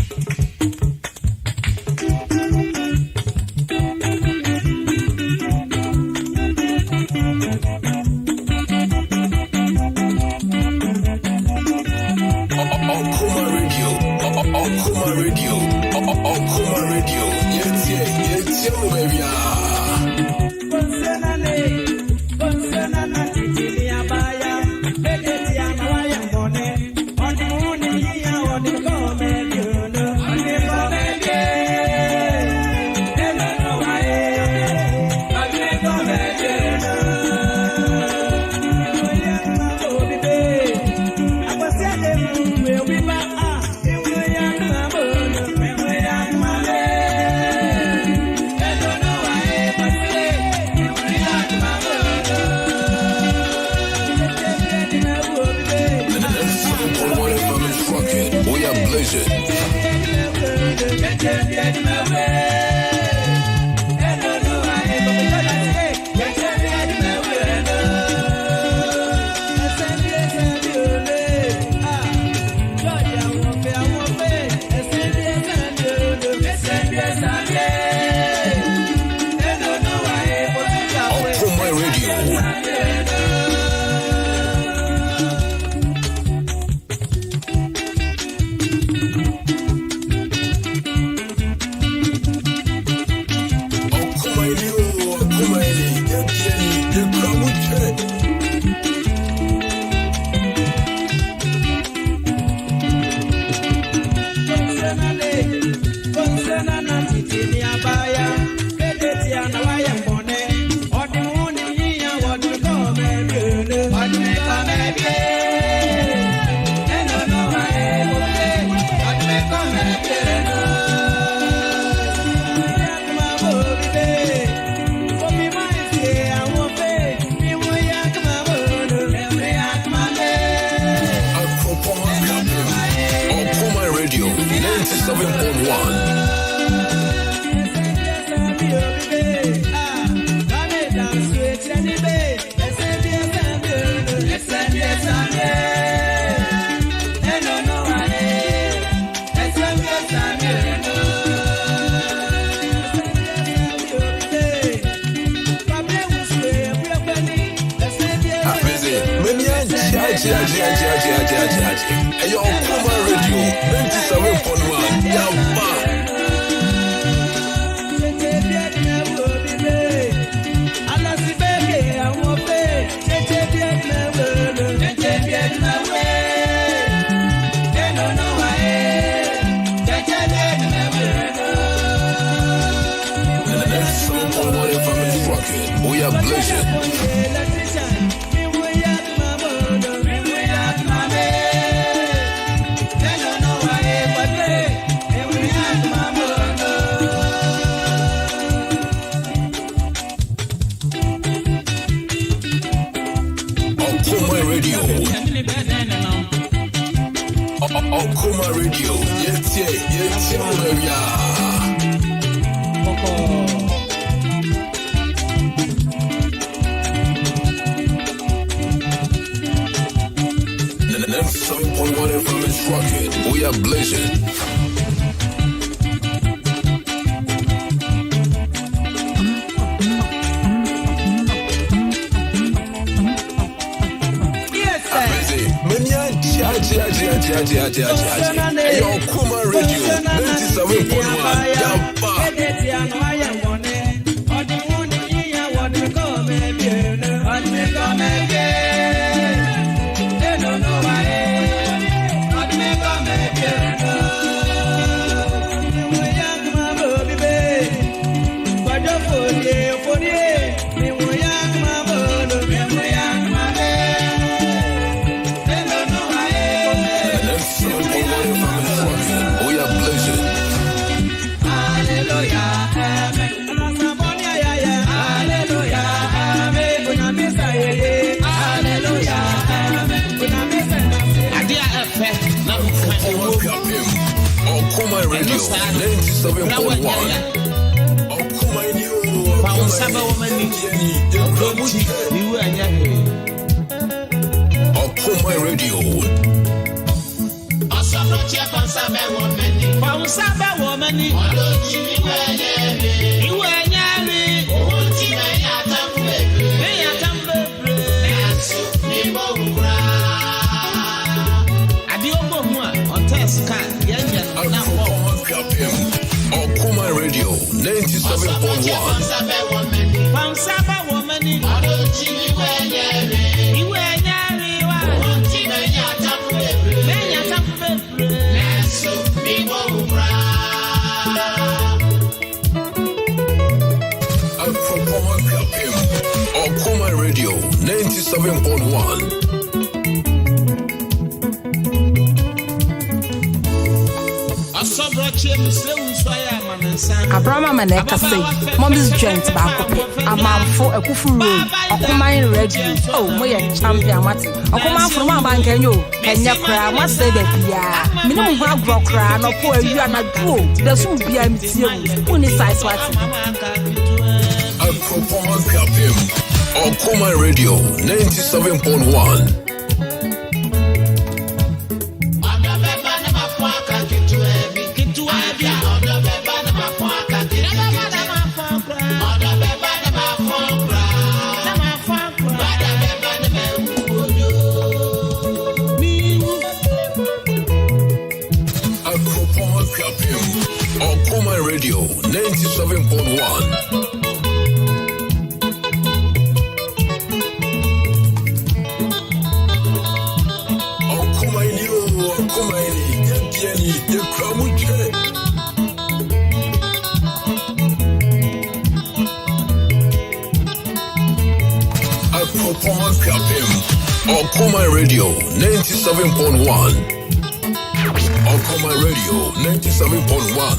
97.1. Hey, yo, Okoman Radio, 97.1. Yamba. We are blessed. Okoman Radio, yes, Maria. 7.1 FM is rocking. We are blazing. Hey, yo, Okoman Radio, 97.1. Yamba. Okoman Radio, 97.1. Okoman Radio. Okoman Radio, 97.1. Okoman Radio, 97.1. Abraham and A.K.A. Mommy's joint back. A man for a kufu room. Okoman Radio. Oh, my champion, Martin. Okoman from my bank and you. And your cry must say that, yeah. Minimum have rock cry, no poor you are not good. There's who be I'm serious. Only size what. Okoman Radio, 97.1. Okoman Radio, 97.1. Okoman Radio, 97.1. Okoman Radio, 97.1.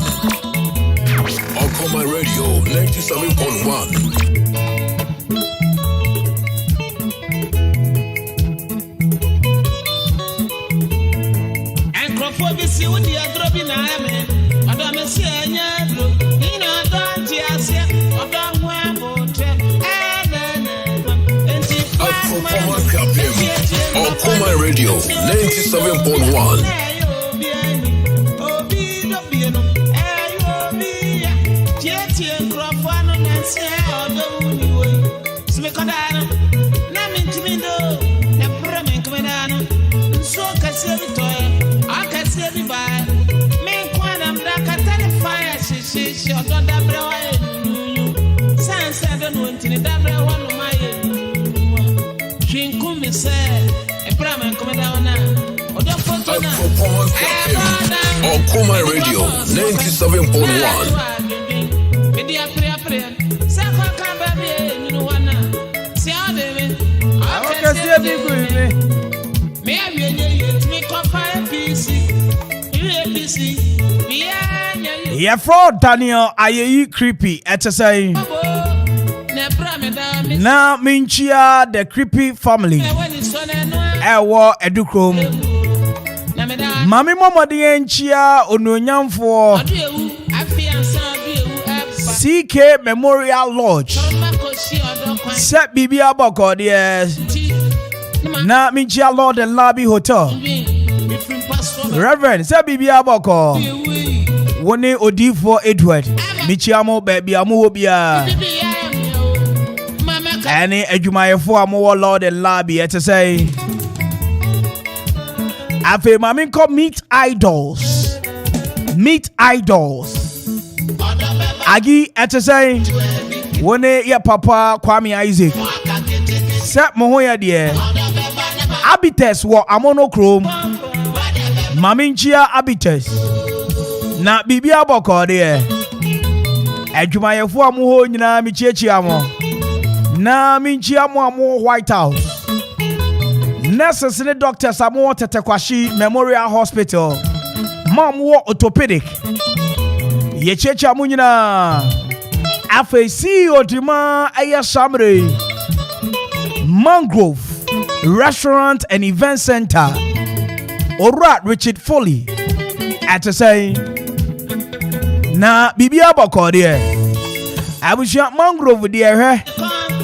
Okoman Radio, 97.1. And Crawford, see what they are dropping. Radio 97.1. Okoman Radio 97.1. Yeah, fraud Daniel Ayeyi creepy at say na minchia the creepy family ewo edukrom mami momodi enchia ononyamfo CK Memorial Lodge set bibi aboko de na minchia Lord and Lobby Hotel Reverend set bibi aboko wone odifo Edward michiamo baby amu obia any adwumayefo amu Lord and Lobby at say afe mami ko meet idols agi at say wone ya papa Kwame Isaac set mo hoya de habitats wo amono chrome mami nchia habitats na bibia aboko de adwumayefo amu ho nyina michiechi amo na minchia mo amu White House nurses and doctors amu Tetekwashi Memorial Hospital mom wo orthopedic ye chechi amu nyina afa CEO dima aya samre Mangrove Restaurant and Event Center Ora Richard Foley at say na bibia boko de abushia Mangrove de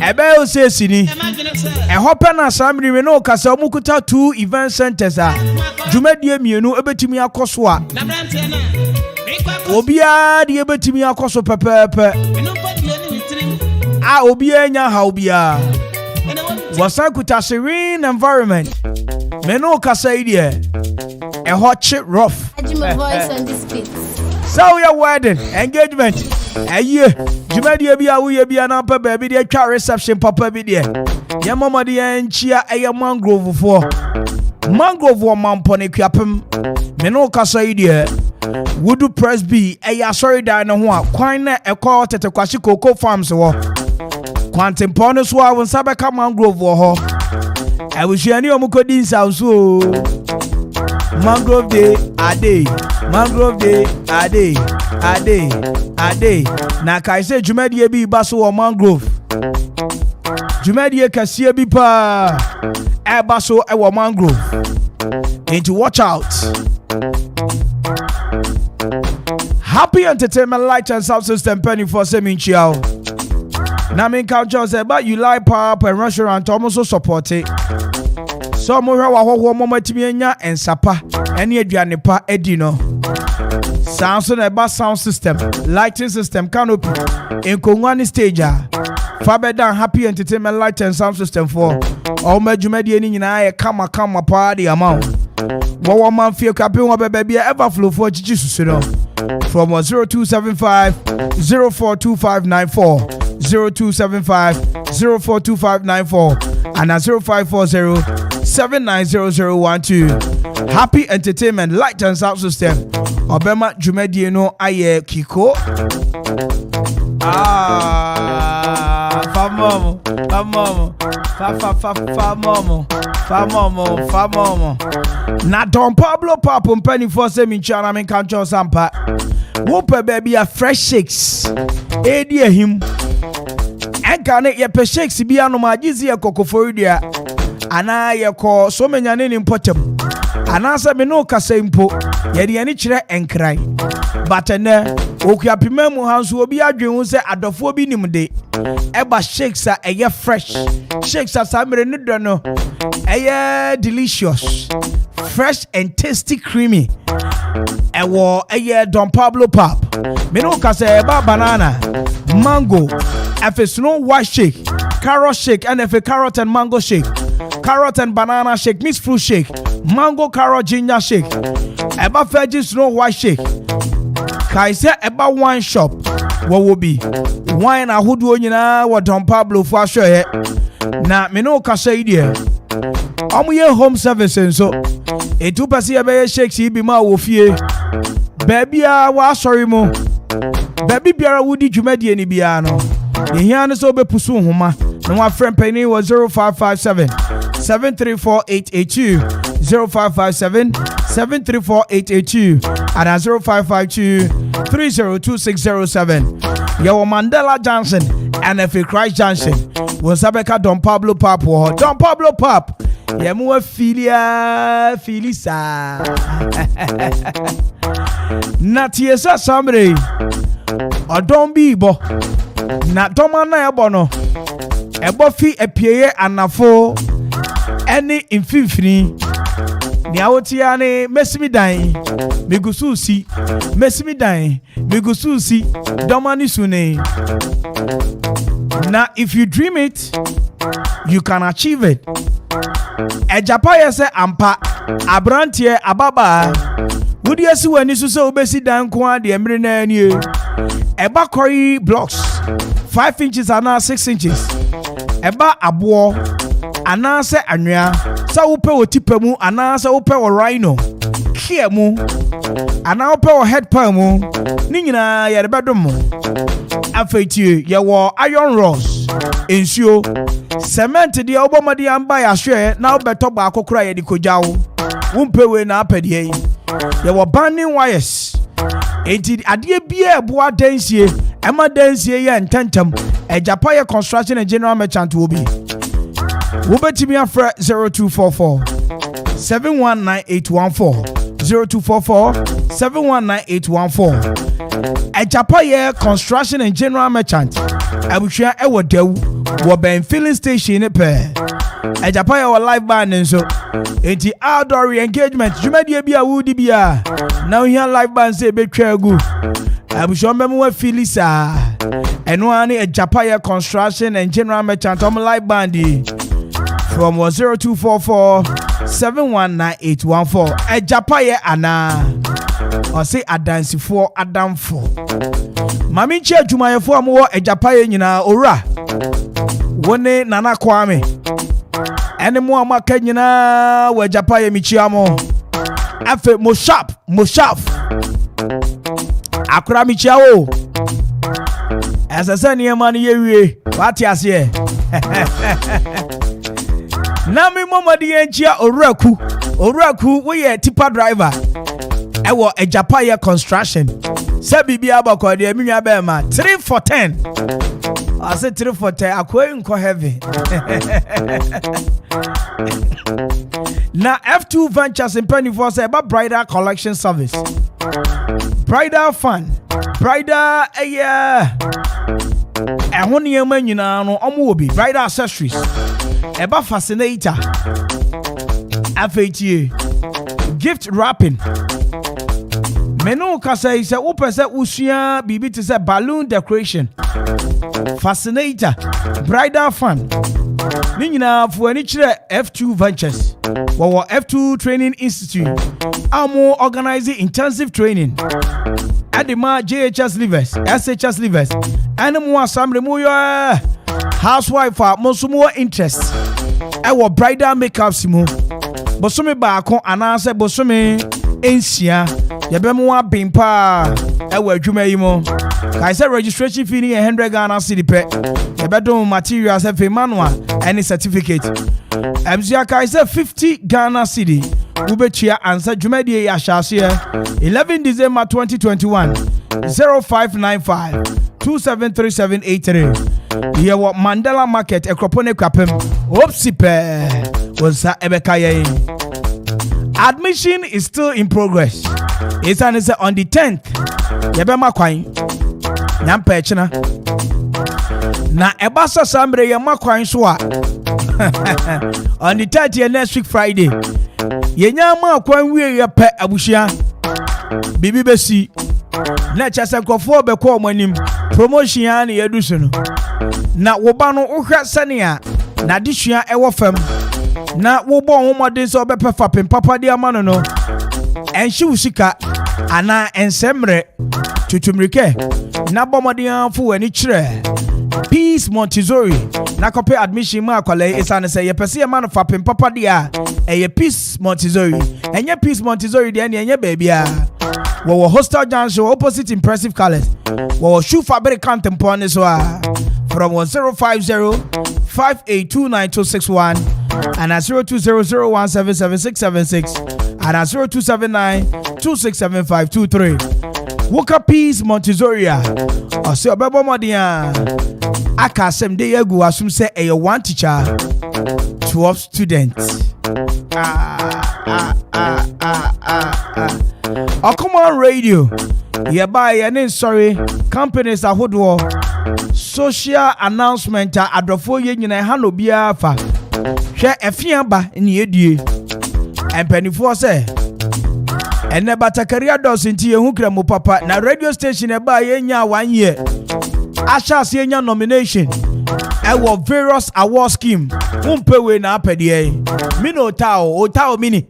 ebe o se sini hope na samri we no kasa omukuta 2 event centers a dwumadie mienu ebetimi akoso a obia de ebetimi akoso pepepe a obia nya ha obia wasakuta serene environment me no kasa ide hot rough my voice on this beat. So your wedding engagement aye dwumadie bia wo ye bia na pa ba bi de twa reception papa bi de ye mama de enchia Mangrove for Mangrove wo mampo ne kwapem me no kasa ide wudu press B sorry da no ho a kwan na ekọ Tetekwashi Cocoa Farms wo Quantum Pono so a won sabeka Mangrove wo ho awusuani omukodi nsanso Mangrove Day ade Mangrove Day ade na kai say dwumadie bi baso wo Mangrove dwumadie kasie bi pa baso e wo Mangrove into watch out. Happy Entertainment Light and Sound System penny for Seminchiao. Namin culture say but you like power up and restaurant almost support it. So mo hwa ho mo matimi anya ensapa ene aduane pa edino. Sound system, lighting system, canopy, in stage. Fabedan Happy Entertainment Light and Sound System for all Majumedi in I come party amount. One man feel capping what baby ever flow for Jesus from 0275 042594 0275 042594 and 0540 790012. Happy Entertainment Light and Sound System. Obema Jumedi no aye Kiko. Famomo. Na Don Pablo Papo penny for semi chana men kancho sampa. Whoop baby a fresh shakes. Edia him. Enkane ye pe shakes bi anoma jizi ya kokoforidia. Ana ye ko so menya ne nimpotem. anasa me no kasa mpo ye de ani kire enkrai but ene okuapima mu hanso obi adwen hu se adofo bi nimde eba shakes a eye fresh shakes a samere no do no eye delicious fresh and tasty creamy ewo eye Don Pablo pop me no kasa eba banana mango efe snow white shake carrot shake and efe carrot and mango shake carrot and banana shake mixed fruit shake mango carrot ginger shake eba veggie snow white shake kaise eba wine shop what will be wine ahodo nyina wa Don Pablo for ahwe na me no kasa idea omuye home service nso etu pese ye be shakes ibi ma wo fie babia wa sorry mo baby biara wudi dwumadie ni bia no ehia no so be pusu homa na wa friend penny was 0557 734882 0557 734882 and 0552 302607 Yo Mandela Johnson and F. Christ Johnson was Abeka Don Pablo Pap Don Pablo Pap Yemua Filisa Natiesa Samre or Don Bibo Not Domana Ebono Ebofi Epie Anafo any infini Niaotiane Messimidain Migususi Messimidain Migususi Domani Sune. Now if you dream it, you can achieve it. Ejapaya se ampa Abrantie Ababa would you see when you so besi dan kwa de emre na nie eba koi blocks 5 inches and 6 inches eba abo anase anwea sa upe otipa mu anase upe o rhino kie mu ana upe o head pan mu ni nyina ye rebedom mu afetie ye wo iron rods ensuo cement de obomade amba ya hwe na obeto ba akokora ye de kojawo wumpewe na apede yi ye wo banding wires enti ade bia eboa dansie ema dansie ye ntantam ejapaya construction and general merchant will be Wubetimi afre 0244 719814 0244 719814 Ejapaya construction and general merchant abuhia ewo dew wo ben filling station ne pe Ejapaya wo live band nso enti outdoor engagement jumadi bia wudi bia now here live band say betwa agu abuhia mbemu wa filisa eno ani Ejapaya construction and general merchant om live band from 0244 719814 Ejapaya ana or say adansifo adamfo mami che adwumayefo amwo Ejapaya nyina ora wone nana Kwame ene mo amaka nyina wa Ejapaya michiamo afe mo sharp akura michiawo asasa ne ma ne yewie wati ase na mi momadi enchia oraku we ye tipa driver ewo Ejapaya construction se bibia abakọ de minwa be ma 3 for 10 I said 3 for 10 akwa nko heavy na F2 Ventures in Penny for say about bridal collection service bridal fun bridal ehoni yema nyina no omo obi bridal accessories eba fascinator afetie gift wrapping menu kasa ise upese usua bibi to say balloon decoration fascinator bridal fun ni nyina fu ani kire F2 Ventures wo F2 Training Institute amo organizing intensive training adema JHS livers SHS livers animu assembly mu yo housewife monsumo interest ewo bridal makeup simu bosome baako anase bosome ensia yebemu abimpa ewo adwuma yi mo kaise registration fee ni 100 Ghana cedi pe yebedom materials e manual any certificate abzia kaise 50 Ghana cedi ubetia ansa dwumadie ya hyase 11 December 2021 0595 273783 yewo Mandela Market ekropone kwapem opsipe wonsa ebeka ye Admission is still in progress. It's on the 10th. Yabema kwai. Nyampe china. Na ebasa sambre yama kwai soa. On the 30th next week Friday. Yenyama kwai wie yepe abushia. Bibi besi. Na chasa nkofo be ko manim. Promotion ya na yedusu no. Na woba no ohwa sania na dishua ewo fam. Na wobo homode so be perfect papa dia mano no. Enshi usika ana ensemre tutumrike na bomodian fu ani kire Peace Montessori na copy admission ma kwale isane say ye pese man fapem papa dia eye Peace Montessori enye Peace Montessori dia enye baby a wo hostel junction opposite Impressive Colors wo shoe fabricant empone so from 1050-5829-261 and 0200177676 and 0279-267523. Woka Peace Montessori or say obebo modia aka sem de yagu asum say a one teacher 12 students. Okoman Radio hereby and sorry companies ahodo social announcement adofo ye nyina ha no bia fa hwe efiaba ni edie empanifo say ene batakaria dos nti ehu kramo papa na radio station eba ye nya 1 year ashas ye nya nomination ewo various award scheme umpewe na apede mini otao mini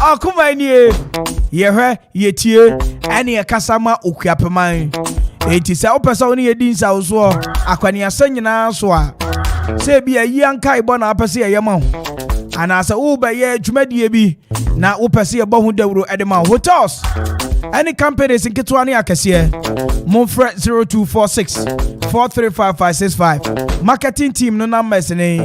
akuma ni ye yetie ene kasama okuapeman enti se opesa oni yedin sa so akwani asanyina so a se bia yi anka ibo na apese ye ma anasa uba ye dwumadie bi na upese ye bohu dawro edema hotels any companies nketwa ne akese monfre 0246-435-565 marketing team no numbers ne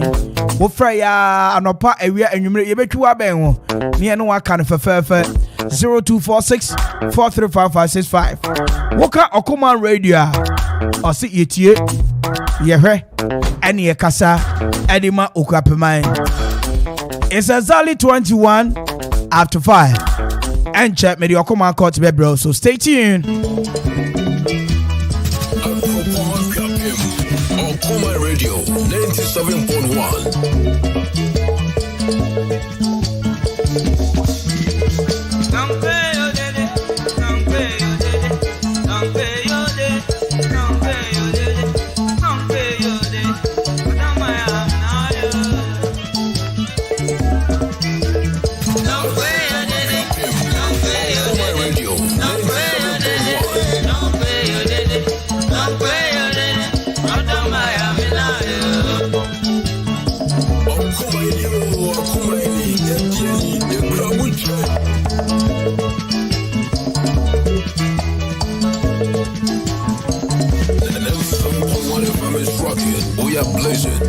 wo fra ya anopa awia anwumre ye betwa ben ho ne no aka no fefefe 0246-435-565 woka Okoman Radio osi yetie yehwe ene ye kasa edema okuapeman. It's exactly 21 after 5. And check me the Okoman Court bro. So stay tuned. Okoman Radio 97.1. We are blazing.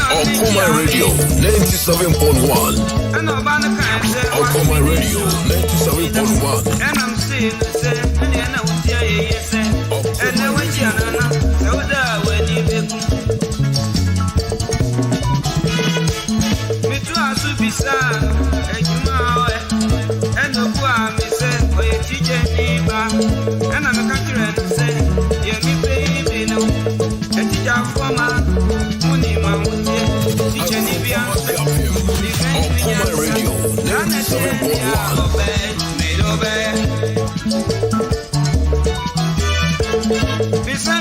Okoman Radio 97.1. Okoman Radio 97.1. And I'm saying the same, and I was here, and I went here, and I was there when you did. Me too, I should be sad, and you know, and the poor me said, for your teacher, and I'm a country and say, yeah, me baby, no, and teacher for my money, my teacher, Okoman Radio 97.1. Bisa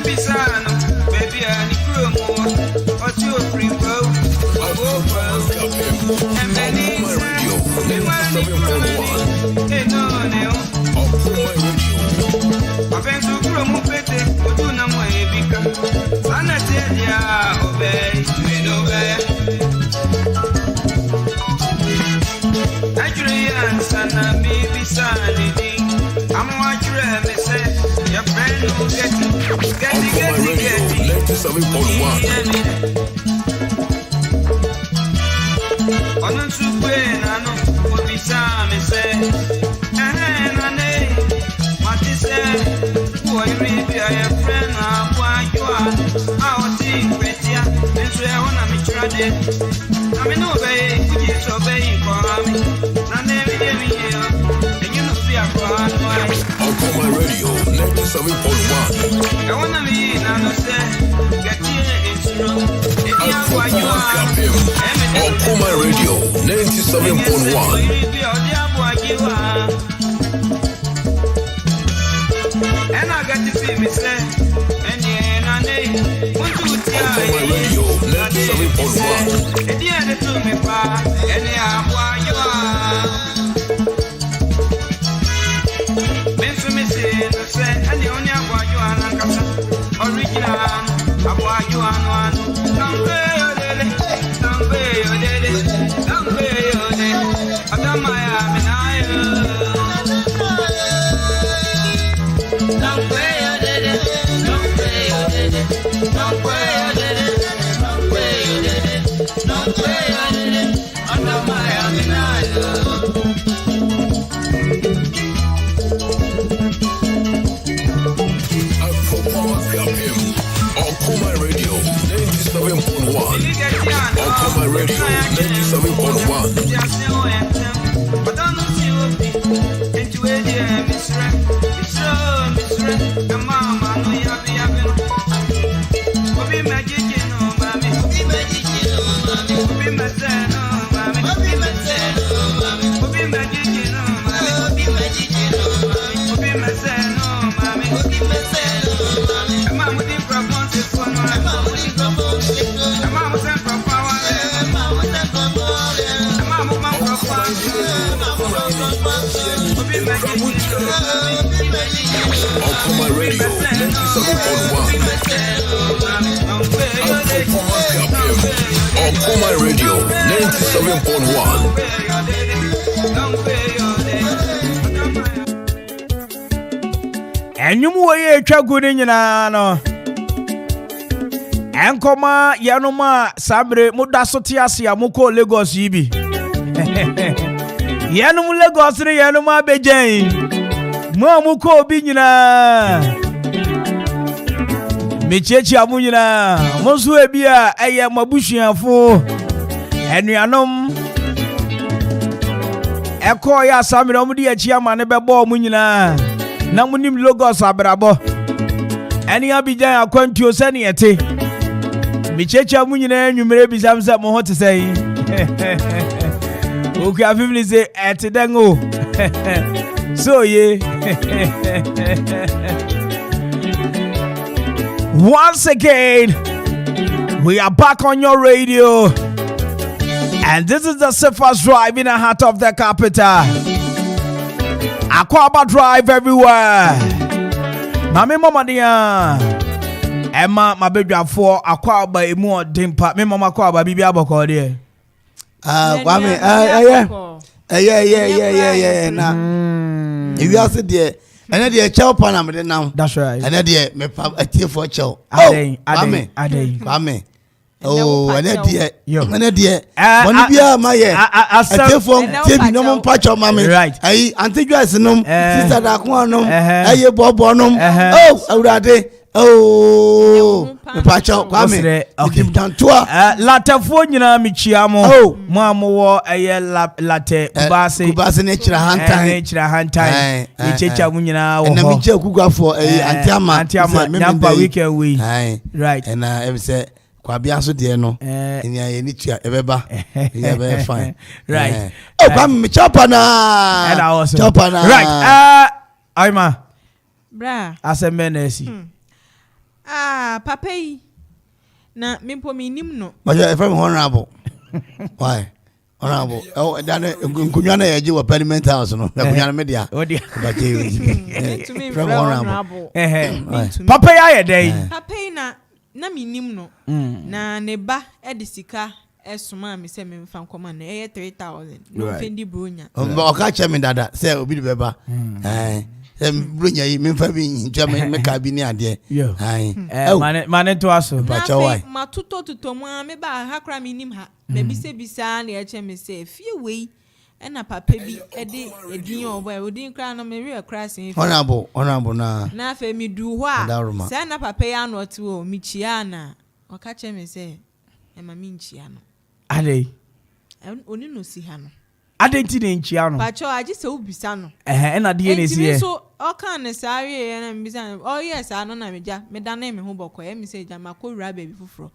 Ọ̀nà túbú ìnáná òbí sáà mi sẹ́. Nane, wọ́n ti sẹ́. Wọ́n rí bí ọ̀yẹ́ fẹ́ náà wọ́n ájọ́ à. Àwọn tí ìpè tí a ètò ẹ̀wọ̀n náà mi tura dé. Àmì náà bẹ́ẹ̀ ìkújì sọ bẹ́ẹ̀ ìkọ̀ àmì. Nane mi dé mi yẹ ọ́. Èyí ló fi àkọ́ àánú ayé. Okoman Radio 97.1. Ẹ̀wọ̀n náà mi yí ìnáná sẹ́. Gẹ̀tí ètùnú. Èyí àwọ̀ àjọ à. Okoman Radio 97.1. And I got to see me say, and yeah, and Okoman Radio 97.1. and yeah, they told me, pa, and yeah, why you are. Mention me say, and the only why you are, original, why you are one. Don't pay your daily, don't pay your daily, don't pay your daily. I don't mind, don't pay your daily, don't pay your daily, don't pay your daily, don't pay your daily, don't pay your daily. I don't mind, Okoman Radio 97.1. Okoman Radio 97.1. Okoman Radio 97.1. Okoman Radio 97.1. Enyum wo ye twa gudi nyina no. Enkoma yanuma sabre muda sotiase amoko Lagos yibi. Yanum Lagos re yanuma bejen. Mo muko obi nyina. Mechechi amu nyina. Monsu ebia eye mabusuafo. Enuanom Eko ya samire omudi achi ama ne bebo mu nyina. Na munim Lagos abrabo. Eni abijan akwantuo sene yete. Michecha mu nyina nwumere bisamsa mo hote sei. Oku afimni se etidengo. So ye. Once again, we are back on your radio. And this is the safest drive in the heart of the capital. Akwaaba drive everywhere. Mami mama dia. Emma mabedwa for Akwaaba emu odimpa. Me mama Akwaaba bibi aboko de. Kwame na. If you ask there, and then chow panam de now. That's right. And then me pa atie for chow. Ade. Kwame. Oh, and then money bia maye. Atie for tebi no mo pacho mama. Right. Ayi antigwas nom, sister da ko nom, aye bobo nom. Oh, awurade. Oh, me pacho Kwame. Okay. Latefo nyina michiamo. Mo amowo eye late kubase ne kira hantan. Ni checha mu nyina wo. Na mi che kugwafo antiama nyamba weekend we. Right. And I say kwabia so de no. Enya ye ni tua ebeba. Ye be fine. Right. Oh, Kwame me chopper na. And also. Chopper na. Right. Aima. Bra. Asemenesi. Papa yi na mimpo minim no. But you from honorable. Why? Honorable. Oh, that nkunya na yeji wa parliament house no. Nkunya media. Oh dear. But you from honorable. Papa ya dey. Papa yi na minim no. Na ne ba edisika esuma mi se me mfa nkoma na 3,000. No fendi bronya. O ka che me dada say obi de beba. Brunya me fa bi ntwa me ka bi ni ade. Ai. Mane to aso. Ba chawai. Ma tuto mu a me ba ha kra me nim ha. Na bisa na eche me say fie wei. Ena papa bi ede edin obo e odin kra no me re kra sin. Honorable na. Na fa mi du ho a. Say na papa ya no te o mi chia na. O ka che me say e ma mi nchia no. Ade. Oni no si ha no. Ade ti ne nchia no. Pacho aji se obisa no. Na de ne si e. So o kan ne sare e na mbisa. Oh yes, ano na meja. Me da na me ho boko e mi say ja makowura baby fufuro.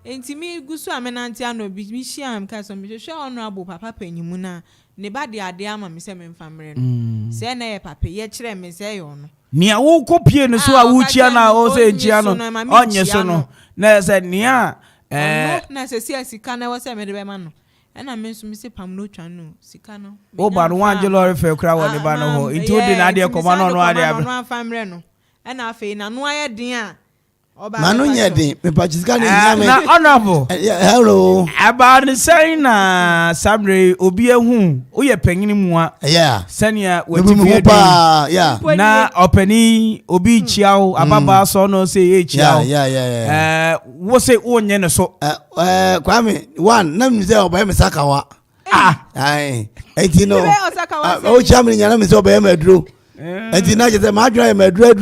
Enti mi gusu amenanti ano bi mi hia am ka so mi hwe honorable papa panyimu na ne ba de ade ama me se me mfamre no. Se na ye papa ye kire me se yo no. Nia wo kopie no so a wo chia na o se chia no. Onye so no. Na se nia na se si asika na wo se me de be ma no. Ena me nso me se pam no twa no sika no. O ba no wan jelo fe kra wo ne ba no ho. Enti o de na ade ko ma no no ade ab. No mfamre no. Ena afi na no aye din a Manu nyedi me pachisika ni nyame na honorable hello about the saying na sabre obi ehu o ye panyini mu a senia wetifie na opani obi chiao ababa so no say e chiao wo say onye ne so Kwame one na mi say oba me sakawa ai eti no o chamni nyana mi say oba me duro eti na je say ma adura me duro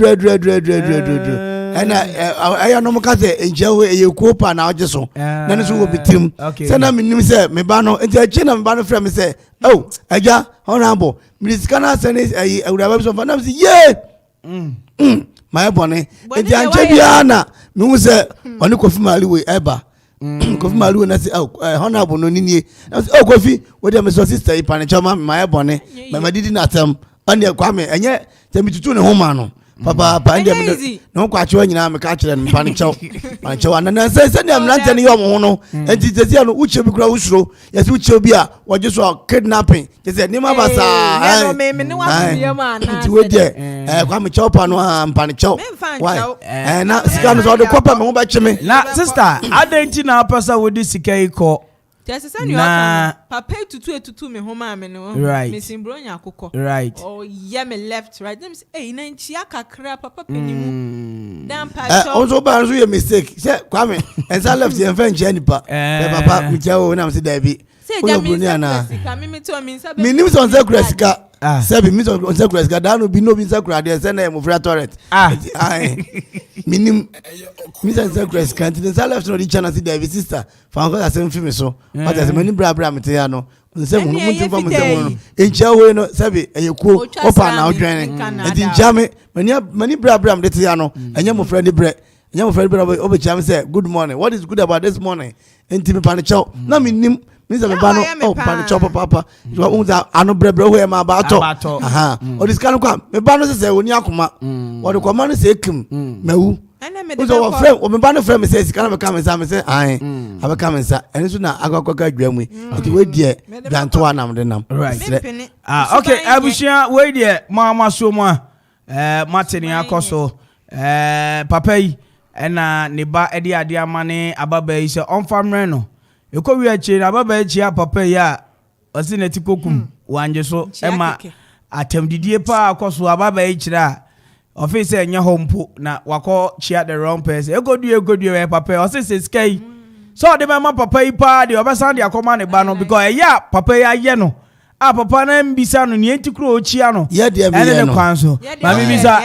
I no maka say enjewe eyekuopa na ojeso na ne so wo bitim say na minim say me ba no enti achi na me ba no frɛ me say oh aja honorable me scanner say awura ba so fa na say ye my bone enti anche bia na me hu say oni kofi maliwe eba kofi maliwe na say honorable no ninie na say kofi we dey me so sister ipa ne chama my bone me didi na tem ande Kwame enye say me tutu ne ho ma no Papa ande no kwa chiwa nyina me ka kire no panichao anana se ne amlante ne yom ho no enti tesi no uche bi kura usuro yesi uche bi a woje so kidnapping tesi ni ma basa no me ne wa biye ma na enti we de kwa me chopa no panichao why na sika no so de kopa me ho ba chime na sister adenti na pasa wodi sika iko Just say you papa tutu me home am no me simbronya akoko right oh yeah me left right them say eh na nchia kakra papa penimu dan pa also ba so your mistake say Kwame ensa left your friend je nipa papa mi jawo na me say da bi say ja me to me nsa me nim so nsa kura sika sebi mi so nsa kura sika da no bi no bi nsa kura de say na mo fra torrent me nim mi so nsa kura sika nsa left no di channel say da bi sister fa ko asem fi me so but as many bra me te ya no nse mu nti fa mo nse mu no encha we no sebi eyekuo opa na odwen enti jame many bra me te ya no enye mo fra ni bre enye mo fra ni bre obe chame say good morning what is good about this morning enti me pa ne chow na me nim mi say me ba no pa ne chow papa so unza anu bre ho e ma ba to aha o dis kan kwa me ba no say oni akoma o de koma no say kim mewu so friend o me ba no friend me say sika na me come say me say ai abeka me say eni so na agwakwa adwamu enti we die danto anam de nam okay abushia we die mama so mu Martin akoso papa yi na ne ba edi ade amane ababa yi se onfamre no ekowi achi na ababa achi papa yi a osi na tikokum wanje so ema atemdidie pa akoso ababa yi kira office enya hompo na wako chia the wrong person egodu we papa osi se skai so de mama papa yi pa de obesan de akoma ne ba no because ya papa yi aye no papa na mbisa no ne entikro ochia no ene ne kwanso ma mi bisa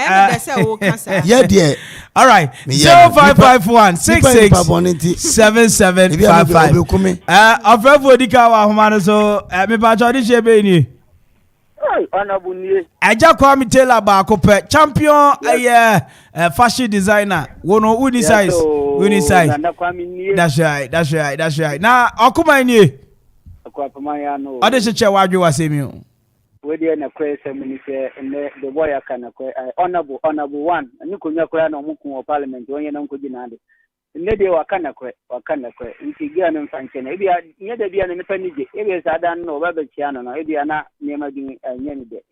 ye de all right 0551 66 7755 afrafo odika wa homa no so me pa chodi shebe ni Aja Kwame Taylor ba ko pe champion fashion designer wono uni size that's right na Okoman ni Akwapama ya no ade cheche wadwe wasemi o we dey na kwese mini se the boy akana ko honorable one ani konya kora na omukun parliament onye na nkoji na ade ne dey wakana ko nti gia no mfanche na ebia nye da bia no nipa nije ebia sada no ba ba chia no na ebia na nema din nye ni de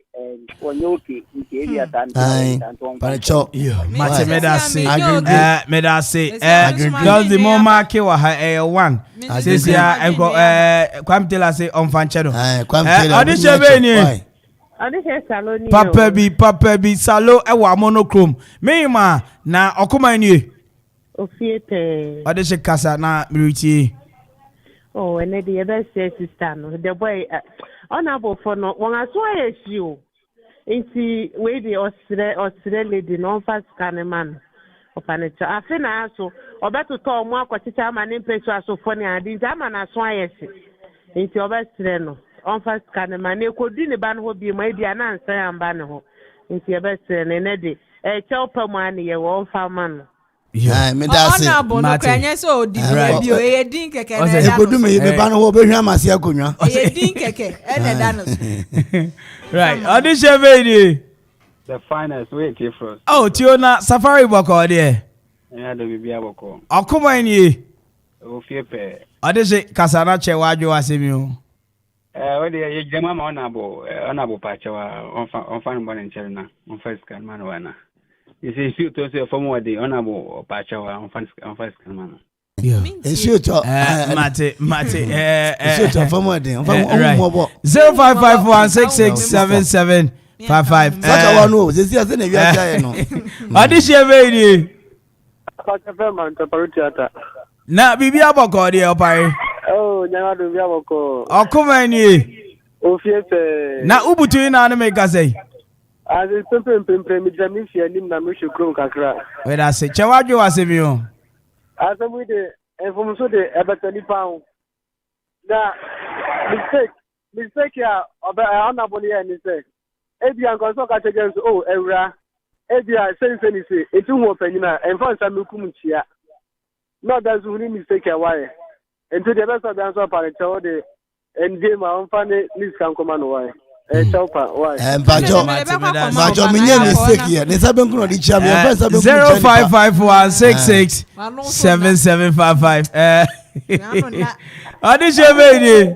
onye oke nti ebia tan panicho mate medase just the moment ke wa one says ya Kwame Taylor say on fanche no Kwame Taylor audition be ni Papa bi salo ewa monochrome. Me ma na Okoman ni. Ofiete. Ade she kasa na miriti. Oh, and the other sister no. The boy honorable for no one as why you. Inti we the Australia lady no fast can man. Opanacha. Afina so obeto to mo akwatita ma ne mpeso asofo ne adi ama na so ayese. Inti obestre no. On fast can man e kodu ne ba no ho bi ma e bia na ansa amba ne ho. Inti obestre ne de chelpa mo ane ye wo fa man. Yeah, me da say. No kwanye so di bi o ye din keke na e kodu me be ba no ho be hwa mase akonwa. E din keke e na da no. Right. Audition baby. The finest way to first. Oh, Tiona Safari boko there. Yeah, the baby aboko. Okoman ni. Ofiepe. Audition kasana che wadwo asemi o. What the jama honorable pachawa on fan born in China on first can man wana. You see, you to say from what the honorable pachawa on first can man. Yeah. Shoot Mate. Shoot from what the 0551667755. Such a one knows. This is a no. Audition baby. Na bibi aboko there opare. Oh, nyama do bibi aboko. Okoman ni. Ofiepe. Na ubutu na na make say. As in pempe mi jami fi anim na me shukrum kakra. We da say chewadwo asemi o. Asamu de enfumso de ebetani pound. Na mistake ya honorable here ni say. Ebi an so ka against ewra. Ebi a sense ni say etu ho panyina enfan sa mekum chia. No that's who mistake ya why. Into the best of the answer para tell the endgame on funny this can come on why. Chopa why. Bajo minye mistake here. Ne sabe nkuno di chia me enfan sabe nkumu 0551667755. Audition baby.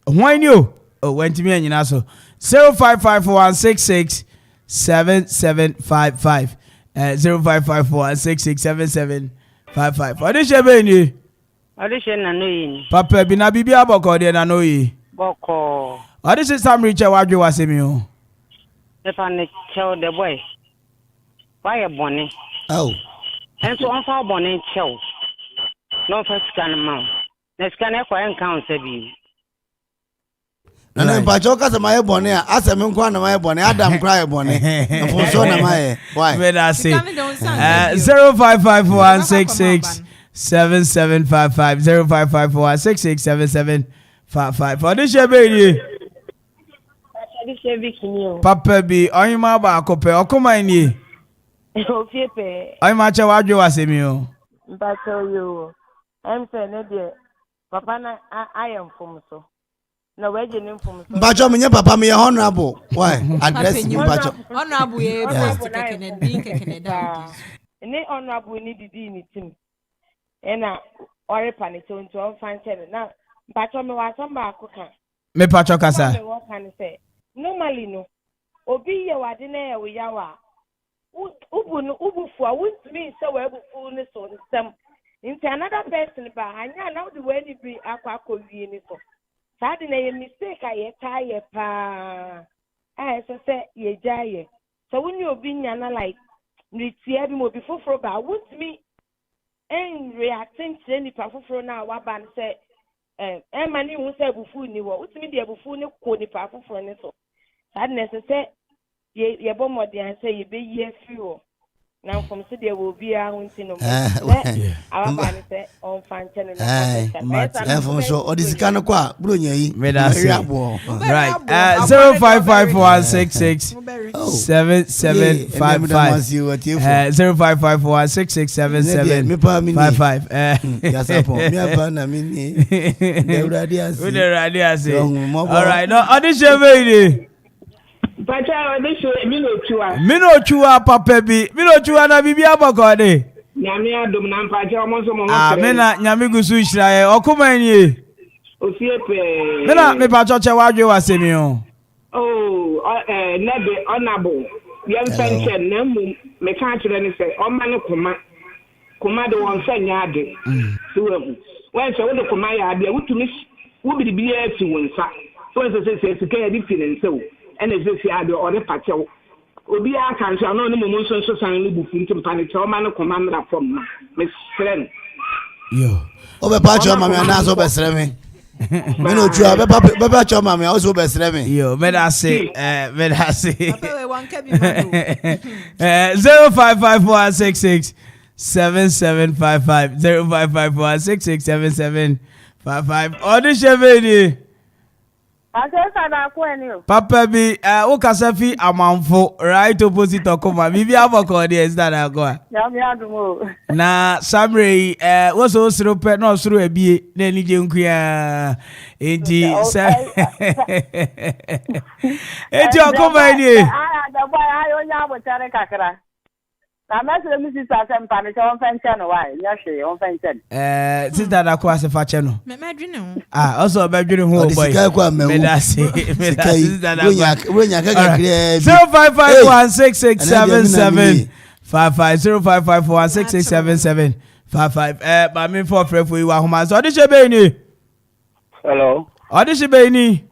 Why you? Oh, went to me and you so 0551667755. 0551667755. Audition baby. Audition na no yin. Papa bi na bibi aboko de na no yi. Boko. Audition Sam Richard wadwe wasemi o. If I ne tell the boy. Why a bonny? Oh. And so on for bonny tell. No first scan amount. Next can I encounter you. Na mpacho kasa maye bone a asem nkwa na maye bone Adam cry bone mfonso na maye why we da say 0551667755 0551667755 for this baby Papa bi oyima ba akope Okoman ni Ofiepe oyima che wadwe wasemi o mpacho yo em say ne de papa na I am from so. No, where you name from? Bajo me papa me honorable. Why? Address me Bajo. Honorable ye post kekene din kekene da. Ni honorable ni didi ni team. Ena ore panito nto on fan tell na Bajo me wa some ba akoka. Me Pacho kasa. Normally no. Obi ye wade na ye we yawa. Ubu fu a wont me say we fu ni so nsem. Into another person ba anya na the way ni bi akwa wie ni so. Sad na ye mistake aye tie pa. Say ye jaye. So when you be nyana like retie bi mo bi foforo ba wont me en reacting to any pa foforo na wa ban say mani hu say bufu ni wo wont me de bufu ni ko ni pa foforo ni so. Sad na say ye bo mo de say ye be ye fi wo. Now from today will be our own thing. Our band say on fan channel. From so all this kind of qua, Bruny, right. 0551667755. 0551667755. All right, no audition baby. Pacha audition Minochua papa bi Minochua na bibi aboko de Nyame adom na mpacha omonso mo mena nyame gusu hirae Okoman ni Ofiepe mena me pacha che wadwe wasemi o nebe honorable yam sanchen na mu me ka kire ni se o ma ne kuma de won sanya ade so wen se wo de kuma ya ade wutumi wo bi bi e fi wonsa so say sika ya di fi ne nsew ene say ade o de pachew obi aka nso no mo nso san ne bu funtum pa ne che o ma ne komandra from na me sren yo o be pachew ma me na so be sren me me no tru be pachew ma me o so be sren me yo me da say 055466 7755 0554667755 audition Papa bi o kasafi amanfo right opposite Okoma bibi aboko dey is that go na samre wo so sro pe na sro abie na ni je nkua enti enti Okoma ni da boy ayo nya abotare kakra na mesere mi sister sempa ne on fenche no why nya hwe on fenche sister da ko asefa che no me dwene ho also be dwene ho boy me da say sister da we nya kakra 0551667755 0551667755 ba me for free for you ahoma so odi shebe ni hello odi shebe ni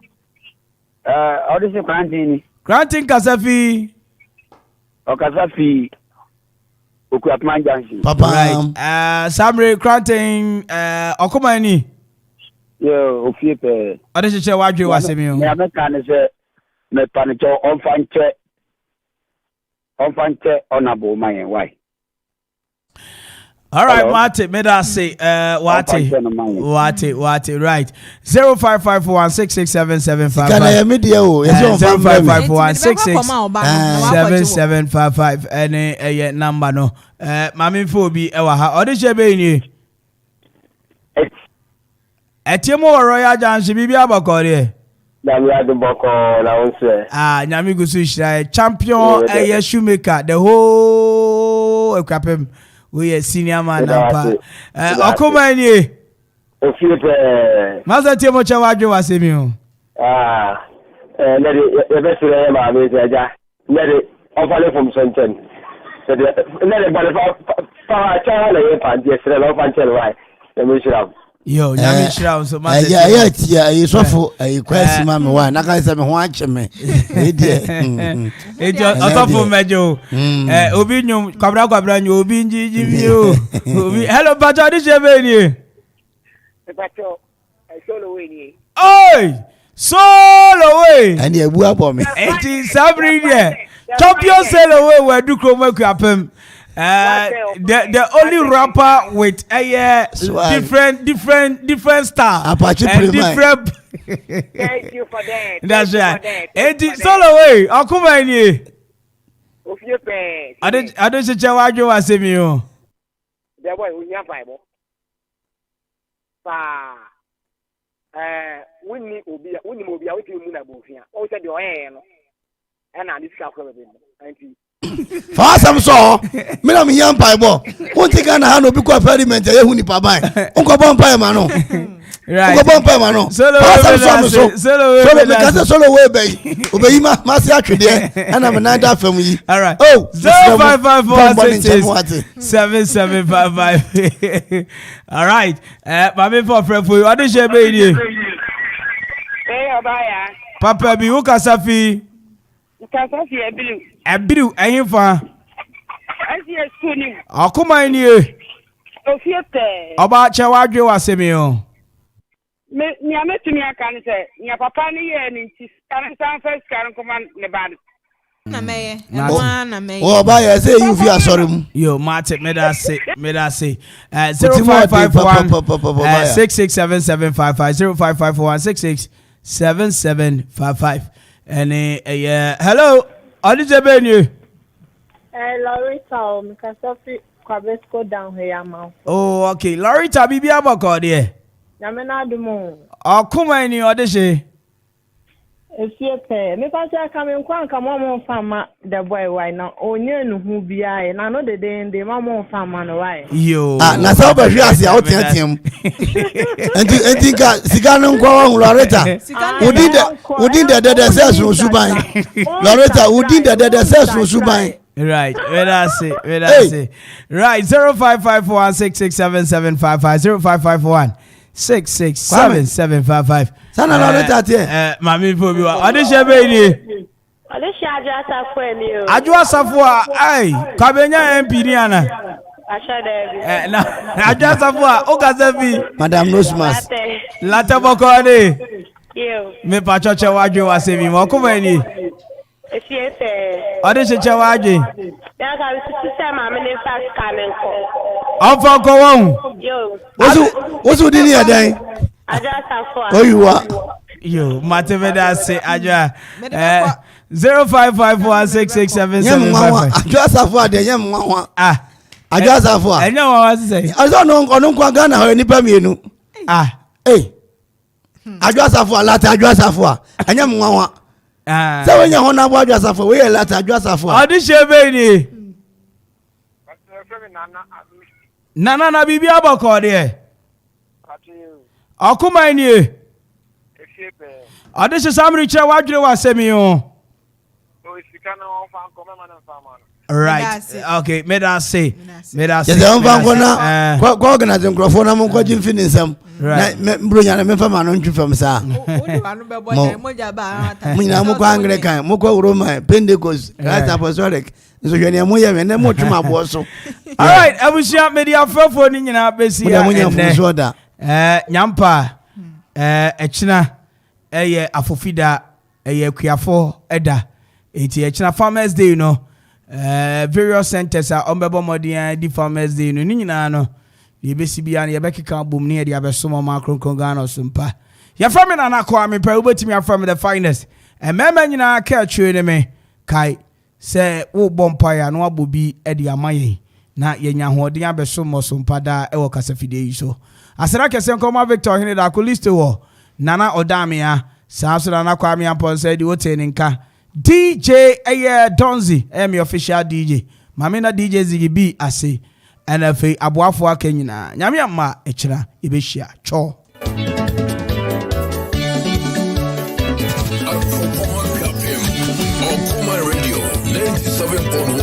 odi se granting kasafi o kasafi Okoman Junction. Papa. Right. Samre Cranting Okoma ni. Yo, ofiepe. Ade cheche wadwe wasemi o. Me ameka ne se me panicho on fanche honorable man why. All right, Mate, me da say Wate right. 0551667755. Kana ya media o. 0551667755 ene number no. Mami fo bi e wa ha. Ode chebe ni. Etiemo Royal Junction bibi abakore. Nyami aduboko na onse. Nyami gusu shira champion shoemaker the whole equipment. We are senior man nampa. Okoma ni. Ofiepe. Maza tiemo cha wadwe wasemi o. Nede ebesire ma me ja. Nede ofale from Sonten. Nede bale fa cha na ye pan die sire lo fan chel why. Emi shira. Yo, nyami shira so ma. Ya tia yesofo kwasi ma me why. Na kan se me ho ache me. E die. Osofo mejo. Obi nyum kwabra nyu obi njiji mi o. Obi hello bacho di shebe ni. Bacho solo we ni. Oi! Solo way. And you ebu abo me. Enti sabri there. Champion solo way we do kromo kwapem. The only rapper with a different style. Apache and different. Thank you for that. That's right. Enti solo way. Okuma ni. Ofiepe. I don't say chawajo wasemi o. The boy unya Bible. Winni obi awiti mu na bofia o se de oye no e na dis ka kwebe no anti fa sam so me na me yan pai bo won ti kana ha no bi ko parliament e hu ni pa ban onko bon pai ma no right onko bon pai ma no solo me ka solo we be obeyi ma se atwede e na me na da fam yi all right oh 0554667755 all right ma me for friend for you ade she be ni Papa bi wo kasafi ebiru ehimfa Okuma ni e Ofiepe Oba che wadwe wasemi o me ametumi aka ne se nya papa ne ye ni nti kan first kan koma ne bad na meye oh ba ya say you fi asori mu yo mate me da say 0551 667755 0551667755 and hello Odije Benue Lorita Mikasofi Kwabesco down here man. Oh okay Lorita bibi abako de na me na dumo Okuma ni odije Efiepe me pa cha kame kwa nka mo fama the boy why na onye nu hu bia na no de mo fama no why yo na so ba hwi ase a o tiatem enti ka sika no nkwa wa Loretta udin de ses no suban Loretta udin de ses no suban right where I say right 0551667755 091-667-7755. Sana na leta tie. Mami Fobi wa. Odisha be ni. Odisha Ajasafo ni o. Ajasafo ai, Kabenya MP ni ana. Ashade. Na Ajasafo o kasefi. Madam Nosmas. Latte boko ni. Yo. Me pa choche waje wa semi mo kuma ni. Efiete. Odisha waje. Ya ka sisi ma me ne fast scanning ko. Ọfọ kọ wọn. Wosu di ni ẹdẹn. Ajasafo. Oyiwa. Yo, Mateveda say Aja 0554667755. Ajasafo ade yem nwa. Ajasafo. Enya wa say. Aso no nkwa Ghana ho nipa mienu. Ajasafo lata Ajasafo. Enya nwa. Se wenya ho na bo Ajasafo, we lata Ajasafo. Odi shebe ni. Nana na bibi abako de. Okuma ni. Ade se samri che wadwire wa semi o. Right. Okay, me that say. Yes, on van kona. Ko organize nkrofo na mo ko jimfi nsam. Na mbro nya na me fama no ntwifam sa. Mo nya mo ko Anglican, mo ko Roman, Pentecost, Christ Apostolic. So you na mo ye me na mo twuma bo so. All right, abusia media fofo ni nyina besi ya. Mo nya fu so da. Nyampa echina eye afofida eye kuafo eda. Eti echina Farmers Day no. Various centers are ombebo modern di Farmers Day no ni nyina no. Ye besi bia na ye bekeka bom ne ye dia besomo makronkron Ghana sumpa. Ya from na na Kwame Mpere obetimi afrom the finest. Mema nyina ka atwe ne me kai se wo bompa ya no abobi e dia maye na ye nya hoden abesomo sumpa da e wo kasafide yi so. Asera kese nkoma Victor hene da ko list wo nana odamia sa so na Kwame Mpere say di wote nka DJ Donzi me official DJ mamina DJ Ziggy B ase NFA aboafo akanyina nyame amma ekira ebehia cho Okoman Radio 97.1